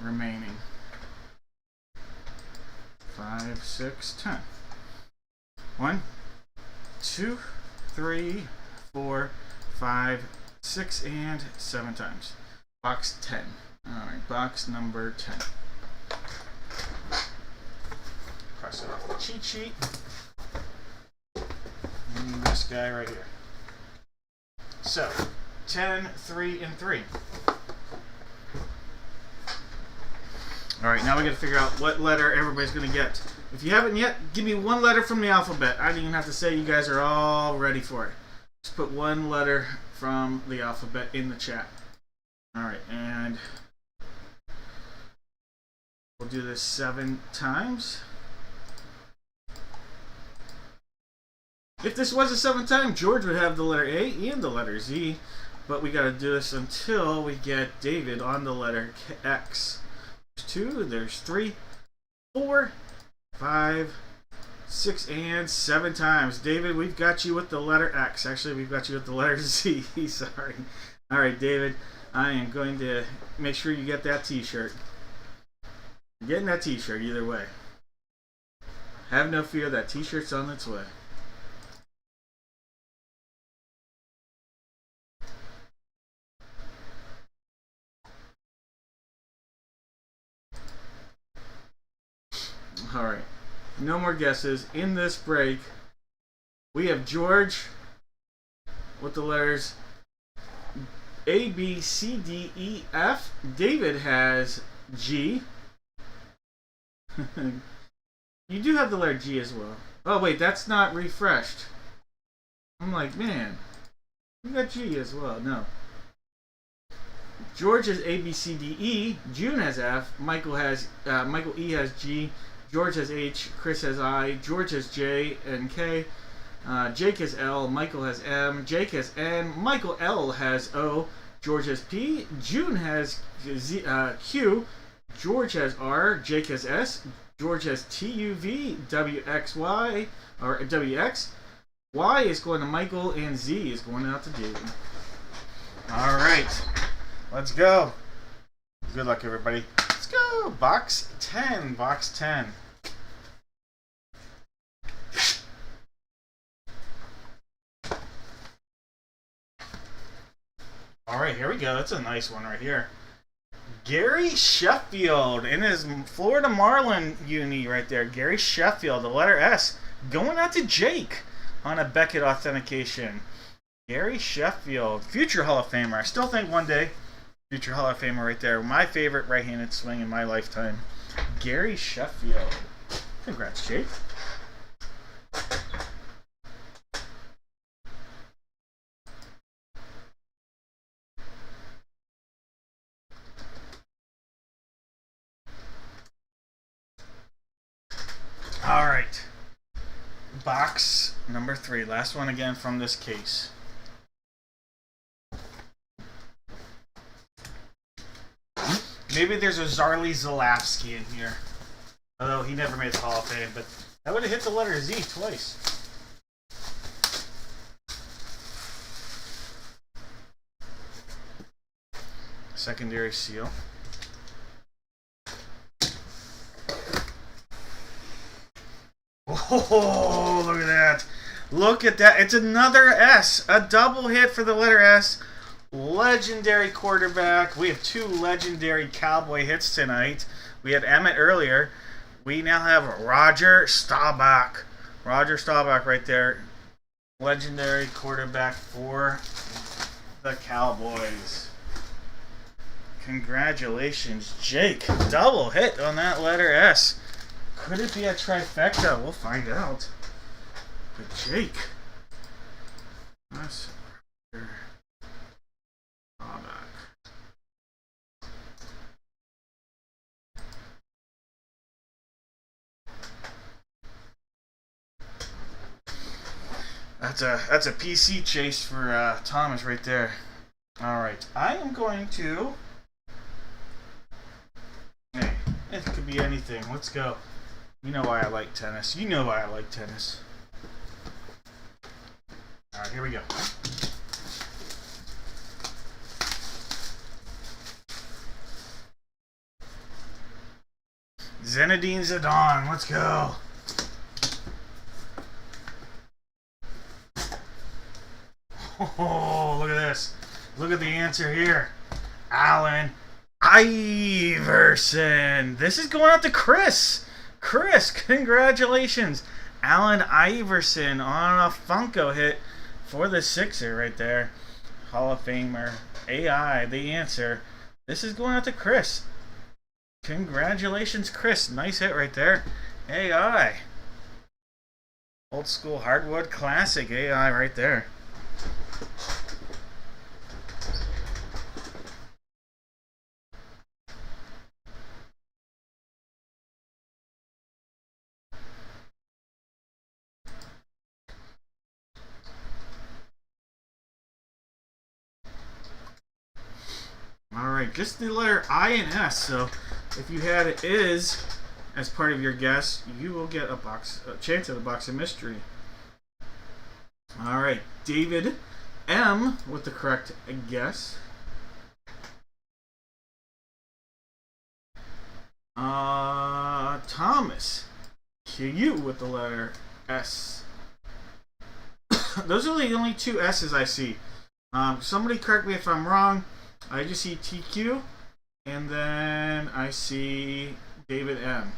remaining. 5, 6, 10. 1, 2, 3, 4, 5, 6, and 7 times. Box 10. Alright, box number 10. Cross it off the cheat sheet. And this guy right here. So, 10, 3, and 3. Alright, now we gotta figure out what letter everybody's gonna get. If you haven't yet, give me 1 letter from the alphabet. I don't even have to say you guys are all ready for it. Just put 1 letter from the alphabet in the chat. Alright, and we'll do this 7 times. If this was a 7th time, George would have the letter A and the letter Z, but we got to do this until we get David on the letter X. There's 2, there's 3, 4, 5, 6, and 7 times. David, we've got you with the letter X. Actually, we've got you with the letter Z. Sorry. All right, David, I am going to make sure you get that t-shirt. You're getting that t-shirt either way. Have no fear, that t-shirt's on its way. All right, no more guesses. In this break, we have George with the letters A, B, C, D, E, F. David has G. You do have the letter G as well. Oh, wait, that's not refreshed. I'm like, man, you got G as well. No. George has A, B, C, D, E. June has F. Michael E has G. George has H. Chris has I. George has J and K. Jake has L. Michael has M. Jake has N. Michael L has O. George has P. June has Q. George has R. Jake has S. George has T, U, V. W, X, Y. Or W, X. Y is going to Michael, and Z is going out to David. All right. Let's go. Good luck, everybody. Let's go. Box 10. Box 10. All right, here we go. That's a nice one right here. Gary Sheffield in his Florida Marlin uni right there. Gary Sheffield, the letter S, going out to Jake on a Beckett authentication. Gary Sheffield, future Hall of Famer. I still think one day, future Hall of Famer right there. My favorite right-handed swing in my lifetime. Gary Sheffield. Congrats, Jake. All right. Box number 3. Last one again from this case. Maybe there's a Zarly Zalapski in here. Although he never made the Hall of Fame, but that would have hit the letter Z twice. Secondary seal. Oh, look at that. Look at that. It's another S. A double hit for the letter S. Legendary quarterback. We have 2 legendary Cowboy hits tonight. We had Emmett earlier. We now have Roger Staubach. Roger Staubach right there. Legendary quarterback for the Cowboys. Congratulations, Jake. Double hit on that letter S. Could it be a trifecta? We'll find out. But Jake. Nice. That's a PC chase for Thomas right there. All right, I am going to. Hey, it could be anything. Let's go. You know why I like tennis. You know why I like tennis. All right, here we go. Zinedine Zidane. Let's go. Oh, look at this. Look at the answer here. Allen Iverson. This is going out to Chris. Chris, congratulations. Allen Iverson on a Funko hit for the Sixer right there. Hall of Famer. AI, the answer. This is going out to Chris. Congratulations, Chris. Nice hit right there. AI. Old school hardwood classic AI right there. Alright, just the letter I and S. So if you had it is as part of your guess, you will get a chance at a box of mystery. Alright, David M with the correct guess. Thomas Q with the letter S. Those are the only 2 S's I see. Somebody correct me if I'm wrong. I just see TQ, and then I see David M.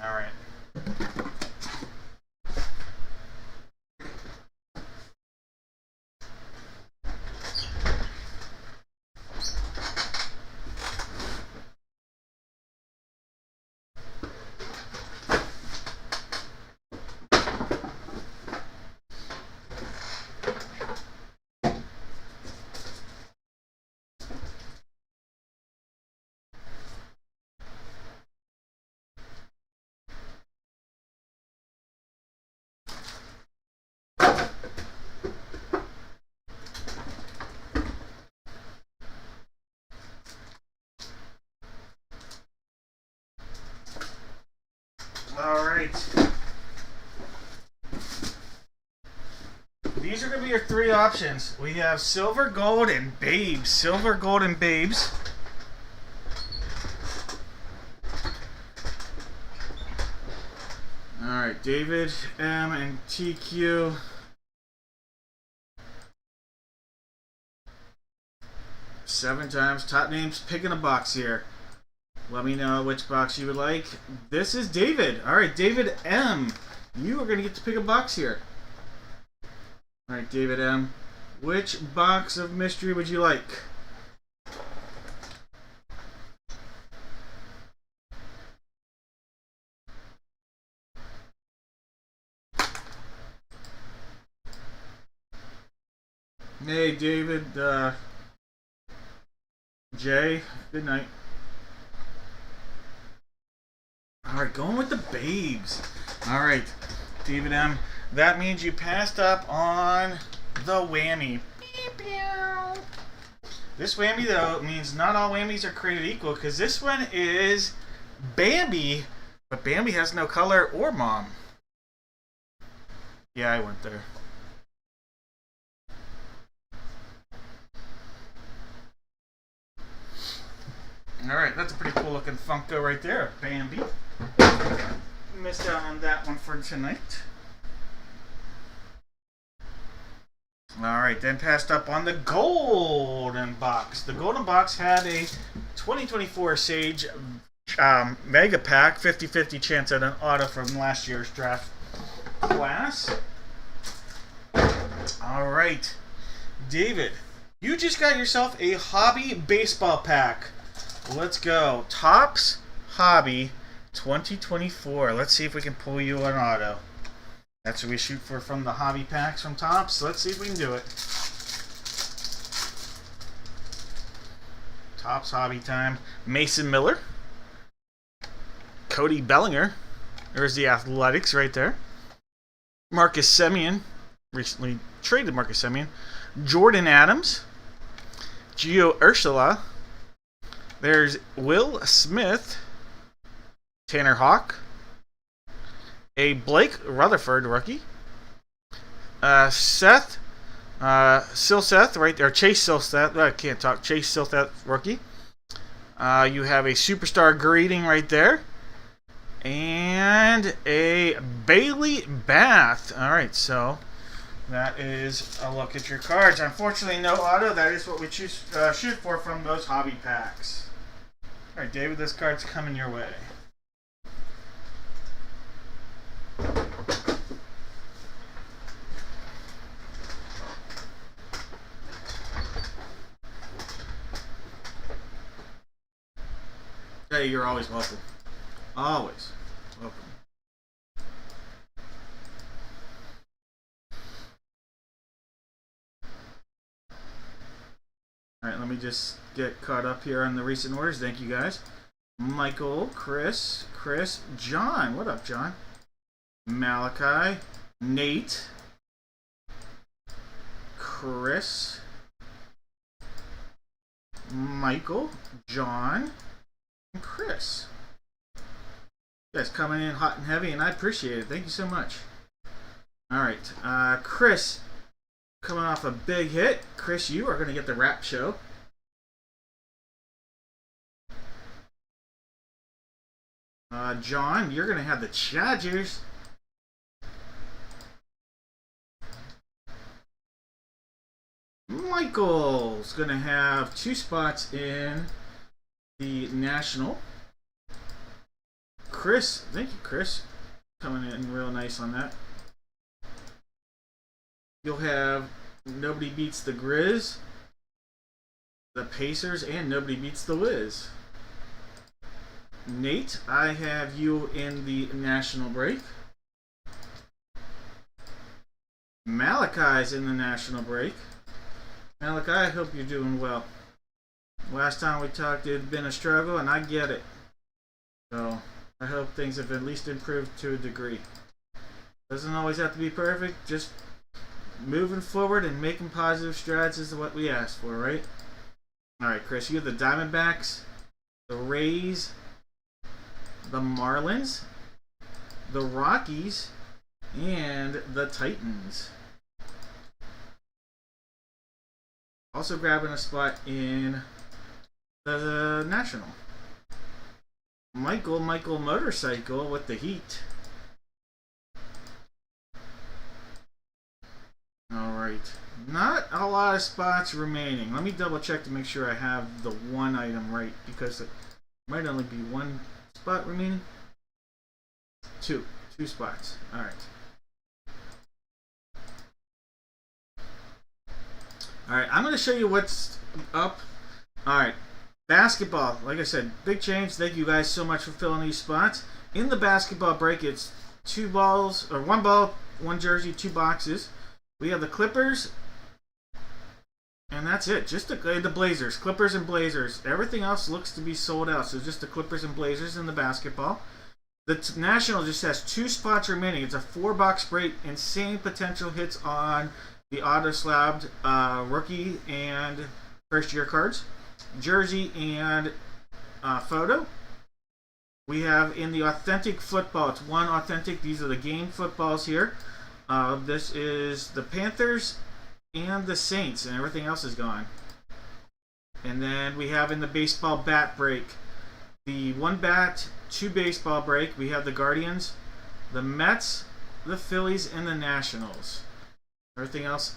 All right. right. These are going to be your three options. We have silver, gold, and babes. Silver, gold, and babes. Alright, David, M, and TQ. Seven times. Top names. Picking a box here. Let me know which box you would like. This is David. Alright, David M. You are going to get to pick a box here. Alright, David M. Which box of mystery would you like? Hey, David, Jay, good night. Alright, going with the babes. Alright, David M. That means you passed up on the whammy. This whammy, though, means not all whammies are created equal, because this one is Bambi, but Bambi has no color or mom. Yeah, I went there. Alright, that's a pretty cool looking Funko right there, Bambi. Missed out on that one for tonight. Alright, then passed up on the golden box. The golden box had a 2024 Sage Mega Pack, 50-50 chance at an auto from last year's draft class. Alright, David, you just got yourself a Hobby Baseball Pack. Let's go. Topps Hobby 2024. Let's see if we can pull you an auto. That's what we shoot for from the hobby packs from Topps. Let's see if we can do it. Topps Hobby time. Mason Miller. Cody Bellinger. There's the Athletics right there. Marcus Semien. Recently traded Marcus Semien. Jordan Adams. Gio Urshela. There's Will Smith, Tanner Hawk, a Blake Rutherford rookie, Seth, Silseth right there, Chase Silseth, I can't talk, Chase Silseth rookie. You have a superstar greeting right there, and a Bailey Bath. Alright, so that is a look at your cards. Unfortunately, no auto. That is what we choose shoot for from those hobby packs. Alright, David, this card's coming your way. Hey, you're always welcome. Always welcome. Alright, let me just get caught up here on the recent orders. Thank you guys. Michael, Chris, John. What up, John? Malachi, Nate, Chris, Michael, John, and Chris. You guys coming in hot and heavy, and I appreciate it. Thank you so much. Alright, Chris. Coming off a big hit. Chris, you are going to get the rap show. John, you're going to have the Chargers. Michael's going to have 2 spots in the National. Chris, thank you, Chris. Coming in real nice on that. You'll have Nobody Beats the Grizz, the Pacers, and Nobody Beats the Wiz. Nate, I have you in the National break. Malachi's in the National break. Malachi, I hope you're doing well. Last time we talked, it had been a struggle, and I get it. So, I hope things have at least improved to a degree. Doesn't always have to be perfect, just moving forward and making positive strides is what we asked for, right? Alright, Chris, you have the Diamondbacks, the Rays, the Marlins, the Rockies, and the Titans. Also grabbing a spot in the National. Michael Motorcycle with the Heat. Alright. Not a lot of spots remaining. Let me double check to make sure I have the one item right, because it might only be one spot remaining. Two spots. Alright. Alright, I'm going to show you what's up. Alright. Basketball. Like I said, big change. Thank you guys so much for filling these spots. In the basketball break, it's 2 balls, or 1 ball, 1 jersey, 2 boxes. We have the Clippers, and that's it. Just the Blazers. Clippers and Blazers. Everything else looks to be sold out, so just the Clippers and Blazers in the basketball. The National just has 2 spots remaining. It's a 4-box break. Insane potential hits on the auto-slabbed rookie and first-year cards. Jersey and photo. We have in the authentic football, it's 1 authentic. These are the game footballs here. This is the Panthers and the Saints, and everything else is gone. And then we have in the baseball bat break, the 1 bat, 2 baseball break. We have the Guardians, the Mets, the Phillies, and the Nationals. Everything else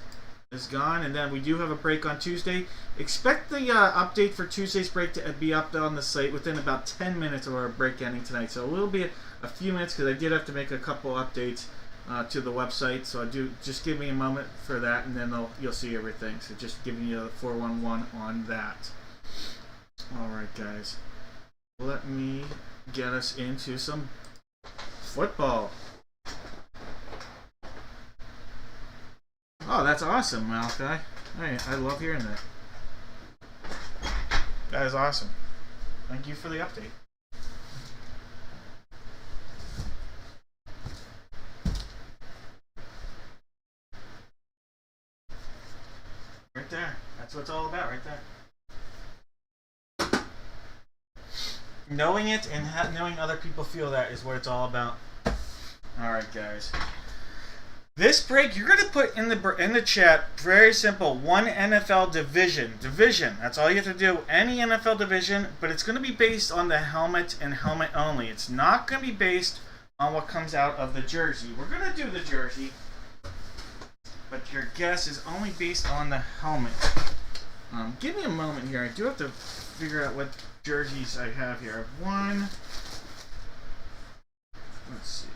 is gone. And then we do have a break on Tuesday. Expect the update for Tuesday's break to be up on the site within about 10 minutes of our break ending tonight. So it will be a few minutes, because I did have to make a couple updates to the website. So just give me a moment for that, and then you'll see everything. So just giving you the 411 on that. Alright guys, let me get us into some football. Oh, that's awesome, Malachi. Hey, I love hearing that. That is awesome. Thank you for the update. Right there. That's what it's all about, right there. Knowing it and knowing other people feel that is what it's all about. Alright, guys. This break, you're going to put in the chat, very simple, 1 NFL division. Division. That's all you have to do. Any NFL division, but it's going to be based on the helmet and helmet only. It's not going to be based on what comes out of the jersey. We're going to do the jersey, but your guess is only based on the helmet. Give me a moment here. I do have to figure out what jerseys I have here. I have 1. Let's see.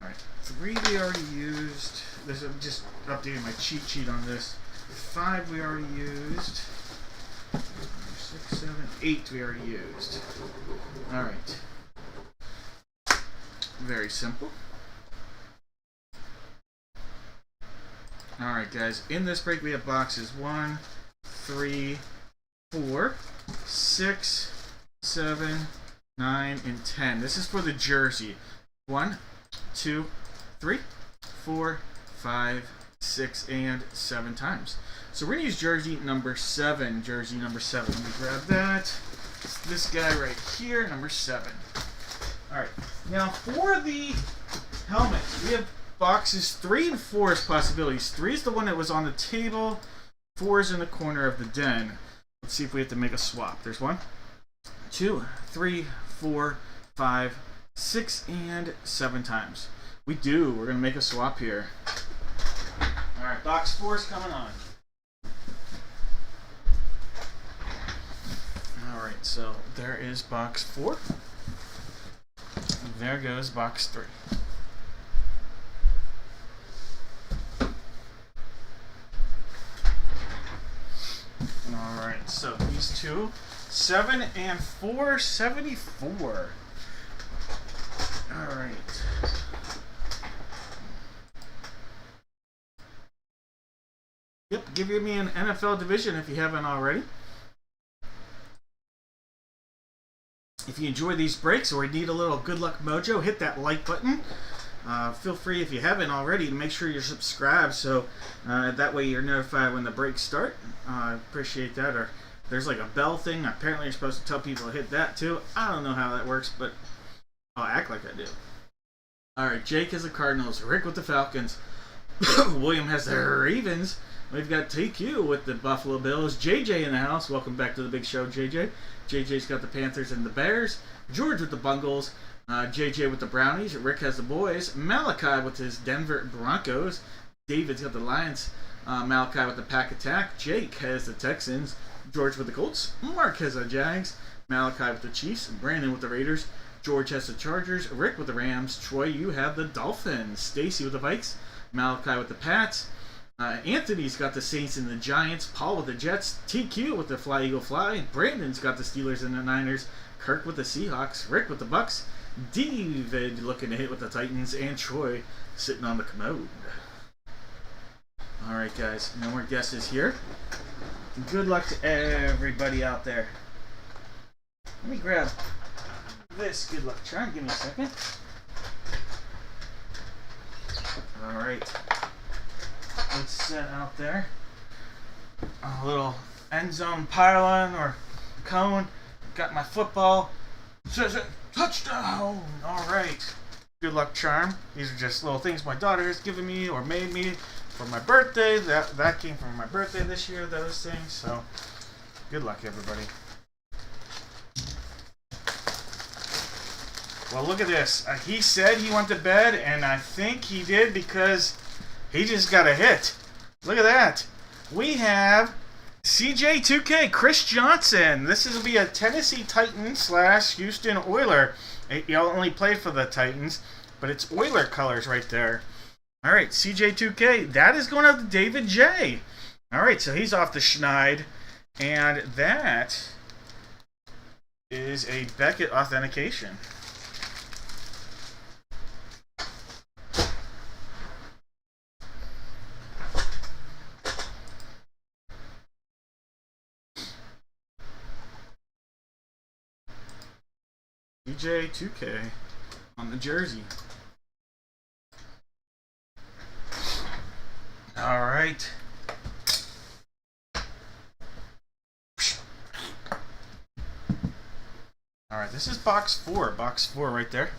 Alright, 3 we already used. I'm just updating my cheat sheet on this. 5 we already used. 6, 7, 8 we already used. Alright. Very simple. Alright guys, in this break we have boxes 1, 3, 4, 6, 7, 9, and 10. This is for the jersey. 1, 2, 3, 4, 5, 6, and 7 times. So we're going to use jersey number 7. Jersey number 7. Let me grab that. It's this guy right here, number 7. Alright, now for the helmet, we have boxes 3 and 4 as possibilities. 3 is the one that was on the table. 4 is in the corner of the den. Let's see if we have to make a swap. There's 1, 2, 3, 4, 5, 6, and 7 times. We do. We're going to make a swap here. Alright, box 4 is coming on. Alright, so there is box 4. There goes box 3. Alright, so these two, 7 and 4, 74. Alright. Yep, give me an NFL division if you haven't already. If you enjoy these breaks or need a little good luck mojo, hit that like button. Feel free, if you haven't already, to make sure you're subscribed, so that way you're notified when the breaks start. I appreciate that. Or there's like a bell thing. Apparently you're supposed to tell people to hit that too. I don't know how that works, but I'll act like I do. Alright, Jake has the Cardinals, Rick with the Falcons, William has the Ravens. We've got TQ with the Buffalo Bills. JJ in the house. Welcome back to the big show, JJ. JJ's got the Panthers and the Bears. George with the Bungles. JJ with the Brownies. Rick has the Boys. Malachi with his Denver Broncos. David's got the Lions. Malachi with the Pack Attack. Jake has the Texans. George with the Colts. Mark has the Jags. Malachi with the Chiefs. Brandon with the Raiders. George has the Chargers. Rick with the Rams. Troy, you have the Dolphins. Stacy with the Vikes. Malachi with the Pats. Anthony's got the Saints and the Giants. Paul with the Jets. TQ with the Fly Eagle Fly. Brandon's got the Steelers and the Niners. Kirk with the Seahawks. Rick with the Bucks. David looking to hit with the Titans. And Troy sitting on the commode. Alright guys, no more guesses here. Good luck to everybody out there. Let me grab this good luck charm. Give me a second. Alright. Let's set out there a little end zone pylon or cone. Got my football. Touchdown! Alright. Good luck charm. These are just little things my daughter has given me or made me for my birthday. That came from my birthday this year, those things. So, good luck, everybody. Well, look at this. He said he went to bed, and I think he did because he just got a hit. Look at that. We have CJ2K, Chris Johnson. This will be a Tennessee Titan / Houston Oiler. He only played for the Titans, but it's Oiler colors right there. All right, CJ2K. That is going out to David J. All right, so he's off the schneid. And that is a Beckett authentication. CJ2K on the jersey. All right. All right, this is box 4. Box 4 right there.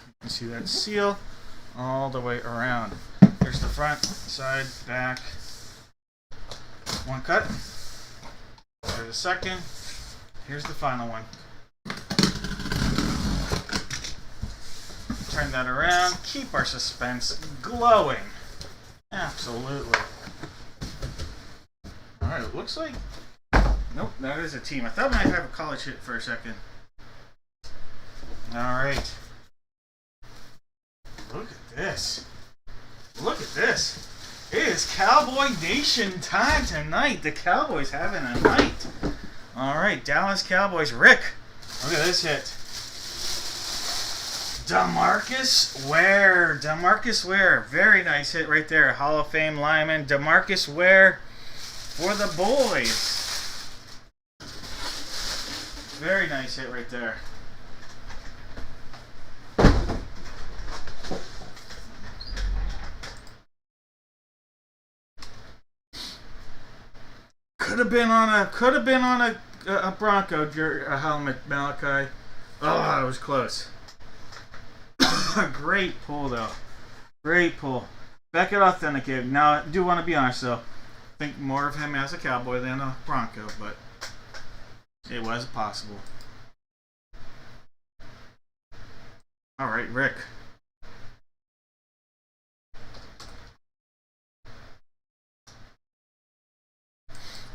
You can see that seal all the way around. Here's the front, side, back. One cut. There's the second. Here's the final one. Turn that around. Keep our suspense glowing. Absolutely. Alright, it looks like... Nope, that is a team. I thought I might have a college hit for a second. Alright. Look at this. Look at this. It is Cowboy Nation time tonight. The Cowboys having a night. Alright, Dallas Cowboys. Rick, look at this hit. DeMarcus Ware. DeMarcus Ware. Very nice hit right there. Hall of Fame lineman DeMarcus Ware for the boys. Very nice hit right there. Could have been on a Bronco helmet, Malachi. Oh, it was close. Great pull, though. Great pull. Beckett authenticated. Now, I do want to be honest, though. I think more of him as a Cowboy than a Bronco, but it was possible. All right, Rick.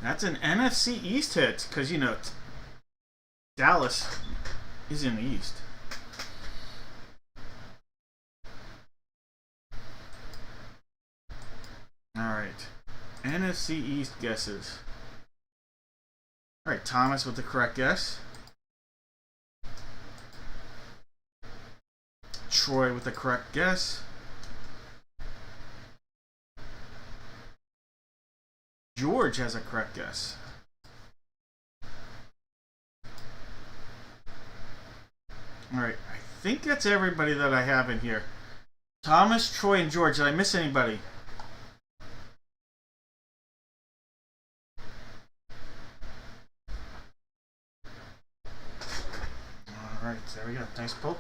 That's an NFC East hit, because, you know, Dallas is in the East. Alright. NFC East guesses. Alright, Thomas with the correct guess. Troy with the correct guess. George has a correct guess. Alright, I think that's everybody that I have in here. Thomas, Troy, and George. Did I miss anybody? Alright, there we go. Nice pull.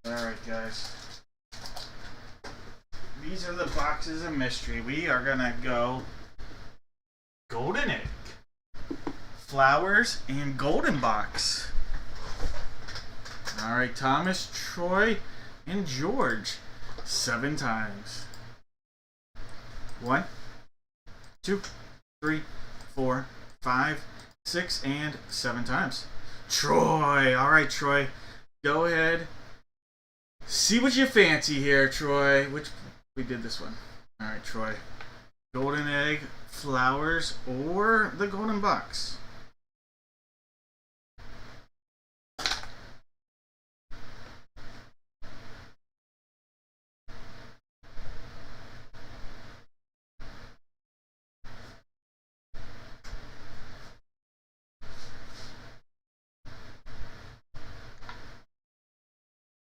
Alright, guys. These are the boxes of mystery. We are gonna go golden egg, flowers, and golden box. Alright, Thomas, Troy, and George. 7 times. 1, 2, 3, 4, 5, 6, and 7 times. Troy. Alright, Troy. Go ahead. See what you fancy here, Troy. We did this one. Alright, Troy. Golden egg, flowers, or the golden box.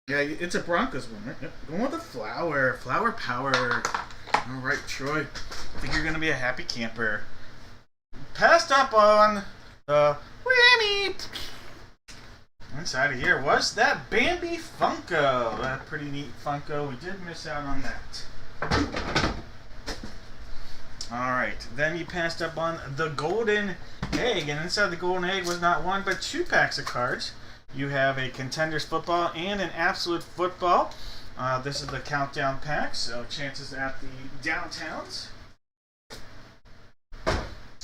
Yeah, it's a Broncos one, right? Yep. Going with the flower. Flower power. Alright, Troy. I think you're going to be a happy camper. Passed up on the whammy. Inside of here was that Bambi Funko. That pretty neat Funko. We did miss out on that. Alright, then you passed up on the golden egg. And inside the golden egg was not 1 but 2 packs of cards. You have a Contenders football and an Absolute football. This is the countdown pack, so chances at the downtowns.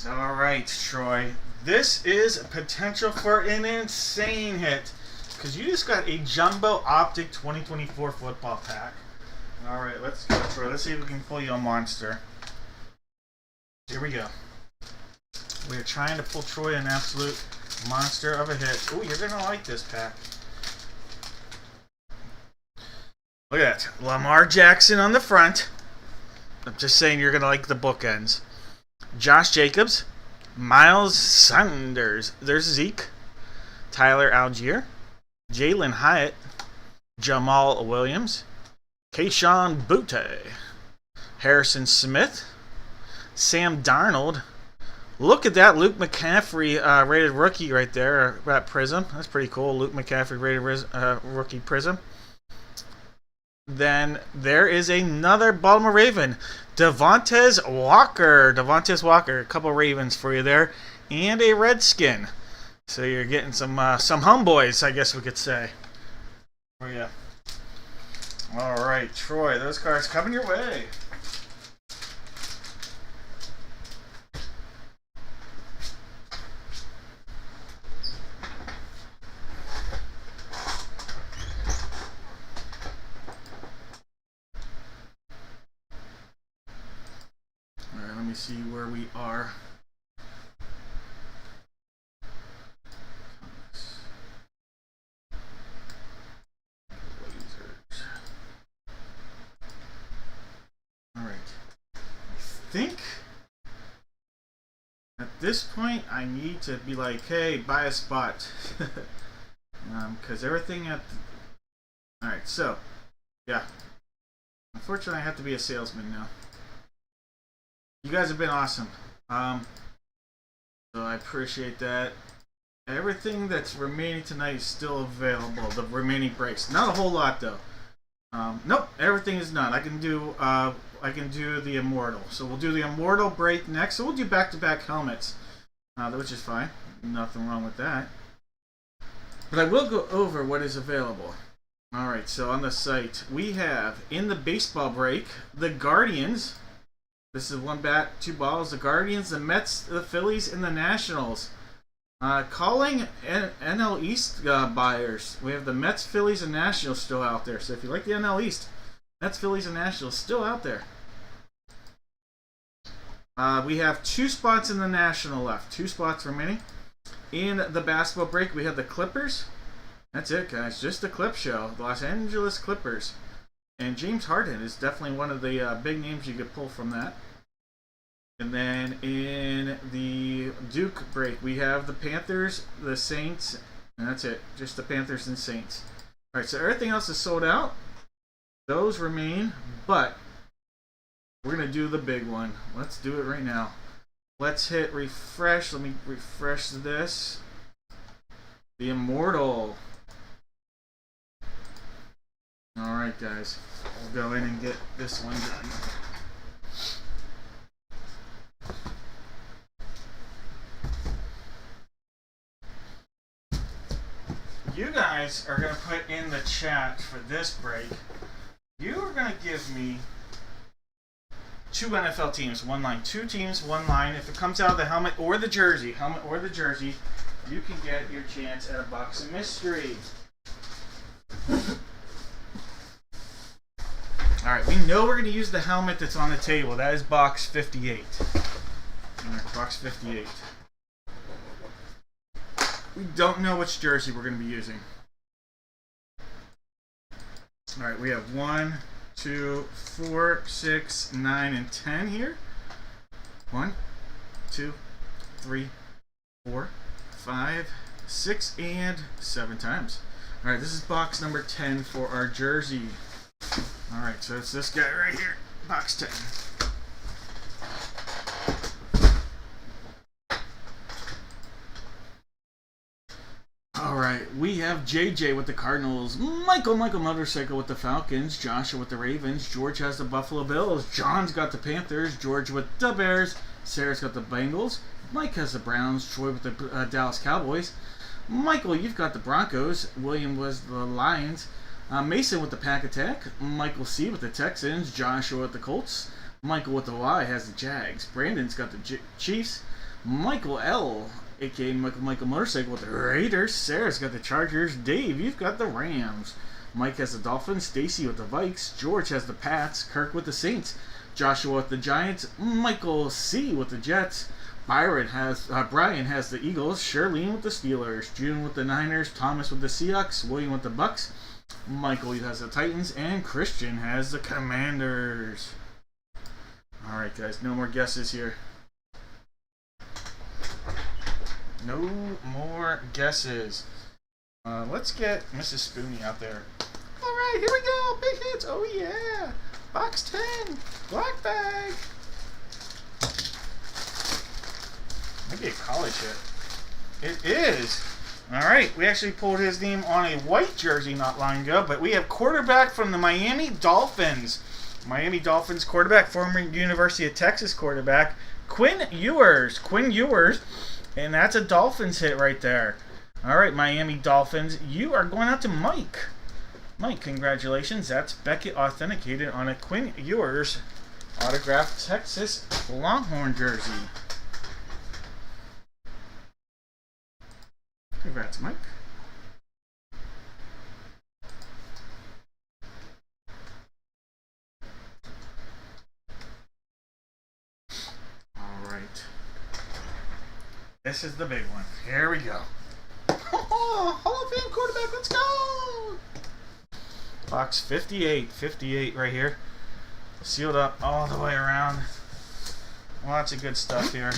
Alright, Troy. This is potential for an insane hit, because you just got a Jumbo Optic 2024 football pack. Alright, let's go, Troy. Let's see if we can pull you a monster. Here we go. We're trying to pull Troy an absolute monster of a hit. Oh, you're going to like this pack. Look at that. Lamar Jackson on the front. I'm just saying you're going to like the bookends. Josh Jacobs. Miles Sanders. There's Zeke. Tyler Algier. Jalen Hyatt. Jamal Williams. Keyshawn Butte. Harrison Smith. Sam Darnold. Look at that Luke McCaffrey rated rookie right there at Prism. That's pretty cool. Luke McCaffrey rated rookie Prism. Then there is another Baltimore Raven. Devontae Walker. A couple Ravens for you there. And a Redskin. So you're getting some homeboys, I guess we could say. For you. Alright, Troy. Those cards coming your way. Let me see where we are. Alright. I think at this point I need to be like, hey, buy a spot. Because everything at... Alright, so, yeah. Unfortunately, I have to be a salesman now. You guys have been awesome. So I appreciate that. Everything that's remaining tonight is still available. The remaining breaks, not a whole lot though. Nope, everything is done. I can do the Immortal. So we'll do the Immortal break next. So we'll do back-to-back helmets, which is fine. Nothing wrong with that. But I will go over what is available. Alright, so on the site, we have, in the baseball break, the Guardians. This is 1 bat, 2 balls. The Guardians, the Mets, the Phillies, and the Nationals. Calling NL East buyers. We have the Mets, Phillies, and Nationals still out there. So if you like the NL East, Mets, Phillies, and Nationals still out there. We have 2 spots in the National left. 2 spots remaining. In the basketball break, we have the Clippers. That's it, guys. Just the Clip Show. The Los Angeles Clippers. And James Harden is definitely one of the big names you could pull from that. And then in the Duke break, we have the Panthers, the Saints, and that's it. Just the Panthers and Saints. Alright, so everything else is sold out. Those remain, but we're going to do the big one. Let's do it right now. Let's hit refresh. Let me refresh this. The Immortal. Alright, guys. We'll go in and get this one done. You guys are going to put in the chat for this break. You are going to give me 2 NFL teams, 1 line. 2 teams, 1 line. If it comes out of the helmet or the jersey, you can get your chance at a box of mystery. Alright, we know we're going to use the helmet that's on the table. That is box 58. Alright, box 58. We don't know which jersey we're going to be using. Alright, we have 1, 2, 4, 6, 9, and 10 here. 1, 2, 3, 4, 5, 6, and 7 times. Alright, this is box number 10 for our jersey. Alright, so it's this guy right here. Box 10. Alright, we have JJ with the Cardinals, Michael Motorcycle with the Falcons, Joshua with the Ravens, George has the Buffalo Bills, John's got the Panthers, George with the Bears, Sarah's got the Bengals, Mike has the Browns, Troy with the Dallas Cowboys, Michael, you've got the Broncos, William was the Lions, Mason with the Pack Attack, Michael C with the Texans, Joshua with the Colts, Michael with the Y has the Jags, Brandon's got the Chiefs, Michael L, aka Michael Motorcycle with the Raiders, Sarah's got the Chargers, Dave, you've got the Rams, Mike has the Dolphins, Stacy with the Vikes, George has the Pats, Kirk with the Saints, Joshua with the Giants, Michael C with the Jets, Brian has the Eagles, Shirlene with the Steelers, June with the Niners, Thomas with the Seahawks, William with the Bucks, Michael has the Titans, and Christian has the Commanders. Alright guys, no more guesses here. No more guesses. Let's get Mrs. Spoonie out there. Alright, here we go. Big hits. Oh yeah. Box 10. Black bag. Maybe a college hit. It is. Alright, we actually pulled his name on a white jersey not long ago, but we have quarterback from the Miami Dolphins. Miami Dolphins quarterback, former University of Texas quarterback, Quinn Ewers. And that's a Dolphins hit right there. Alright, Miami Dolphins, you are going out to Mike. Mike, congratulations. That's Beckett authenticated on a Quinn Ewers autographed Texas Longhorn jersey. Congrats, Mike. Alright. This is the big one. Here we go. Oh, Hall of Fame quarterback, let's go! Box 58. 58 right here. Sealed up all the way around. Lots of good stuff here.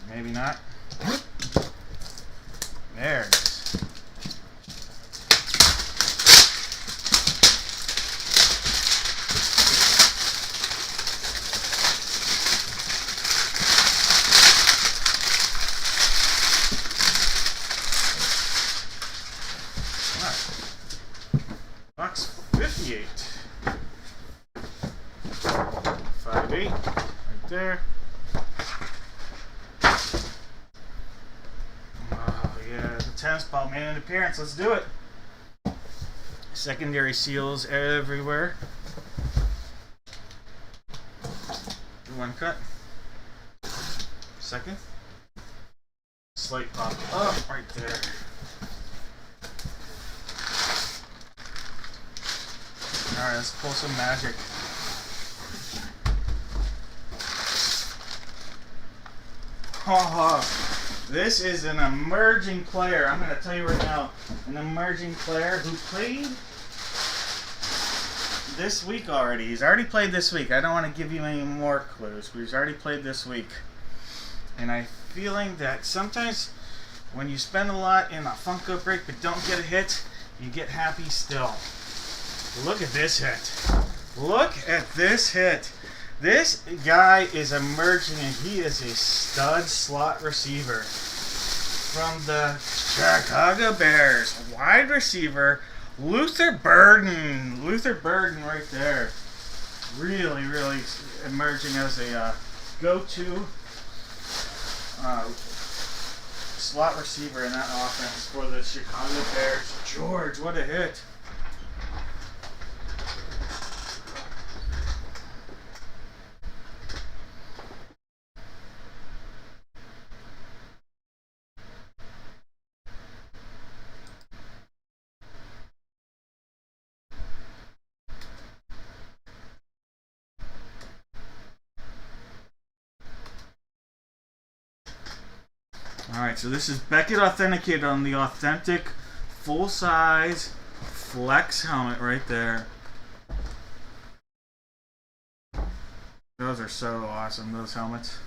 Maybe not. There it is. Box 58. 5-8. Right there. Oh, yeah. The tennis ball made an appearance. Let's do it. Secondary seals everywhere. One cut. Second. Slight pop up right there. Alright, let's pull some magic. This is an emerging player. I'm going to tell you right now, an emerging player who played this week already. He's already played this week. I don't want to give you any more clues, but he's already played this week. And I'm feeling that sometimes when you spend a lot in a Funko break but don't get a hit, you get happy still. Look at this hit. Look at this hit. This guy is emerging, and he is a stud slot receiver from the Chicago Bears. Wide receiver, Luther Burden. Luther Burden right there. Really, really emerging as a go-to slot receiver in that offense for the Chicago Bears. George, what a hit. Alright, so this is Beckett authenticated on the authentic full-size flex helmet right there. Those are so awesome, those helmets.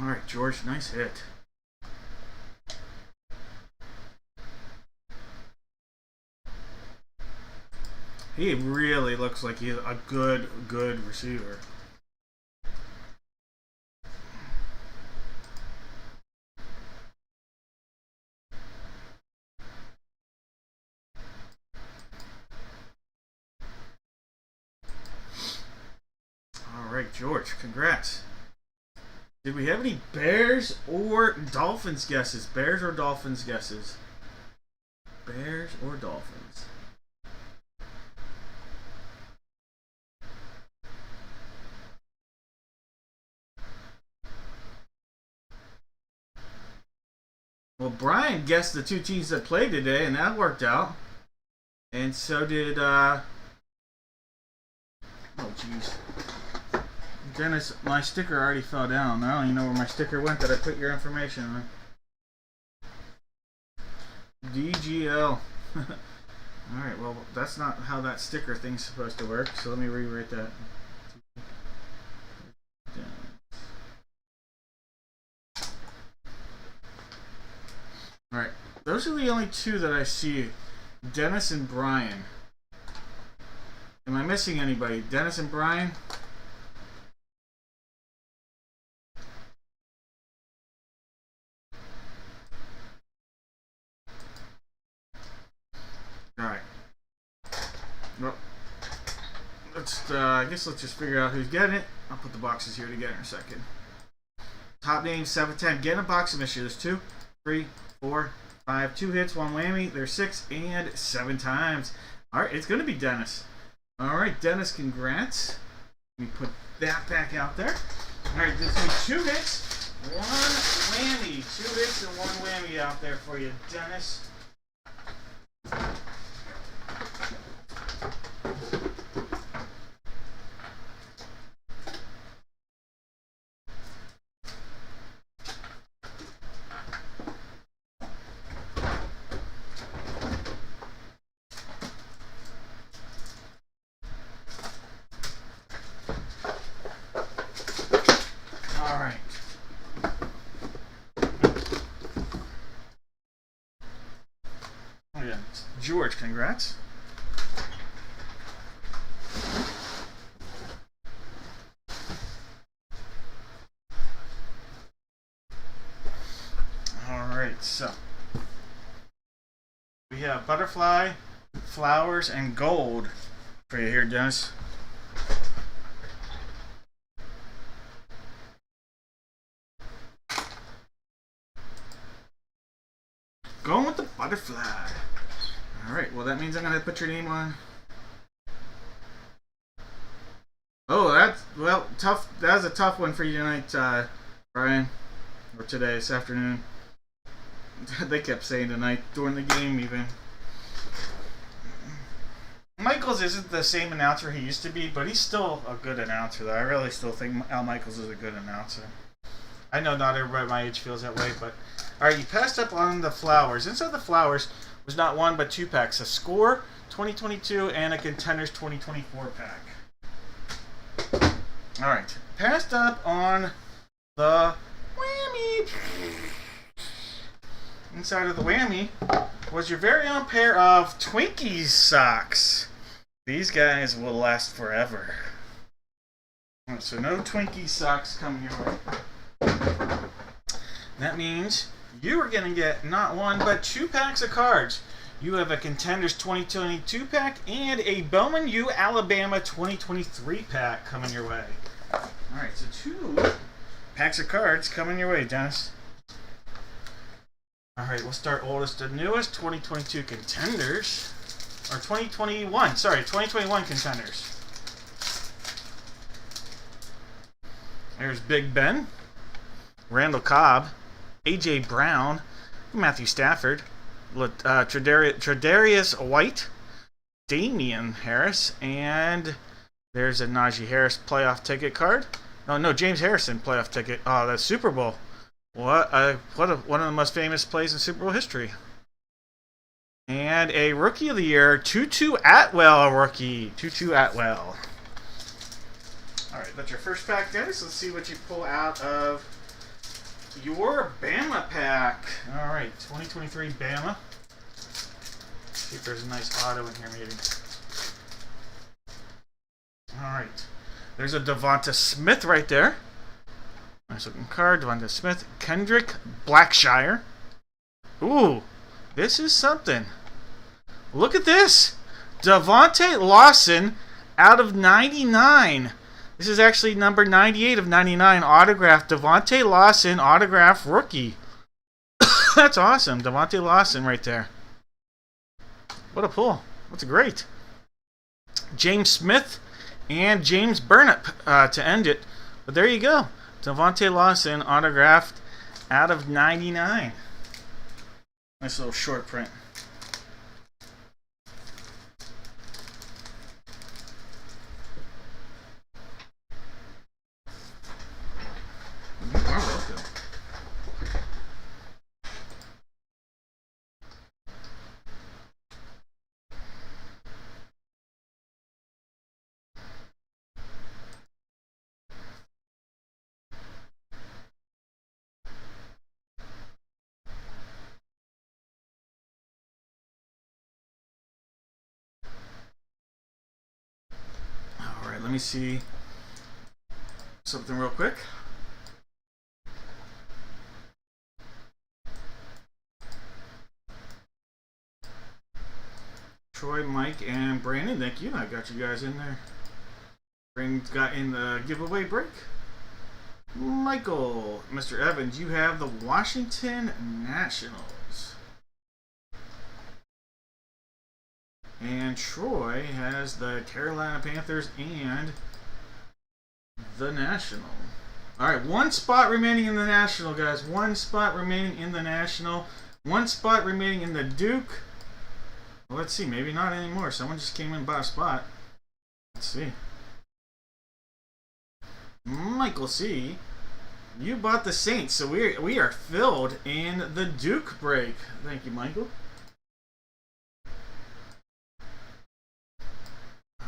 Alright, George, nice hit. He really looks like he's a good receiver. Alright, George, congrats. Did we have any Bears or Dolphins guesses? Bears or Dolphins guesses? Bears or Dolphins? Well, Brian guessed the two teams that played today, and that worked out. And so did, oh, jeez. Dennis, my sticker already fell down. I don't even know where my sticker went that I put your information on. DGL. Alright, well, that's not how that sticker thing's supposed to work, so let me rewrite that. Alright, those are the only two that I see. Dennis and Brian. Am I missing anybody? Dennis and Brian? Alright. Well, I guess let's just figure out who's getting it. I'll put the boxes here together in a second. Top name 710. Get a box of this year. There's 2, 3, 4, 5, 2 hits, 1 whammy. There's 6 and 7 times. Alright, it's going to be Dennis. Alright, Dennis, congrats. Let me put that back out there. Alright, there's going to be 2 hits, 1 whammy. 2 hits and 1 whammy out there for you, Dennis. George, congrats. Alright, so we have butterfly, flowers, and gold for you here, Dennis. Going with the butterfly. Alright, well that means I'm going to put your name on. Oh, that's, well, tough. That was a tough one for you tonight, Brian. Or today, this afternoon. They kept saying tonight, during the game even. Michaels isn't the same announcer he used to be, but he's still a good announcer, though. I really still think Al Michaels is a good announcer. I know not everybody my age feels that way, but... Alright, you passed up on the flowers. Inside the flowers was not one, but 2 packs. A Score 2022 and a Contenders 2024 pack. Alright, passed up on the whammy. Inside of the whammy was your very own pair of Twinkies socks. These guys will last forever. Right, so no Twinkies socks coming your way. That means you are going to get not 1 but 2 packs of cards. You have a Contenders 2022 pack and a Bowman U Alabama 2023 pack coming your way. Alright, so 2 packs of cards coming your way, Dennis. Alright, we'll start oldest to newest, 2022 Contenders. Or 2021, sorry, 2021 Contenders. There's Big Ben, Randall Cobb, A.J. Brown, Matthew Stafford, Tre'Davious White, Damian Harris, and there's a Najee Harris playoff ticket card. Oh, no, James Harrison playoff ticket. Oh, that's Super Bowl. One of the most famous plays in Super Bowl history. And a Rookie of the Year, Tutu Atwell rookie. Tutu Atwell. Alright, that's your first pack, Dennis. Let's see what you pull out of your Bama pack. Alright, 2023 Bama. See if there's a nice auto in here, maybe. Alright. There's a Devonta Smith right there. Nice looking card. Devonta Smith. Kendrick Blackshire. Ooh, this is something. Look at this. Devontae Lawson out of 99. This is actually number 98 of 99. Autographed Devontae Lawson autograph rookie. That's awesome. Devontae Lawson right there. What a pull. That's great. James Smith and James Burnip to end it. But there you go. Devontae Lawson autographed out of 99. Nice little short print. You're welcome. Let me see something real quick. Troy, Mike, and Brandon, thank you. I got you guys in there. Brandon's got in the giveaway break. Michael, Mr. Evans, you have the Washington Nationals. And Troy has the Carolina Panthers and the National. Alright, 1 spot remaining in the National, guys. 1 spot remaining in the National. 1 spot remaining in the Duke. Well, let's see. Maybe not anymore. Someone just came in and bought a spot. Let's see. Michael C., you bought the Saints, so we are filled in the Duke break. Thank you, Michael.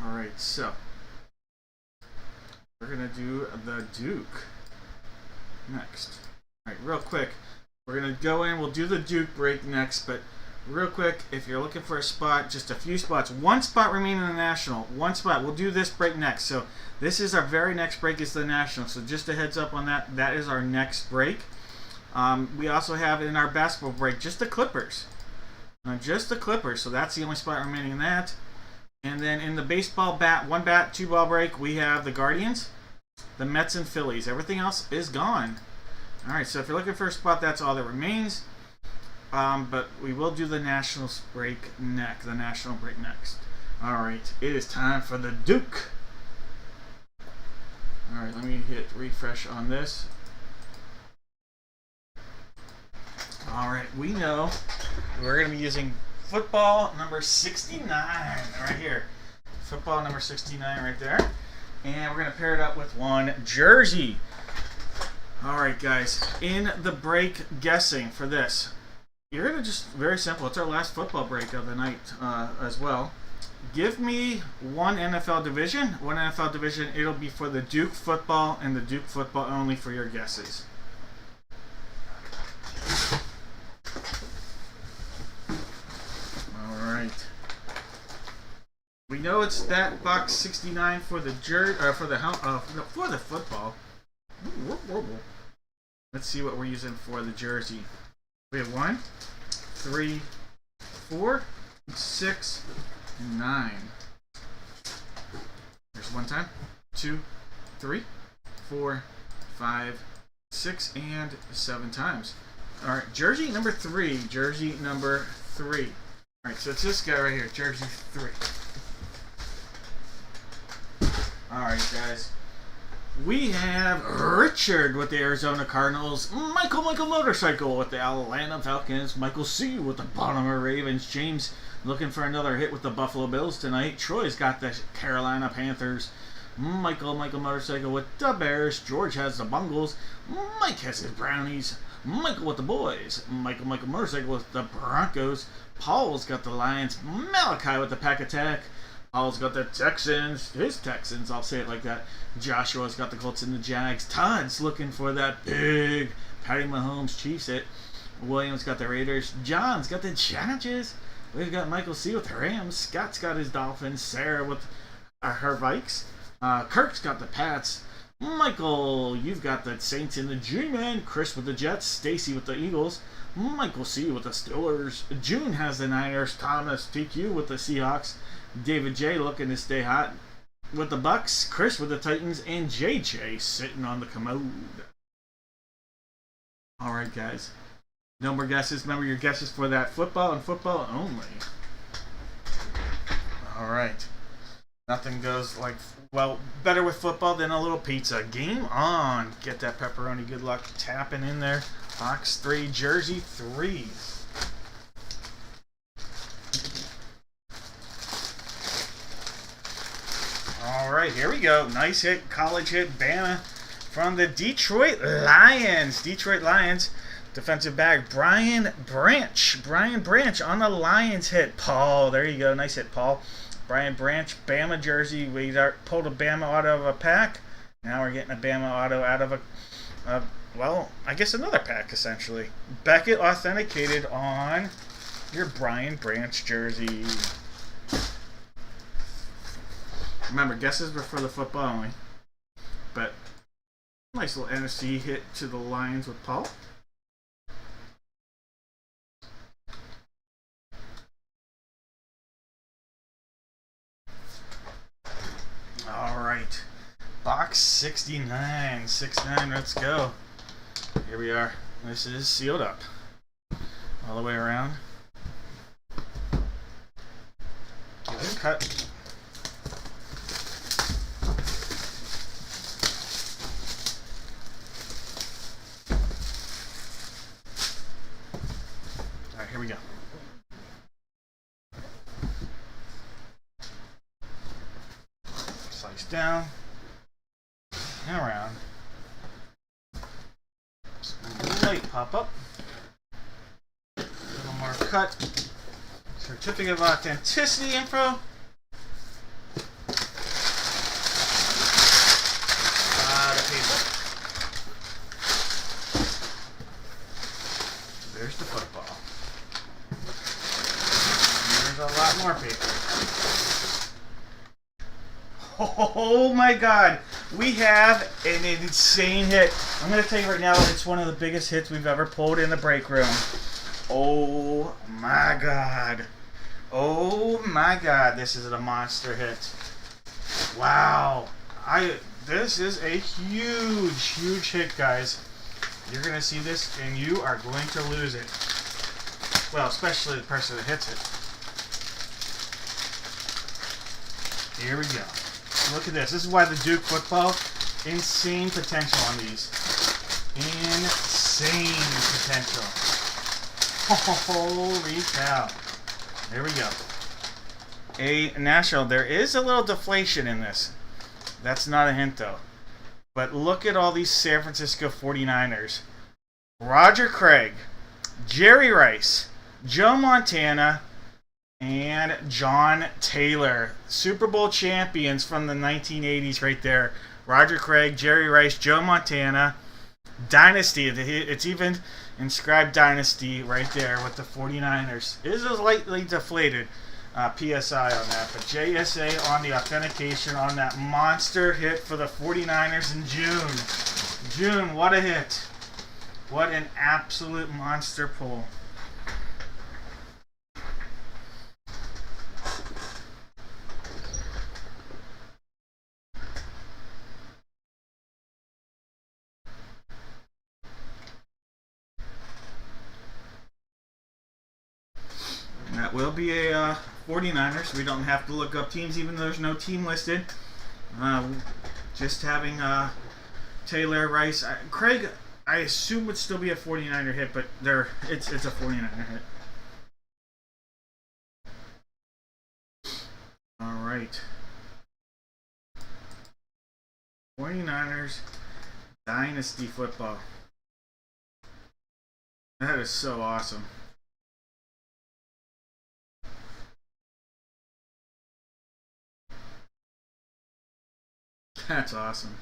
Alright, so we're going to do the Duke next. Alright, real quick, we're going to go in, we'll do the Duke break next, but real quick, if you're looking for a spot, just a few spots. 1 spot remaining in the National. 1 spot. We'll do this break next. So this is our very next break is the National. So just a heads up on that. That is our next break. We also have in our basketball break just the Clippers. Just the Clippers. So that's the only spot remaining in that. And then in the baseball bat, 1 bat, 2 ball break, we have the Guardians, the Mets, and Phillies. Everything else is gone. All right, so if you're looking for a spot, that's all that remains. But we will do the national break next. The national break next. All right, it is time for the Duke. All right, let me hit refresh on this. All right, we know we're going to be using football number 69 right here. Football number 69 right there. And we're going to pair it up with one jersey. All right, guys, in the break guessing for this, you're going to just, very simple, it's our last football break of the night as well. Give me one NFL division. It'll be for the Duke football and the Duke football only for your guesses. All right. We know it's that box 69 for the for the football. Let's see what we're using for the jersey. We have 1, 3, 4, 6, 9. There's one time. 2, 3, 4, 5, 6, and 7 times. All right, jersey number 3. Jersey number 3. All right, so it's this guy right here, jersey 3. All right, guys. We have Richard with the Arizona Cardinals, Michael Motorcycle with the Atlanta Falcons, Michael C with the Baltimore Ravens, James looking for another hit with the Buffalo Bills tonight, Troy's got the Carolina Panthers, Michael Motorcycle with the Bears, George has the Bungles, Mike has his Brownies, Michael with the Boys, Michael Motorcycle with the Broncos, Paul's got the Lions, Malachi with the Pack Attack, Paul's got the Texans, his Texans, I'll say it like that. Joshua's got the Colts and the Jags. Todd's looking for that big Patty Mahomes Chiefs hit. William's got the Raiders. John's got the Chargers. We've got Michael C with the Rams. Scott's got his Dolphins. Sarah with her Vikes. Kirk's got the Pats. Michael, you've got the Saints and the G-Men. Chris with the Jets. Stacy with the Eagles. Michael C with the Steelers. June has the Niners. Thomas TQ with the Seahawks. David J looking to stay hot with the Bucks, Chris with the Titans, and JJ sitting on the commode. All right, guys. No more guesses. Remember your guesses for that football and football only. All right. Nothing goes like, well, better with football than a little pizza. Game on. Get that pepperoni. Good luck tapping in there. Box 3, jersey 3. All right, here we go. Nice hit, college hit, Bama from the Detroit Lions. Detroit Lions, defensive back Brian Branch. Brian Branch on the Lions hit. Paul, there you go. Nice hit, Paul. Brian Branch, Bama jersey. We pulled a Bama auto of a pack. Now we're getting a Bama auto out of well, I guess another pack, essentially. Beckett authenticated on your Brian Branch jersey. Remember, guesses were for the football only. But nice little NFC hit to the Lions with Paul. All right. Box 69. 69, let's go. Here we are. This is sealed up. All the way around. Give it a cut. Here we go. Slice down and around. Light pop up. A little more cut. Certificate of authenticity info. There's the football. There's a lot more paper. Oh my god. We have an insane hit. I'm going to tell you right now, it's one of the biggest hits we've ever pulled in the break room. Oh my god. Oh my god. This is a monster hit. Wow. This is a huge hit, guys. You're going to see this and you are going to lose it. Well, especially the person that hits it. Here we go. Look at this. This is why the Duke football, insane potential on these. Insane potential. Holy cow. There we go. A national. There is a little deflation in this. That's not a hint, though. But look at all these San Francisco 49ers. Roger Craig, Jerry Rice, Joe Montana, and John Taylor. Super Bowl champions from the 1980s right there. Roger Craig, Jerry Rice, Joe Montana. Dynasty. It's even inscribed Dynasty right there with the 49ers. It is a slightly deflated PSI on that. But JSA on the authentication on that monster hit for the 49ers in June. June, what a hit. What an absolute monster pull. That will be a 49ers. We don't have to look up teams, even though there's no team listed. Just having Taylor, Rice, Craig. I assume would still be a 49er hit, but it's a 49er hit. All right. 49ers Dynasty football. That is so awesome. That's awesome.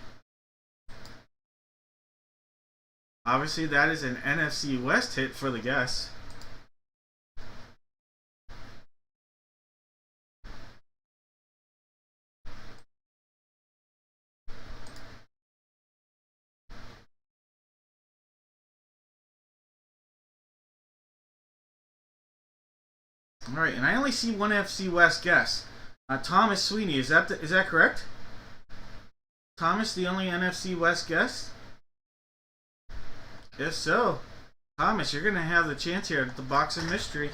Obviously, that is an NFC West hit for the guests. All right, and I only see one NFC West guess. Thomas Sweeney, is that correct? Thomas, the only NFC West guess? If so, Thomas, you're going to have the chance here at the Box of Mystery.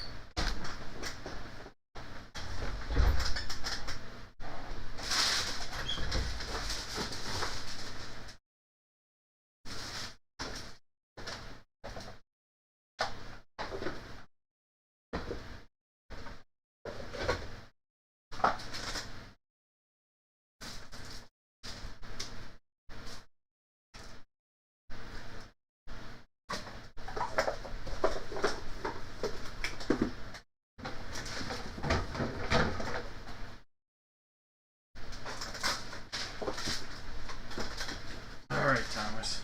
Thomas.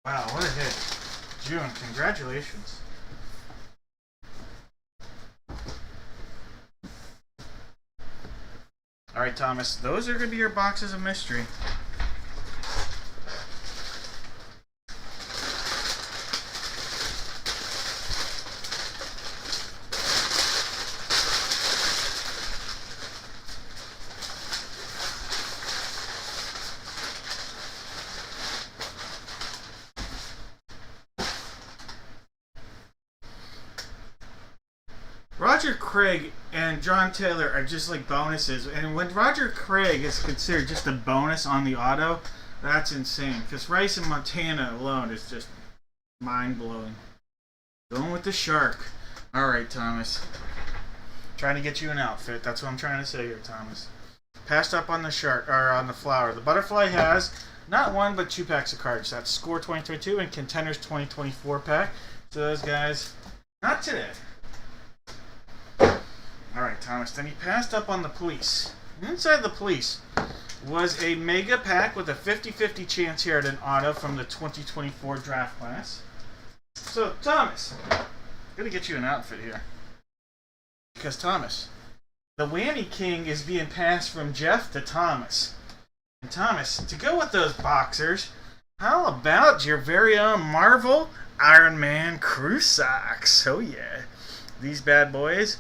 Wow, what a hit. June, congratulations. Alright, Thomas, those are going to be your boxes of mystery. Roger Craig and John Taylor are just like bonuses, and when Roger Craig is considered just a bonus on the auto, that's insane. Because Rice and Montana alone is just mind-blowing. Going with the shark. Alright, Thomas. Trying to get you an outfit. That's what I'm trying to say here, Thomas. Passed up on the shark, or on the flower. The butterfly has not one, but 2 packs of cards. That's Score 2022 and Contenders 2024 pack. So those guys, not today. Alright, Thomas. Then he passed up on the police. Inside the police was a mega pack with a 50-50 chance here at an auto from the 2024 draft class. So, Thomas, I'm going to get you an outfit here. Because, Thomas, the Whammy King is being passed from Jeff to Thomas. And, Thomas, to go with those boxers, how about your very own Marvel Iron Man crew socks? Oh, yeah. These bad boys,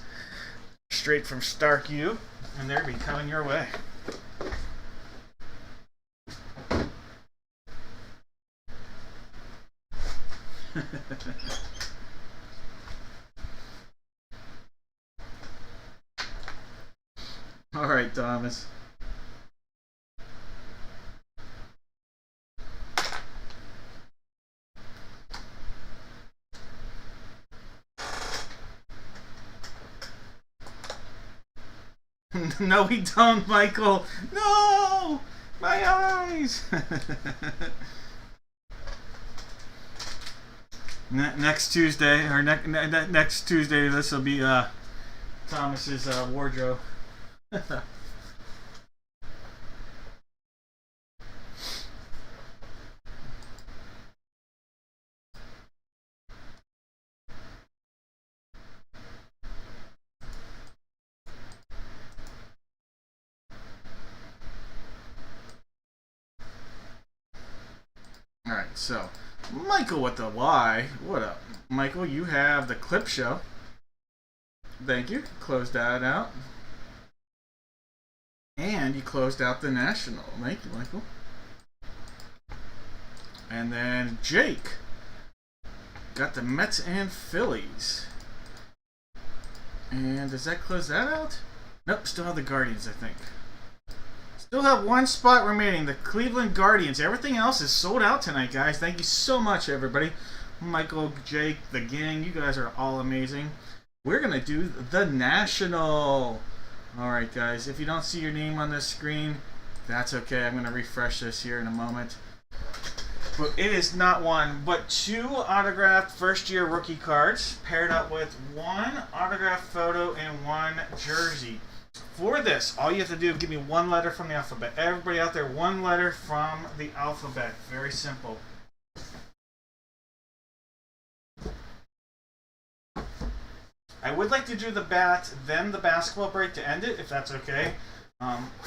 straight from Stark U, and they're be coming your way. right, Thomas. No, we don't, Michael. No, my eyes. Next Tuesday, or next Tuesday, this will be Thomas's wardrobe. Alright, so Michael with the Y. What up? Michael, you have the clip show. Thank you. Close that out. And you closed out the national. Thank you, Michael. And then Jake got the Mets and Phillies. And does that close that out? Nope, still have the Guardians, I think. Still have one spot remaining, the Cleveland Guardians. Everything else is sold out tonight, guys. Thank you so much, everybody. Michael, Jake, the gang, you guys are all amazing. We're going to do the National. All right, guys, if you don't see your name on this screen, that's okay. I'm going to refresh this here in a moment. But it is not one, but two autographed first-year rookie cards paired up with one autographed photo and one jersey. For this, all you have to do is give me one letter from the alphabet. Everybody out there, one letter from the alphabet. Very simple. I would like to do the bat, then the basketball break to end it, if that's okay.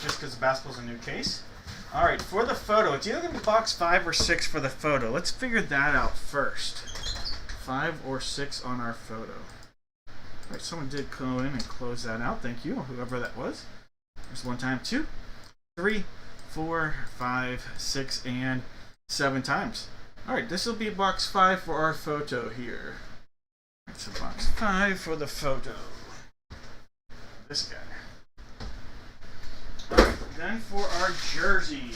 Just because the basketball's a new case. Alright, for the photo, it's either going to be box 5 or 6 for the photo. Let's figure that out first. 5 or 6 on our photo. Alright, someone did go in and close that out. Thank you, whoever that was. There's 1 time, 2, 3, 4, 5, 6, and 7 times. Alright, this will be box 5 for our photo here. Alright, so box 5 for the photo. This guy. Alright, then for our jersey.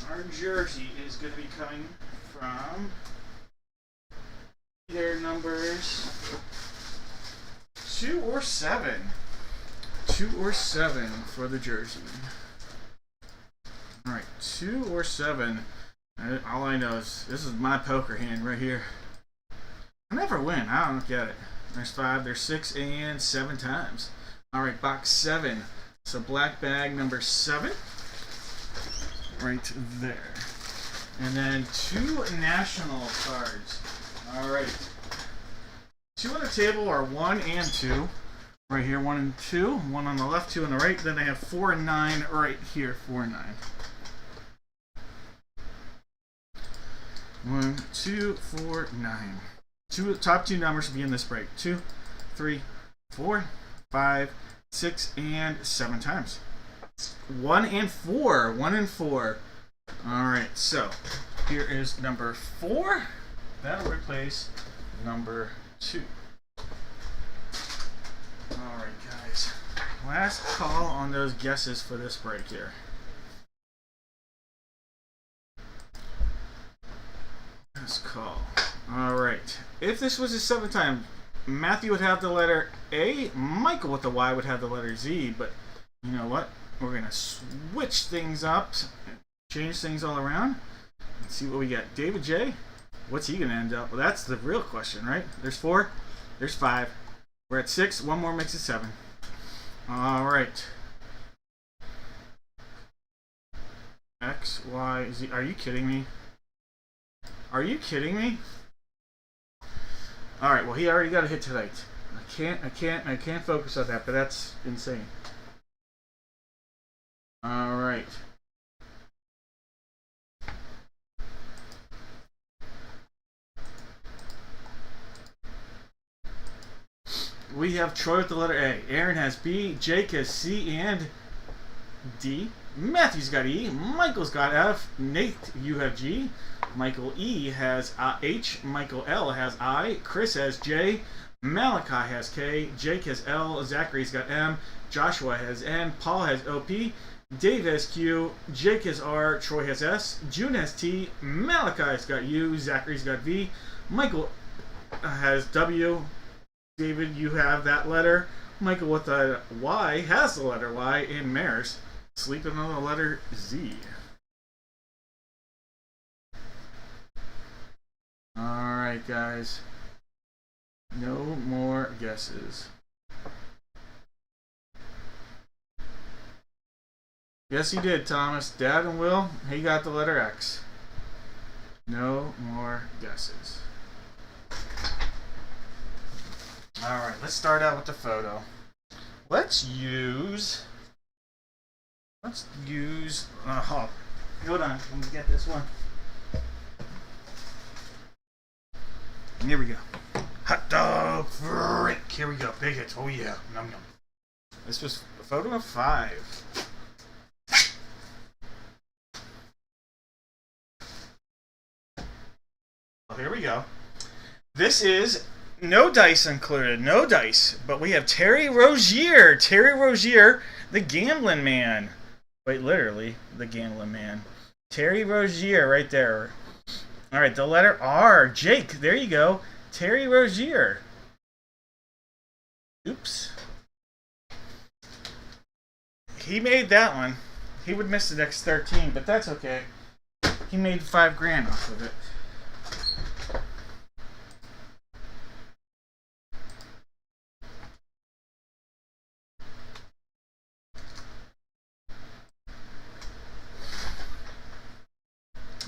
Our jersey is going to be coming from either numbers 2 or 7. 2 or 7 for the jersey. Alright, 2 or 7. All I know is this is my poker hand right here. I never win. I don't get it. There's 5, there's 6, and 7 times. Alright, box 7. So black bag number 7. Right there. And then 2 national cards. Alright. 2 on the table are 1 and 2. Right here, 1 and 2. 1 on the left, 2 on the right. Then I have 4 and 9 right here, 4 and 9. 1, 2, 4, 9. Top 2 numbers will be in this break. 2, 3, 4, 5, 6, and 7 times. 1 and 4. 1 and 4. Alright, so here is number 4. That'll replace number 2. Alright, guys. Last call on those guesses for this break here. Last call. Alright. If this was a 7th time, Matthew would have the letter A, Michael with the Y would have the letter Z, but you know what? We're going to switch things up, change things all around. Let's see what we get. David J, what's he going to end up? Well, that's the real question, right? There's 4, there's 5. We're at 6, 1 more makes it 7. Alright. X, Y, Z. Are you kidding me? Are you kidding me? Alright, well he already got a hit tonight. I can't focus on that, but that's insane. Alright. We have Troy with the letter A. Aaron has B. Jake has C and D. Matthew's got E. Michael's got F. Nate, you have G. Michael E has H. Michael L has I. Chris has J. Malachi has K. Jake has L. Zachary's got M. Joshua has N. Paul has OP. Dave has Q. Jake has R. Troy has S. June has T. Malachi's got U. Zachary's got V. Michael has W. David, you have that letter. Michael with a Y has the letter Y. And Maris sleeping on the letter Z. Alright, guys. No more guesses. Yes, he did, Thomas. Dad and Will, he got the letter X. No more guesses. Alright, let's start out with the photo. Let's use... hold on, let me get this one. Here we go. Hot dog frick. Here we go. Big hits. Oh yeah. Num num. This was a photo of 5. Well, here we go. This is no dice included. No dice. But we have Terry Rozier. Terry Rozier, the gambling man. Wait, literally, the gambling man. Terry Rozier right there. Alright, the letter R. Jake, there you go. Terry Rozier. Oops. He made that one. He would miss the next 13, but that's okay. He made $5,000 off of it.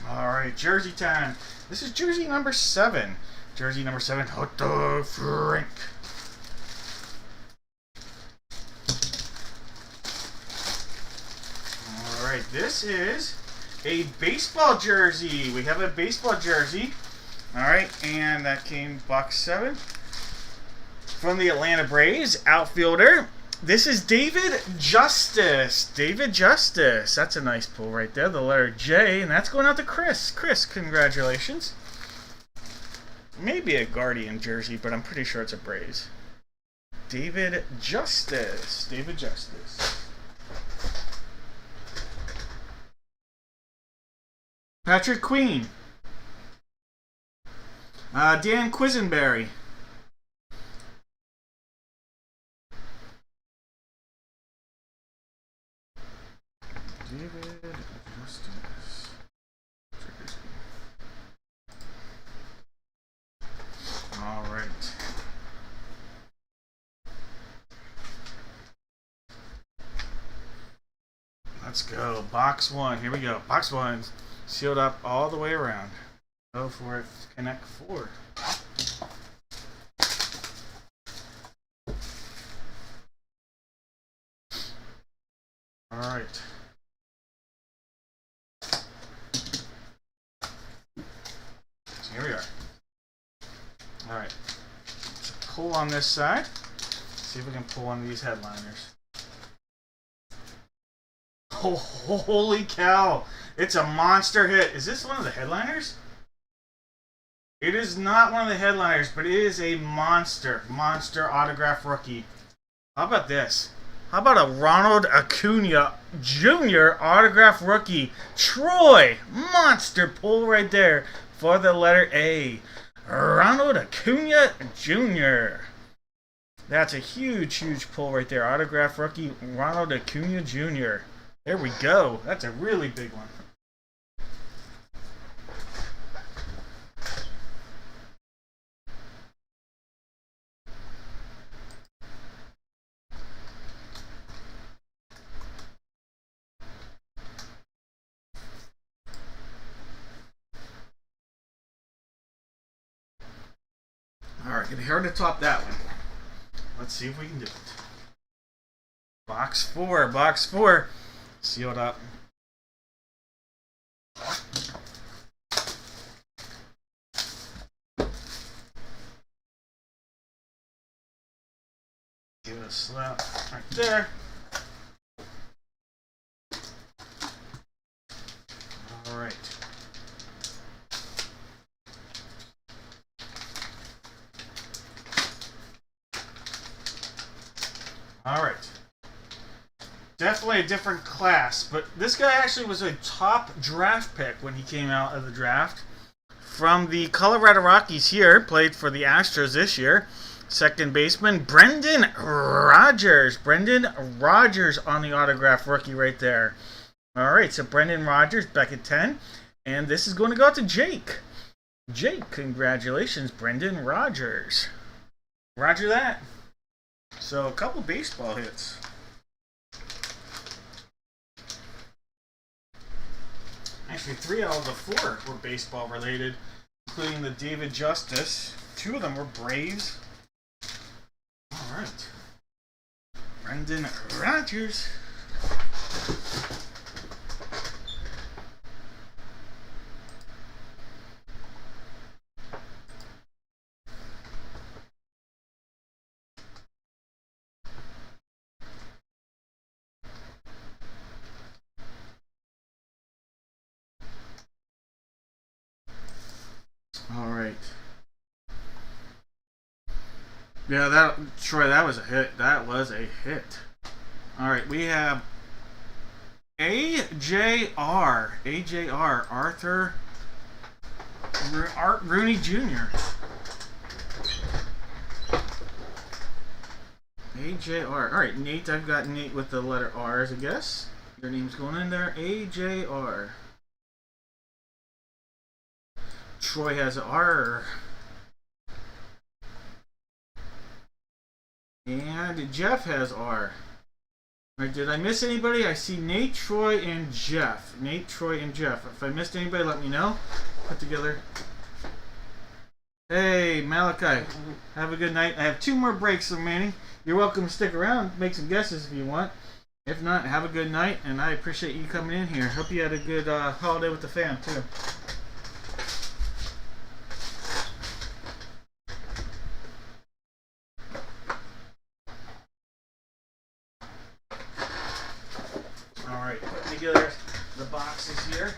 Alright, jersey time. This is jersey number 7. Jersey number 7, Hot Dog Frank. Alright, this is a baseball jersey. We have a baseball jersey. Alright, and that came box 7. From the Atlanta Braves, outfielder. This is David Justice. David Justice. That's a nice pull right there. The letter J, and that's going out to Chris. Chris, congratulations. Maybe a Guardian jersey, but I'm pretty sure it's a Braves. David Justice. David Justice. Patrick Queen. Dan Quisenberry. David Justice. All right. Let's go. Box 1. Here we go. Box 1. Sealed up all the way around. Go for it. Connect 4. All right. So here we are. All right. Let's pull on this side. See if we can pull one of these headliners. Oh, holy cow! It's a monster hit. Is this one of the headliners? It is not one of the headliners, but it is a monster autograph rookie. How about this? How about a Ronald Acuna Jr. autograph rookie? Troy! Monster pull right there for the letter A. Ronald Acuna Jr. That's a huge pull right there. Autograph rookie Ronald Acuna Jr. There we go. That's a really big one. Alright, gonna be hard to top that one. Let's see if we can do it. Box 4. Box 4. Sealed up. Give it a slap right there. All right. All right. Definitely a different class, but this guy actually was a top draft pick when he came out of the draft. From the Colorado Rockies here, played for the Astros this year. Second baseman, Brendan Rodgers. Brendan Rodgers on the autograph rookie right there. All right, so Brendan Rodgers back at 10. And this is going to go out to Jake. Jake, congratulations, Brendan Rodgers. Roger that. So a couple baseball hits. Actually, 3 out of the 4 were baseball related, including the David Justice. 2 of them were Braves. All right. Brendan Rodgers. All right. Yeah, Troy, that was a hit. That was a hit. All right, we have AJR, Arthur Art Rooney Jr. AJR. All right, Nate. I've got Nate with the letter R's, I guess. Your name's going in there. AJR. Troy has R. And Jeff has R. Right, did I miss anybody? I see Nate, Troy, and Jeff. Nate, Troy, and Jeff. If I missed anybody, let me know. Put together. Hey, Malachi. Have a good night. I have 2 more breaks remaining. You're welcome to stick around, make some guesses if you want. If not, have a good night, and I appreciate you coming in here. Hope you had a good holiday with the fam, too. Alright, putting together the boxes here.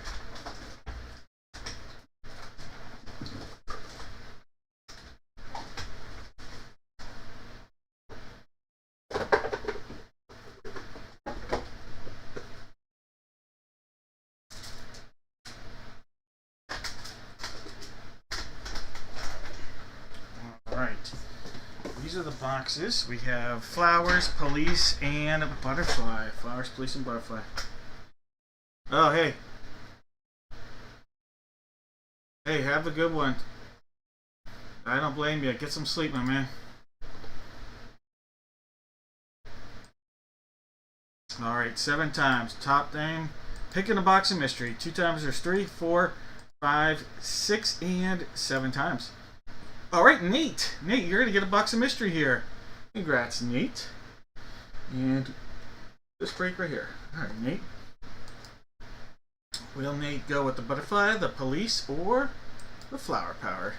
These are the boxes. We have flowers, police, and butterfly. Flowers, police, and butterfly. Oh, hey. Hey, have a good one. I don't blame you. Get some sleep, my man. Alright, 7 times. Top thing. Picking a box of mystery. 2 times there's 3, 4, 5, 6, and 7 times. Alright, Nate. Nate, you're going to get a box of mystery here. Congrats, Nate. And this break right here. Alright, Nate. Will Nate go with the butterfly, the police, or the flower power?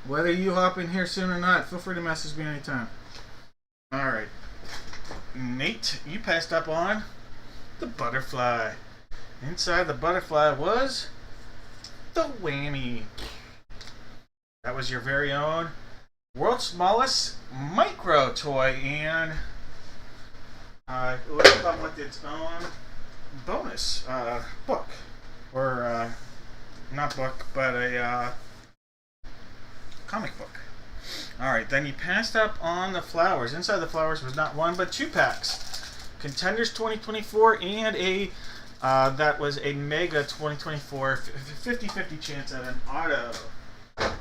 Whether you hop in here soon or not, feel free to message me anytime. Alright. Nate, you passed up on the butterfly. Inside the butterfly was the whammy. That was your very own world's smallest micro toy, and it would come with its own bonus book. Or, not book, but a comic book. Alright, then you passed up on the flowers. Inside the flowers was not 1, but 2 packs. Contenders 2024 and a that was a Mega 2024 50-50 chance at an auto.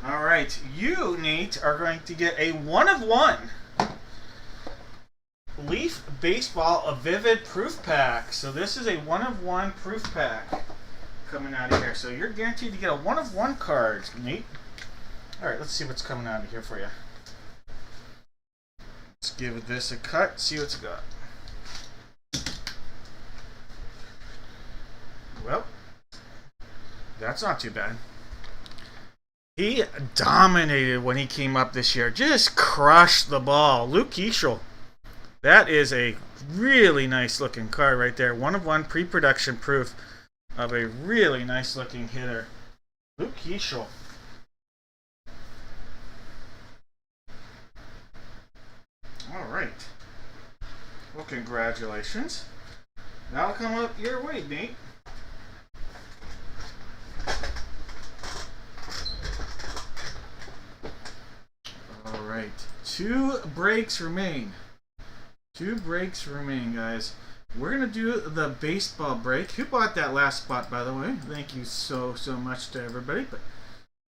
Alright, you, Nate, are going to get a 1 of 1 Leaf Baseball, a Vivid Proof Pack. So this is a 1 of 1 proof pack coming out of here. So you're guaranteed to get a 1 of 1 card, Nate. Alright, let's see what's coming out of here for you. Let's give this a cut, see what's got. Well, that's not too bad. He dominated when he came up this year. Just crushed the ball. Luke Keeschel. That is a really nice looking card right there. 1 of 1 pre-production proof of a really nice looking hitter. Luke Keeschel. All right. Well, congratulations. That'll come up your way, Nate. All right. 2 breaks remain. 2 breaks remain, guys. We're going to do the baseball break. Who bought that last spot, by the way? Thank you so much to everybody. But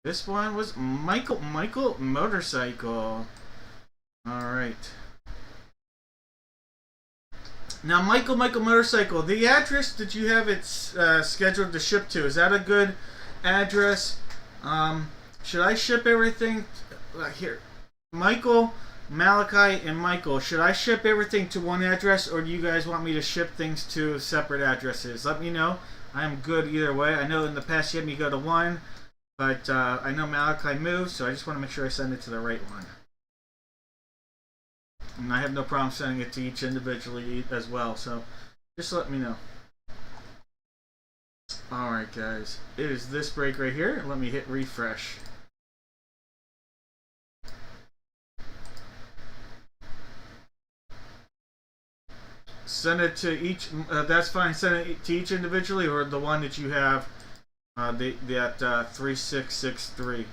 this one was Michael Motorcycle. All right. Now, Michael Motorcycle, the address that you have it scheduled to ship to, is that a good address? Should I ship everything here? Michael, Malachi, and Michael, should I ship everything to one address, or do you guys want me to ship things to separate addresses? Let me know. I'm good either way. I know in the past you had me go to one, but I know Malachi moved, so I just want to make sure I send it to the right one. And I have no problem sending it to each individually as well, so just let me know. Alright, guys. It is this break right here. Let me hit refresh. Send it to each, that's fine. Send it to each individually, or the one that you have, that 3663.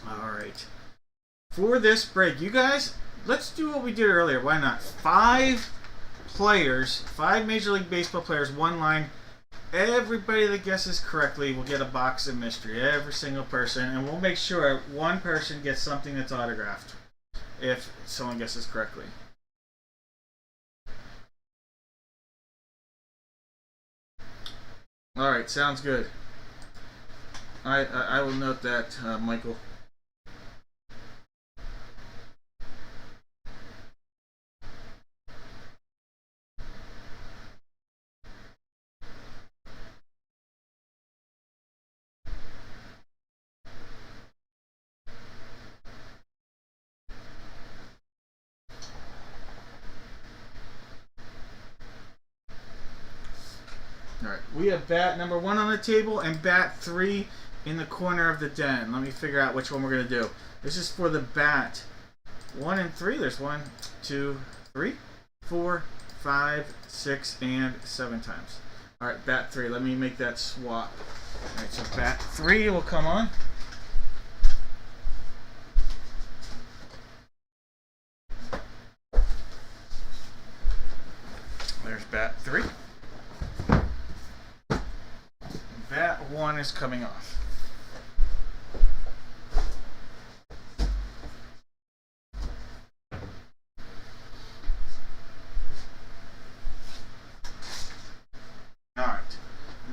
Alright. For this break, you guys, let's do what we did earlier. Why not? 5 players, 5 Major League Baseball players, 1 line. Everybody that guesses correctly will get a box of mystery. Every single person. And we'll make sure 1 person gets something that's autographed if someone guesses correctly. Alright, sounds good. I will note that, Michael. Alright, we have bat number 1 on the table and bat 3 in the corner of the den. Let me figure out which one we're going to do. This is for the bat 1 and 3. There's 1, 2, 3, 4, 5, 6, and 7 times. Alright, bat 3. Let me make that swap. Alright, so bat 3 will come on. There's bat 3. Bat 1 is coming off. Alright.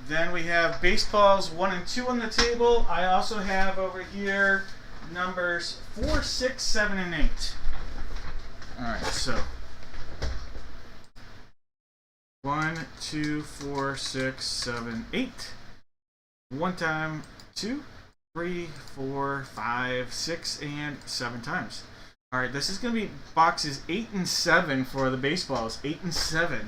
Then we have baseballs 1 and 2 on the table. I also have over here numbers 4, 6, 7, and 8. Alright, so 1, 2, 4, 6, 7, 8. 1 time, 2, 3, 4, 5, 6, and 7 times. Alright, this is going to be boxes 8 and 7 for the baseballs. 8 and 7.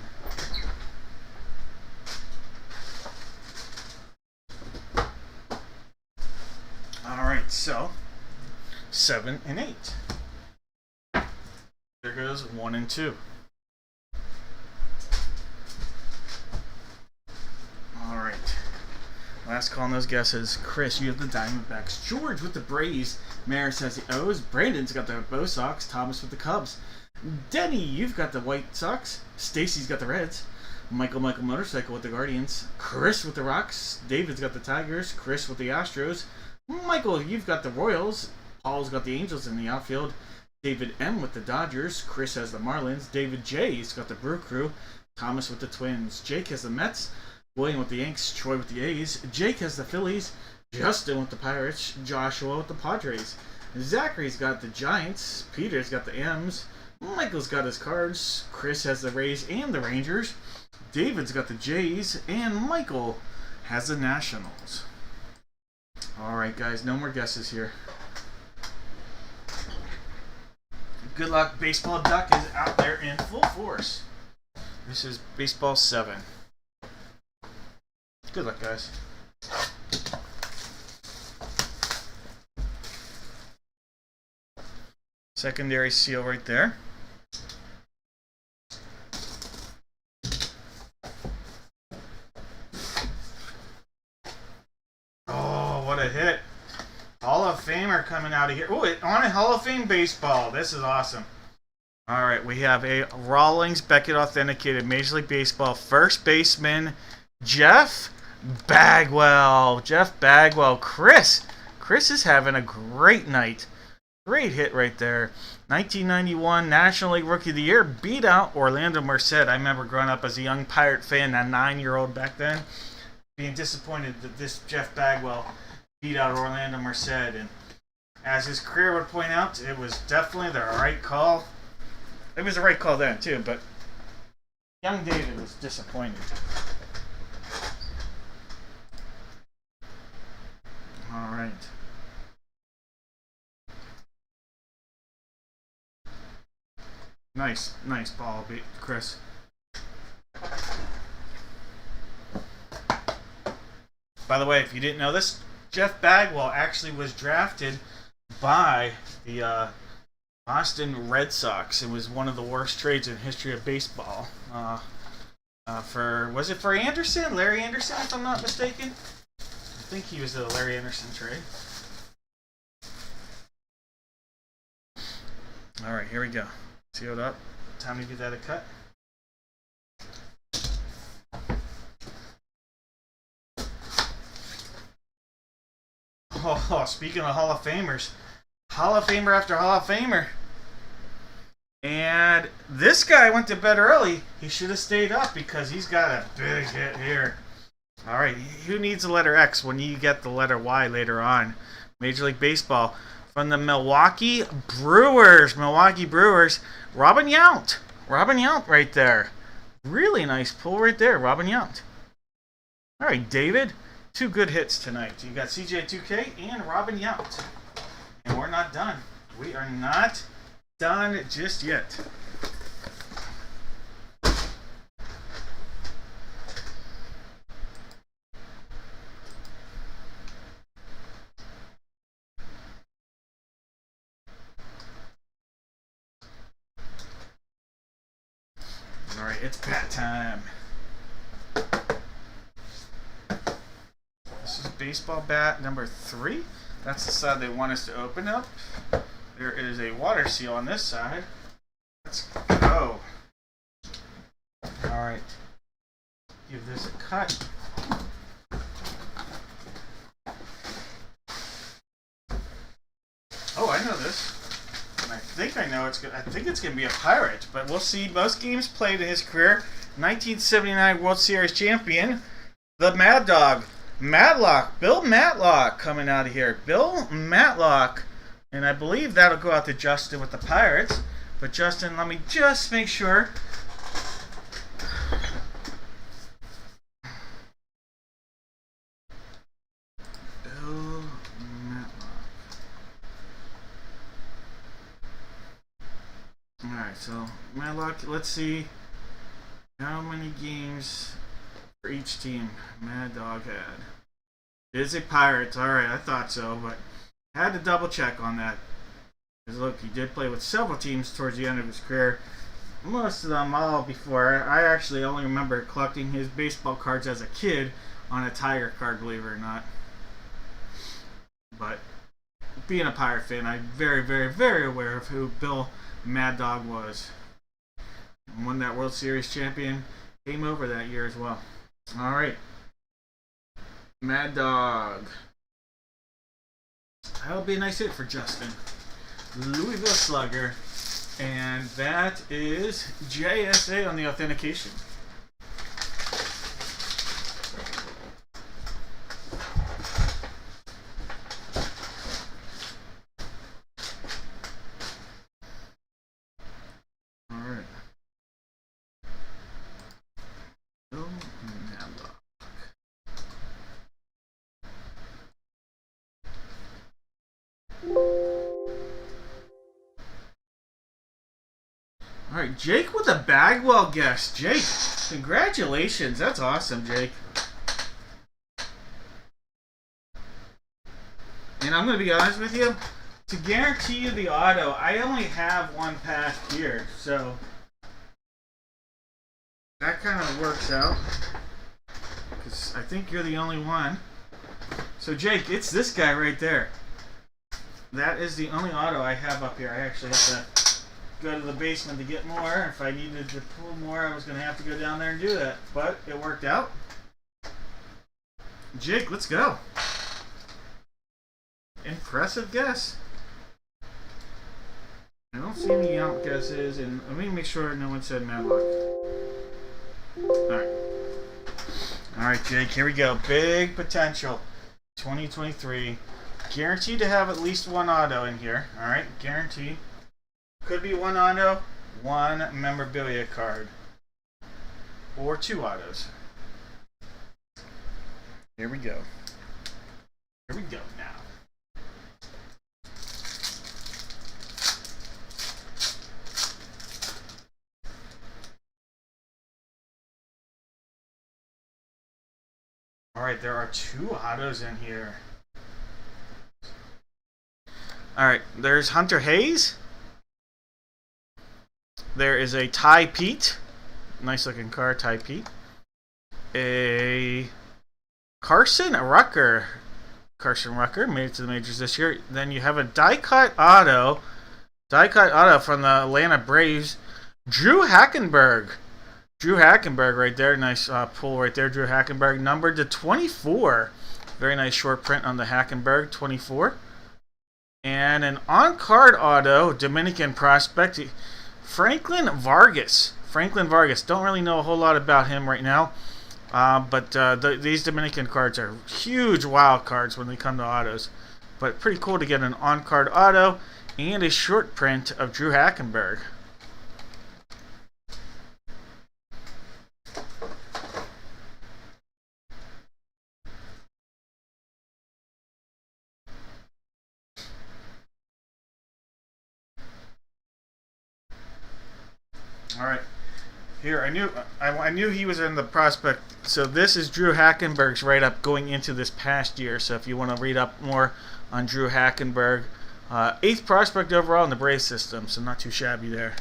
Alright, so 7 and 8. There goes 1 and 2. Alright. Last call on those guesses. Chris, you have the Diamondbacks. George with the Braves. Maris has the O's. Brandon's got the Bo Sox. Thomas with the Cubs. Denny, you've got the White Sox. Stacy's got the Reds. Michael Motorcycle with the Guardians. Chris with the Rocks. David's got the Tigers. Chris with the Astros. Michael, you've got the Royals. Paul's got the Angels in the outfield. David M with the Dodgers. Chris has the Marlins. David J's got the Brew Crew. Thomas with the Twins. Jake has the Mets. William with the Yanks, Troy with the A's, Jake has the Phillies, Justin with the Pirates, Joshua with the Padres, Zachary's got the Giants, Peter's got the M's, Michael's got his Cards, Chris has the Rays and the Rangers, David's got the Jays, and Michael has the Nationals. Alright, guys, no more guesses here. Good luck. Baseball Duck is out there in full force. This is Baseball 7. Good luck, guys. Secondary seal right there. Oh, what a hit. Hall of Famer coming out of here. Oh, on a Hall of Fame baseball. This is awesome. All right, we have a Rawlings Beckett authenticated Major League Baseball first baseman, Jeff Bagwell. Jeff Bagwell. Chris is having a great night. Great hit right there. 1991 National League Rookie of the Year. Beat out Orlando Merced. I remember growing up as a young Pirate fan, a 9-year-old back then, being disappointed that this Jeff Bagwell beat out Orlando Merced. And as his career would point out, it was definitely the right call. It was the right call then, too, but young David was disappointed. All right. Nice ball, Chris. By the way, if you didn't know this, Jeff Bagwell actually was drafted by the Boston Red Sox. It was one of the worst trades in history of baseball. Was it for Anderson? Larry Anderson, if I'm not mistaken? I think he was the Larry Anderson trade. All right, here we go. Sealed up. Time to give that a cut. Oh, speaking of Hall of Famers, Hall of Famer after Hall of Famer. And this guy went to bed early. He should have stayed up because he's got a big hit here. All right, who needs the letter X when you get the letter Y later on? Major League Baseball. From the Milwaukee Brewers. Robin Yount. Robin Yount right there. Really nice pull right there, Robin Yount. All right, David. 2 good hits tonight. You got CJ2K and Robin Yount. And we're not done. We are not done just yet. All right, it's bat time. This is baseball bat number 3. That's the side they want us to open up. There is a water seal on this side. Let's go. All right. Give this a cut. Oh, I know this. And I think I know it's good. I think it's going to be a Pirate, but we'll see. Most games played in his career. 1979 World Series champion, the Mad Dog. Matlock, Bill Matlock coming out of here. Bill Matlock. And I believe that'll go out to Justin with the Pirates. But Justin, let me just make sure. Bill Matlock. Alright, so Matlock, let's see how many games for each team Mad Dog had. It is a Pirates. Alright, I thought so, but had to double check on that. Because look, he did play with several teams towards the end of his career. Most of them all before. I actually only remember collecting his baseball cards as a kid on a Tiger card, believe it or not. But being a Pirate fan, I'm very, very, very aware of who Bill Mad Dog was. Won that World Series champion. Came over that year as well. All right. Mad Dog. That'll be a nice hit for Justin. Louisville Slugger. And that is JSA on the authentication. All right, Jake with a Bagwell guess. Jake, congratulations. That's awesome, Jake. And I'm going to be honest with you. To guarantee you the auto, I only have one pack here. So that kind of works out. Because I think you're the only one. So, Jake, it's this guy right there. That is the only auto I have up here. I actually have to go to the basement to get more. If I needed to pull more, I was going to have to go down there and do that. But it worked out. Jake, let's go. Impressive guess. I don't see any outguesses, and let me make sure no one said Madlock. Alright. Alright, Jake, here we go. Big potential. 2023. Guaranteed to have at least one auto in here. Alright, guaranteed. Could be one auto, one memorabilia card. Or two autos. Here we go. Here we go now. Alright, there are two autos in here. Alright, there's Hunter Hayes. There is a Ty Pete. Nice looking car, Ty Pete. A Carson Rucker. Carson Rucker made it to the majors this year. Then you have a die-cut auto. Die-cut auto from the Atlanta Braves. Drew Hackenberg. Drew Hackenberg right there. Nice pull right there. Drew Hackenberg numbered to 24. Very nice short print on the Hackenberg, 24. And an on-card auto, Dominican prospect, Franklin Vargas. Franklin Vargas. Don't really know a whole lot about him right now. But these Dominican cards are huge wild cards when they come to autos. But pretty cool to get an on-card auto and a short print of Drew Hackenberg. All right, here I knew he was in the prospect. So this is Drew Hackenberg's write-up going into this past year. So if you want to read up more on Drew Hackenberg, 8th prospect overall in the Braves system, so not too shabby there.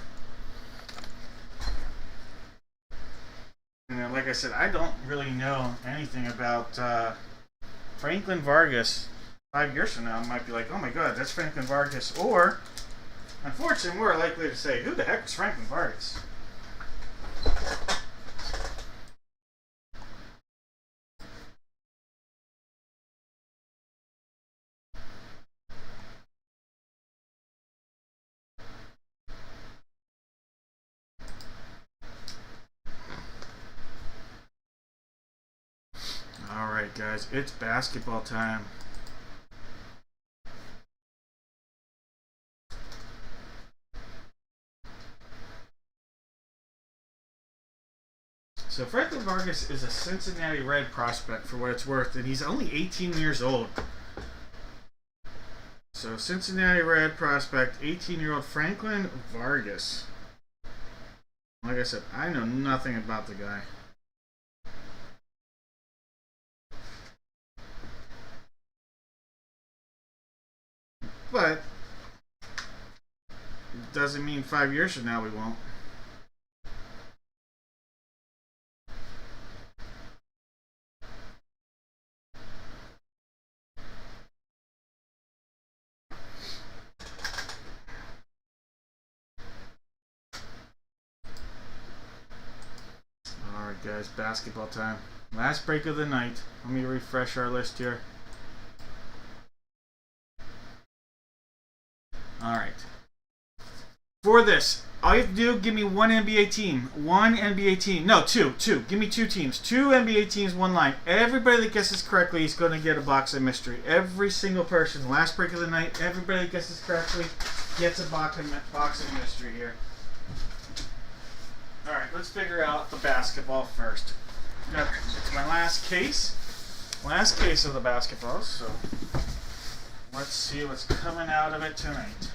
And like I said, I don't really know anything about Franklin Vargas. 5 years from now, I might be like, oh my God, that's Franklin Vargas, or unfortunately, more likely to say, who the heck is Franklin Vargas? Alright guys, it's basketball time. So Franklin Vargas is a Cincinnati Red prospect for what it's worth, and he's only 18 years old. So Cincinnati Red prospect, 18-year-old Franklin Vargas. Like I said, I know nothing about the guy. But it doesn't mean 5 years from now we won't. Alright guys, basketball time. Last break of the night. Let me refresh our list here. Alright. For this, all you have to do, give me one NBA team. One NBA team. No, two. Give me 2 teams. 2 NBA teams, one line. Everybody that guesses correctly is going to get a box of mystery. Every single person. Last break of the night, everybody that guesses correctly gets a box of mystery here. Alright, let's figure out the basketball first. It's my last case. Last case of the basketballs, so let's see what's coming out of it tonight.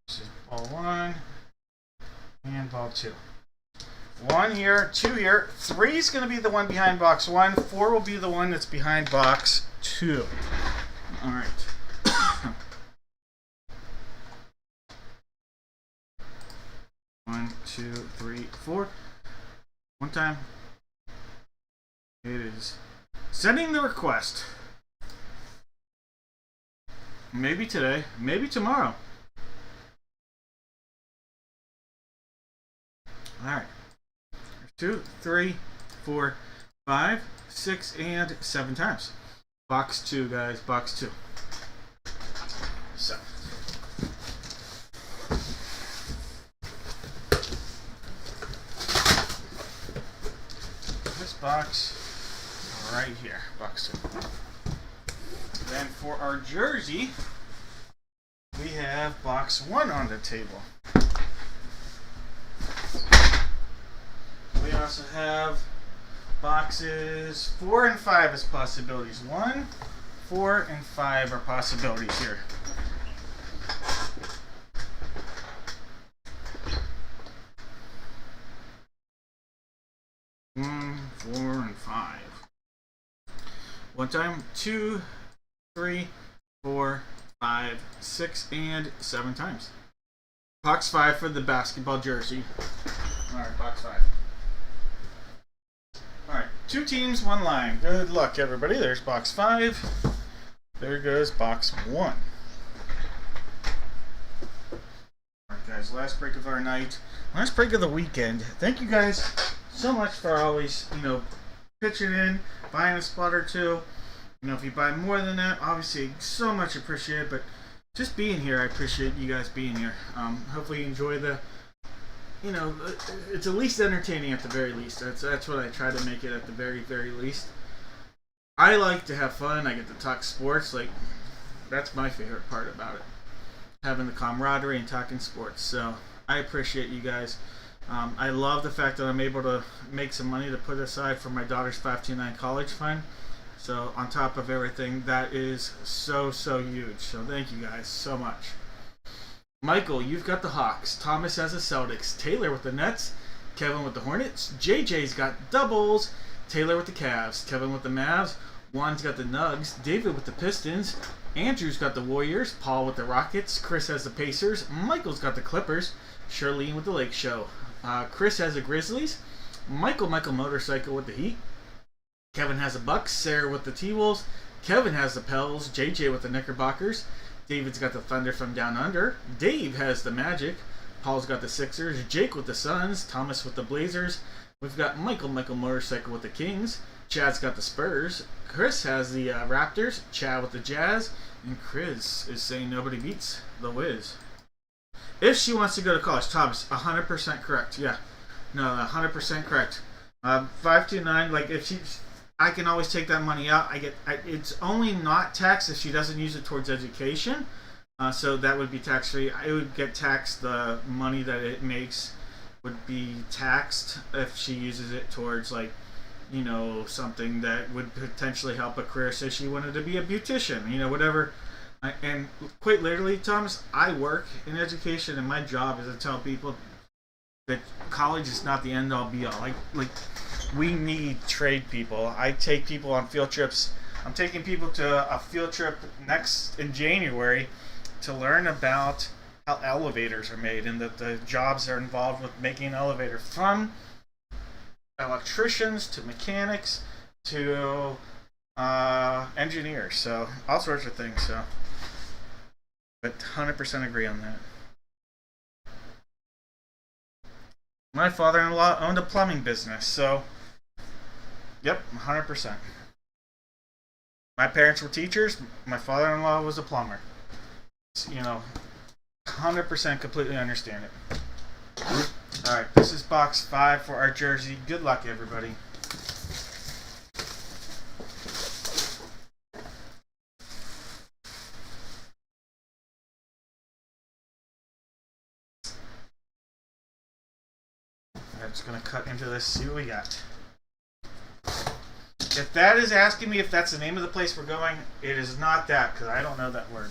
This is ball 1 and ball 2. 1 here, 2 here. 3 is going to be the one behind box 1. 4 will be the one that's behind box 2. All right. 1, 2, 3, 4. One time. It is sending the request. Maybe today, maybe tomorrow. All right. 2, 3, 4, 5, 6, and 7 times. Box 2, guys. Box 2. So. This box right here. Box 2. Then for our jersey, we have box 1 on the table. We also have boxes 4 and 5 as possibilities. 1, 4, and 5 are possibilities here. Four and 5. One time, 2, 3, 4, 5, 6, and 7 times. Box 5 for the basketball jersey. Alright, box 5. Alright, 2 teams, 1 line. Good luck, everybody. There's box 5. There goes box 1. Alright, guys, last break of our night. Last break of the weekend. Thank you guys so much for always, pitching in, buying a spot or two. If you buy more than that, obviously, so much appreciated. But just being here, I appreciate you guys being here. Hopefully you enjoy the, it's at least entertaining at the very least. That's what I try to make it at the very, very least. I like to have fun. I get to talk sports. That's my favorite part about it. Having the camaraderie and talking sports. So I appreciate you guys. I love the fact that I'm able to make some money to put aside for my daughter's 529 college fund. So on top of everything, that is so, so huge. So thank you guys so much. Michael, you've got the Hawks. Thomas has the Celtics. Taylor with the Nets. Kevin with the Hornets. JJ's got doubles. Taylor with the Cavs. Kevin with the Mavs. Juan's got the Nugs. David with the Pistons. Andrew's got the Warriors. Paul with the Rockets. Chris has the Pacers. Michael's got the Clippers. Charlene with the Lake Show. Chris has the Grizzlies. Michael Motorcycle with the Heat. Kevin has the Bucks. Sarah with the T-Wolves. Kevin has the Pels. JJ with the Knickerbockers. David's got the Thunder from Down Under. Dave has the Magic. Paul's got the Sixers. Jake with the Suns. Thomas with the Blazers. We've got Michael Motorcycle with the Kings. Chad's got the Spurs. Chris has the Raptors. Chad with the Jazz. And Chris is saying nobody beats the Wiz. If she wants to go to college, Thomas, 100% correct. Yeah, no, 100% correct. 529, if she, I can always take that money out. It's only not taxed if she doesn't use it towards education. So that would be tax free. It would get taxed. The money that it makes would be taxed if she uses it towards something that would potentially help a career. Say she wanted to be a beautician, whatever. And quite literally, Thomas, I work in education, and my job is to tell people that college is not the end all be all. We need trade people. I take people on field trips. I'm taking people to a field trip in January to learn about how elevators are made and that the jobs that are involved with making an elevator, from electricians to mechanics to engineers. So all sorts of things. So. But 100% agree on that. My father-in-law owned a plumbing business, so yep, 100%. My parents were teachers. My father-in-law was a plumber. 100% completely understand it. Alright, this is box 5 for our jersey. Good luck, everybody. I'm just going to cut into this, see what we got. If that is asking me if that's the name of the place we're going, it is not that, because I don't know that word.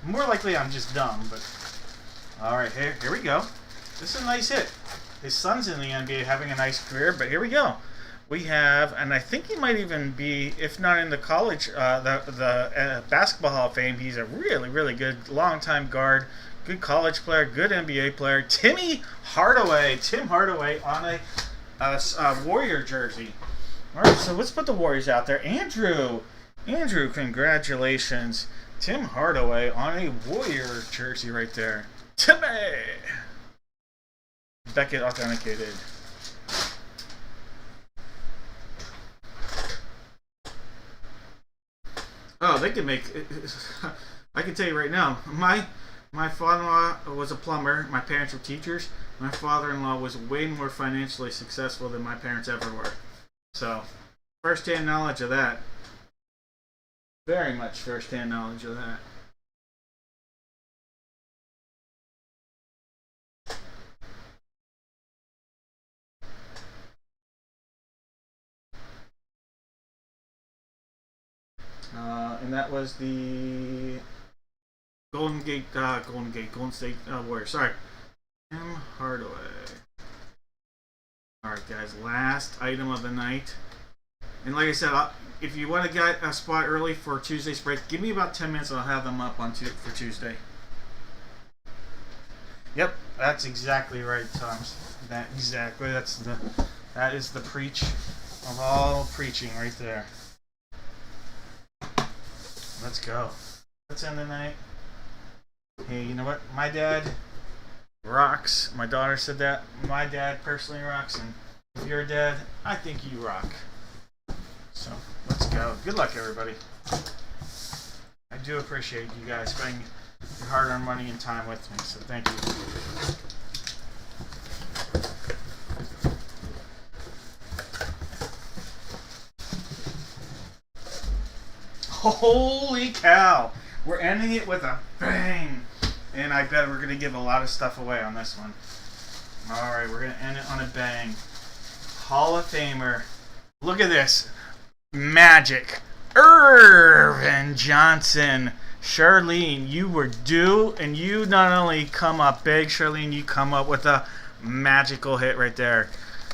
More likely I'm just dumb, but... Alright, here we go. This is a nice hit. His son's in the NBA having a nice career, but here we go. We have, and I think he might even be, if not in the college, the Basketball Hall of Fame, he's a really, really good long-time guard, good college player, good NBA player, Tim Hardaway on a Warrior jersey. All right, so let's put the Warriors out there. Andrew, congratulations. Tim Hardaway on a Warrior jersey right there. Timmy! Beckett authenticated. Oh, they can make... I can tell you right now, my father-in-law was a plumber. My parents were teachers. My father-in-law was way more financially successful than my parents ever were. So, first-hand knowledge of that. Very much first-hand knowledge of that. And that was the Golden State Warriors. Sorry. Tim Hardaway. Alright, guys. Last item of the night. And like I said, if you want to get a spot early for Tuesday's break, give me about 10 minutes and I'll have them up for Tuesday. Yep, that's exactly right, Thomas. That is the preach of all preaching right there. Let's go. Let's end the night. Hey, you know what? My dad rocks. My daughter said that. My dad personally rocks, and if you're a dad, I think you rock. So, let's go. Good luck, everybody. I do appreciate you guys spending your hard-earned money and time with me, so thank you. Holy cow! We're ending it with a bang! And I bet we're going to give a lot of stuff away on this one. Alright, we're going to end it on a bang. Hall of Famer. Look at this. Magic. Irvin Johnson. Charlene, you were due, and you not only come up big, Charlene, you come up with a magical hit right there.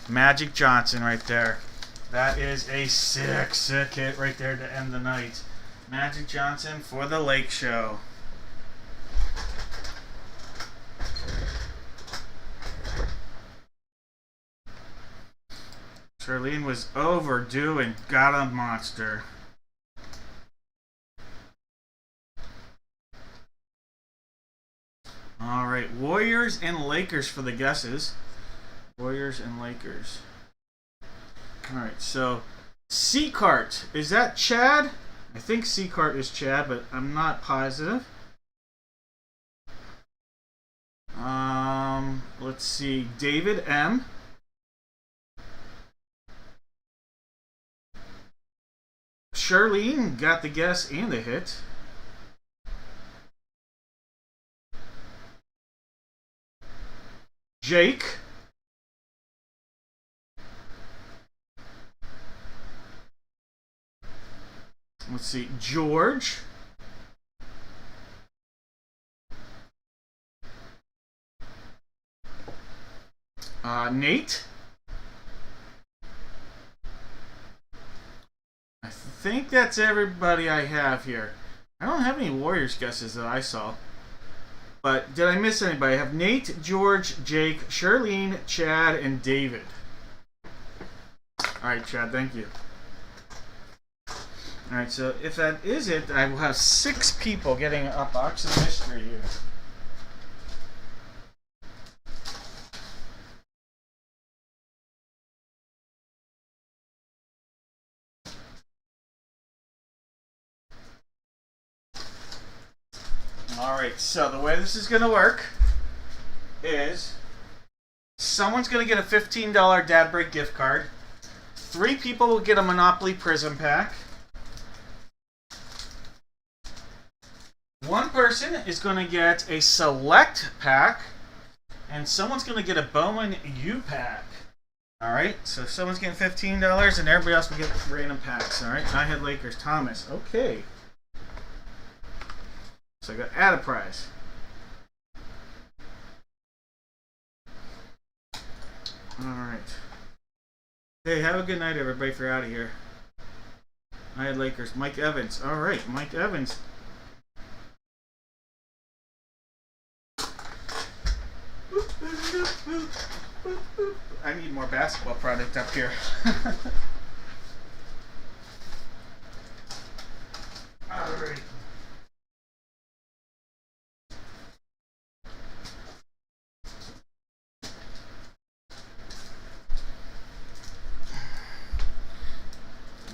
Magic Johnson right there. That is a sick hit right there to end the night. Magic Johnson for the Lake Show. Charlene was overdue and got a monster. Alright, Warriors and Lakers for the guesses. Warriors and Lakers. Alright, so Seacart. Is that Chad? I think Seacart is Chad, but I'm not positive. Let's see. David M. Charlene got the guess and the hit. Jake. Let's see. George. Nate. I think that's everybody I have here. I don't have any Warriors guesses that I saw. But did I miss anybody? I have Nate, George, Jake, Charlene, Chad, and David. Alright, Chad, thank you. Alright, so if that is it, I will have 6 people getting a box of mystery here. Alright, so the way this is going to work is someone's going to get a $15 Dad Break gift card. 3 people will get a Monopoly Prism pack. 1 person is going to get a Select pack. And someone's going to get a Bowman U pack. All right, so someone's getting $15, and everybody else will get random packs. All right, I had Lakers. Thomas. Okay. So I got add a prize. All right. Hey, have a good night, everybody. If you're out of here. I had Lakers. Mike Evans. All right, Mike Evans. I need more basketball product up here. All right.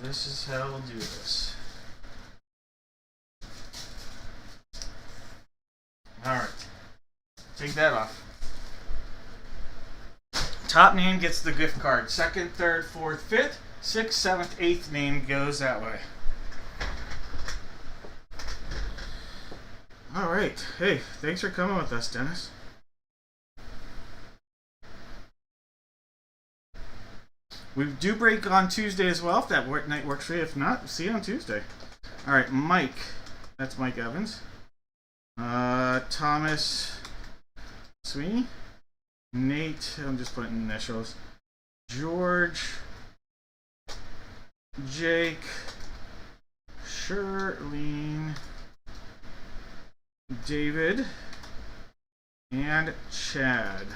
This is how we'll do this. All right. Take that off. Top name gets the gift card. Second, third, fourth, fifth, sixth, seventh, eighth name goes that way. All right. Hey, thanks for coming with us, Dennis. We do break on Tuesday as well, if that night works for you. If not, see you on Tuesday. All right, Mike. That's Mike Evans. Thomas Sweeney. Nate. I'm just putting initials. George. Jake. Shirlene. David. And Chad.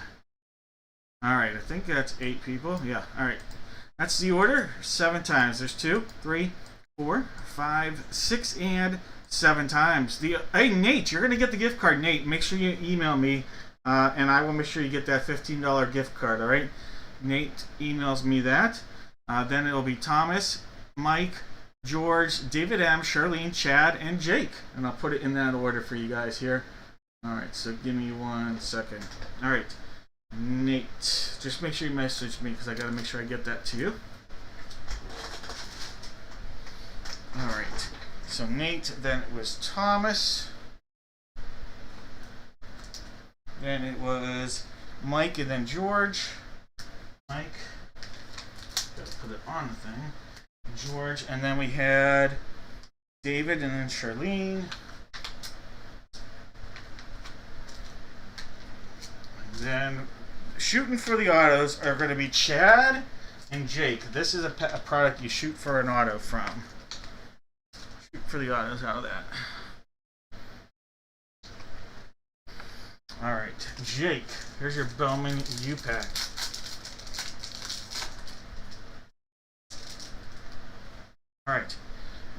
All right, I think that's 8 people. Yeah, all right. That's the order. 7 times. There's 2, 3, 4, 5, 6, and 7 times. Hey, Nate, you're going to get the gift card. Nate, make sure you email me, and I will make sure you get that $15 gift card, all right? Nate emails me that. Then it'll be Thomas, Mike, George, David M., Charlene, Chad, and Jake. And I'll put it in that order for you guys here. All right, so give me 1 second. All right. Nate, just make sure you message me because I got to make sure I get that to you. All right. So Nate, then it was Thomas. Then it was Mike and then George. Mike. Gotta put it on the thing. George, and then we had David and then Charlene. And then shooting for the autos are going to be Chad and Jake. This is a product you shoot for an auto from. Shoot for the autos out of that. All right, Jake. Here's your Bowman U-Pack. All right,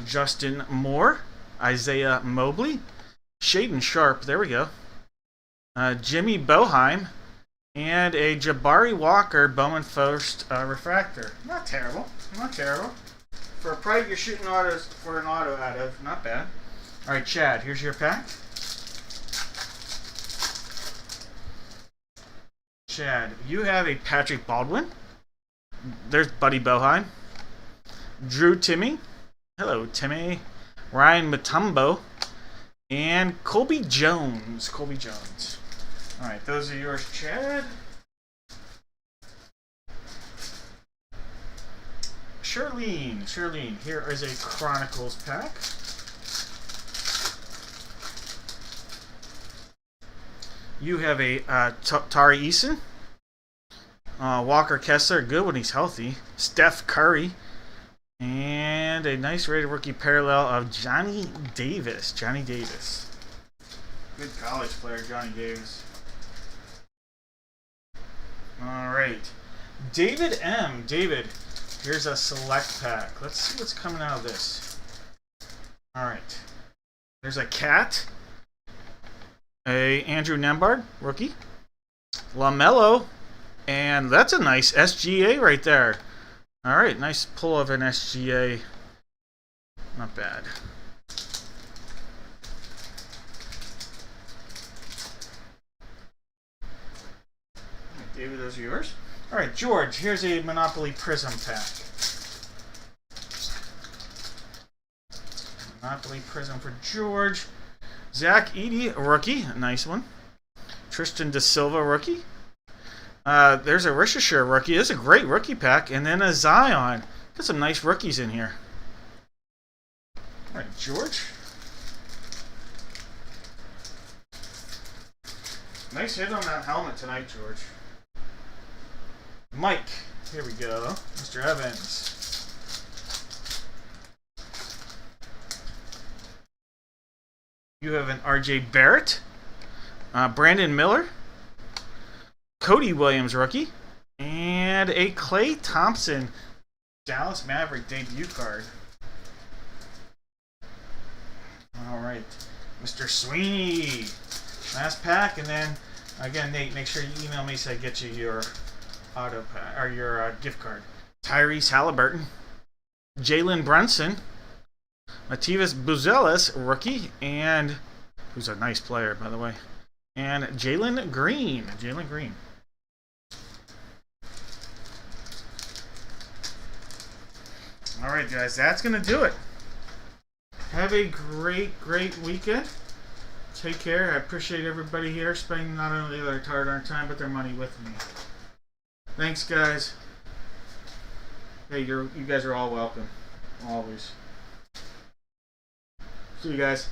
Justin Moore, Isaiah Mobley, Shaden Sharp. There we go. Jimmy Boheim. And a Jabari Walker Bowman First refractor. Not terrible. Not terrible. For a product you're shooting autos for an auto out of, not bad. All right, Chad, here's your pack. Chad, you have a Patrick Baldwin. There's Buddy Boheim. Drew Timmy. Hello, Timmy. Ryan Mutombo. And Colby Jones. Colby Jones. All right, those are yours, Chad. Shirlene, here is a Chronicles pack. You have a Tari Eason. Walker Kessler, good when he's healthy. Steph Curry. And a nice rated rookie parallel of Johnny Davis. Johnny Davis. Good college player, Johnny Davis. All right. David M. David, here's a select pack. Let's see what's coming out of this. All right. There's a Cat. A Andrew Nembhard, rookie. LaMelo. And that's a nice SGA right there. All right, nice pull of an SGA. Not bad. David, those are yours. All right, George, here's a Monopoly Prism pack. Monopoly Prism for George. Zach Edey, a rookie, a nice one. Tristan Da Silva, rookie. There's a Worcestershire rookie. This is a great rookie pack. And then a Zion. Got some nice rookies in here. All right, George. Nice hit on that helmet tonight, George. Mike. Here we go. Mr. Evans. You have an R.J. Barrett. Brandon Miller. Cody Williams rookie. And a Klay Thompson Dallas Maverick debut card. All right. Mr. Sweeney. Last pack, and then again, Nate, make sure you email me so I get you your auto pack, or your gift card. Tyrese Halliburton, Jalen Brunson, Mativas Buzelis, rookie, and who's a nice player, by the way, and Jalen Green. All right, guys, that's gonna do it. Have a great weekend. Take care. I appreciate everybody here spending not only their hard-earned time, but their money with me. Thanks, guys. Hey, you guys are all welcome. Always. See you guys.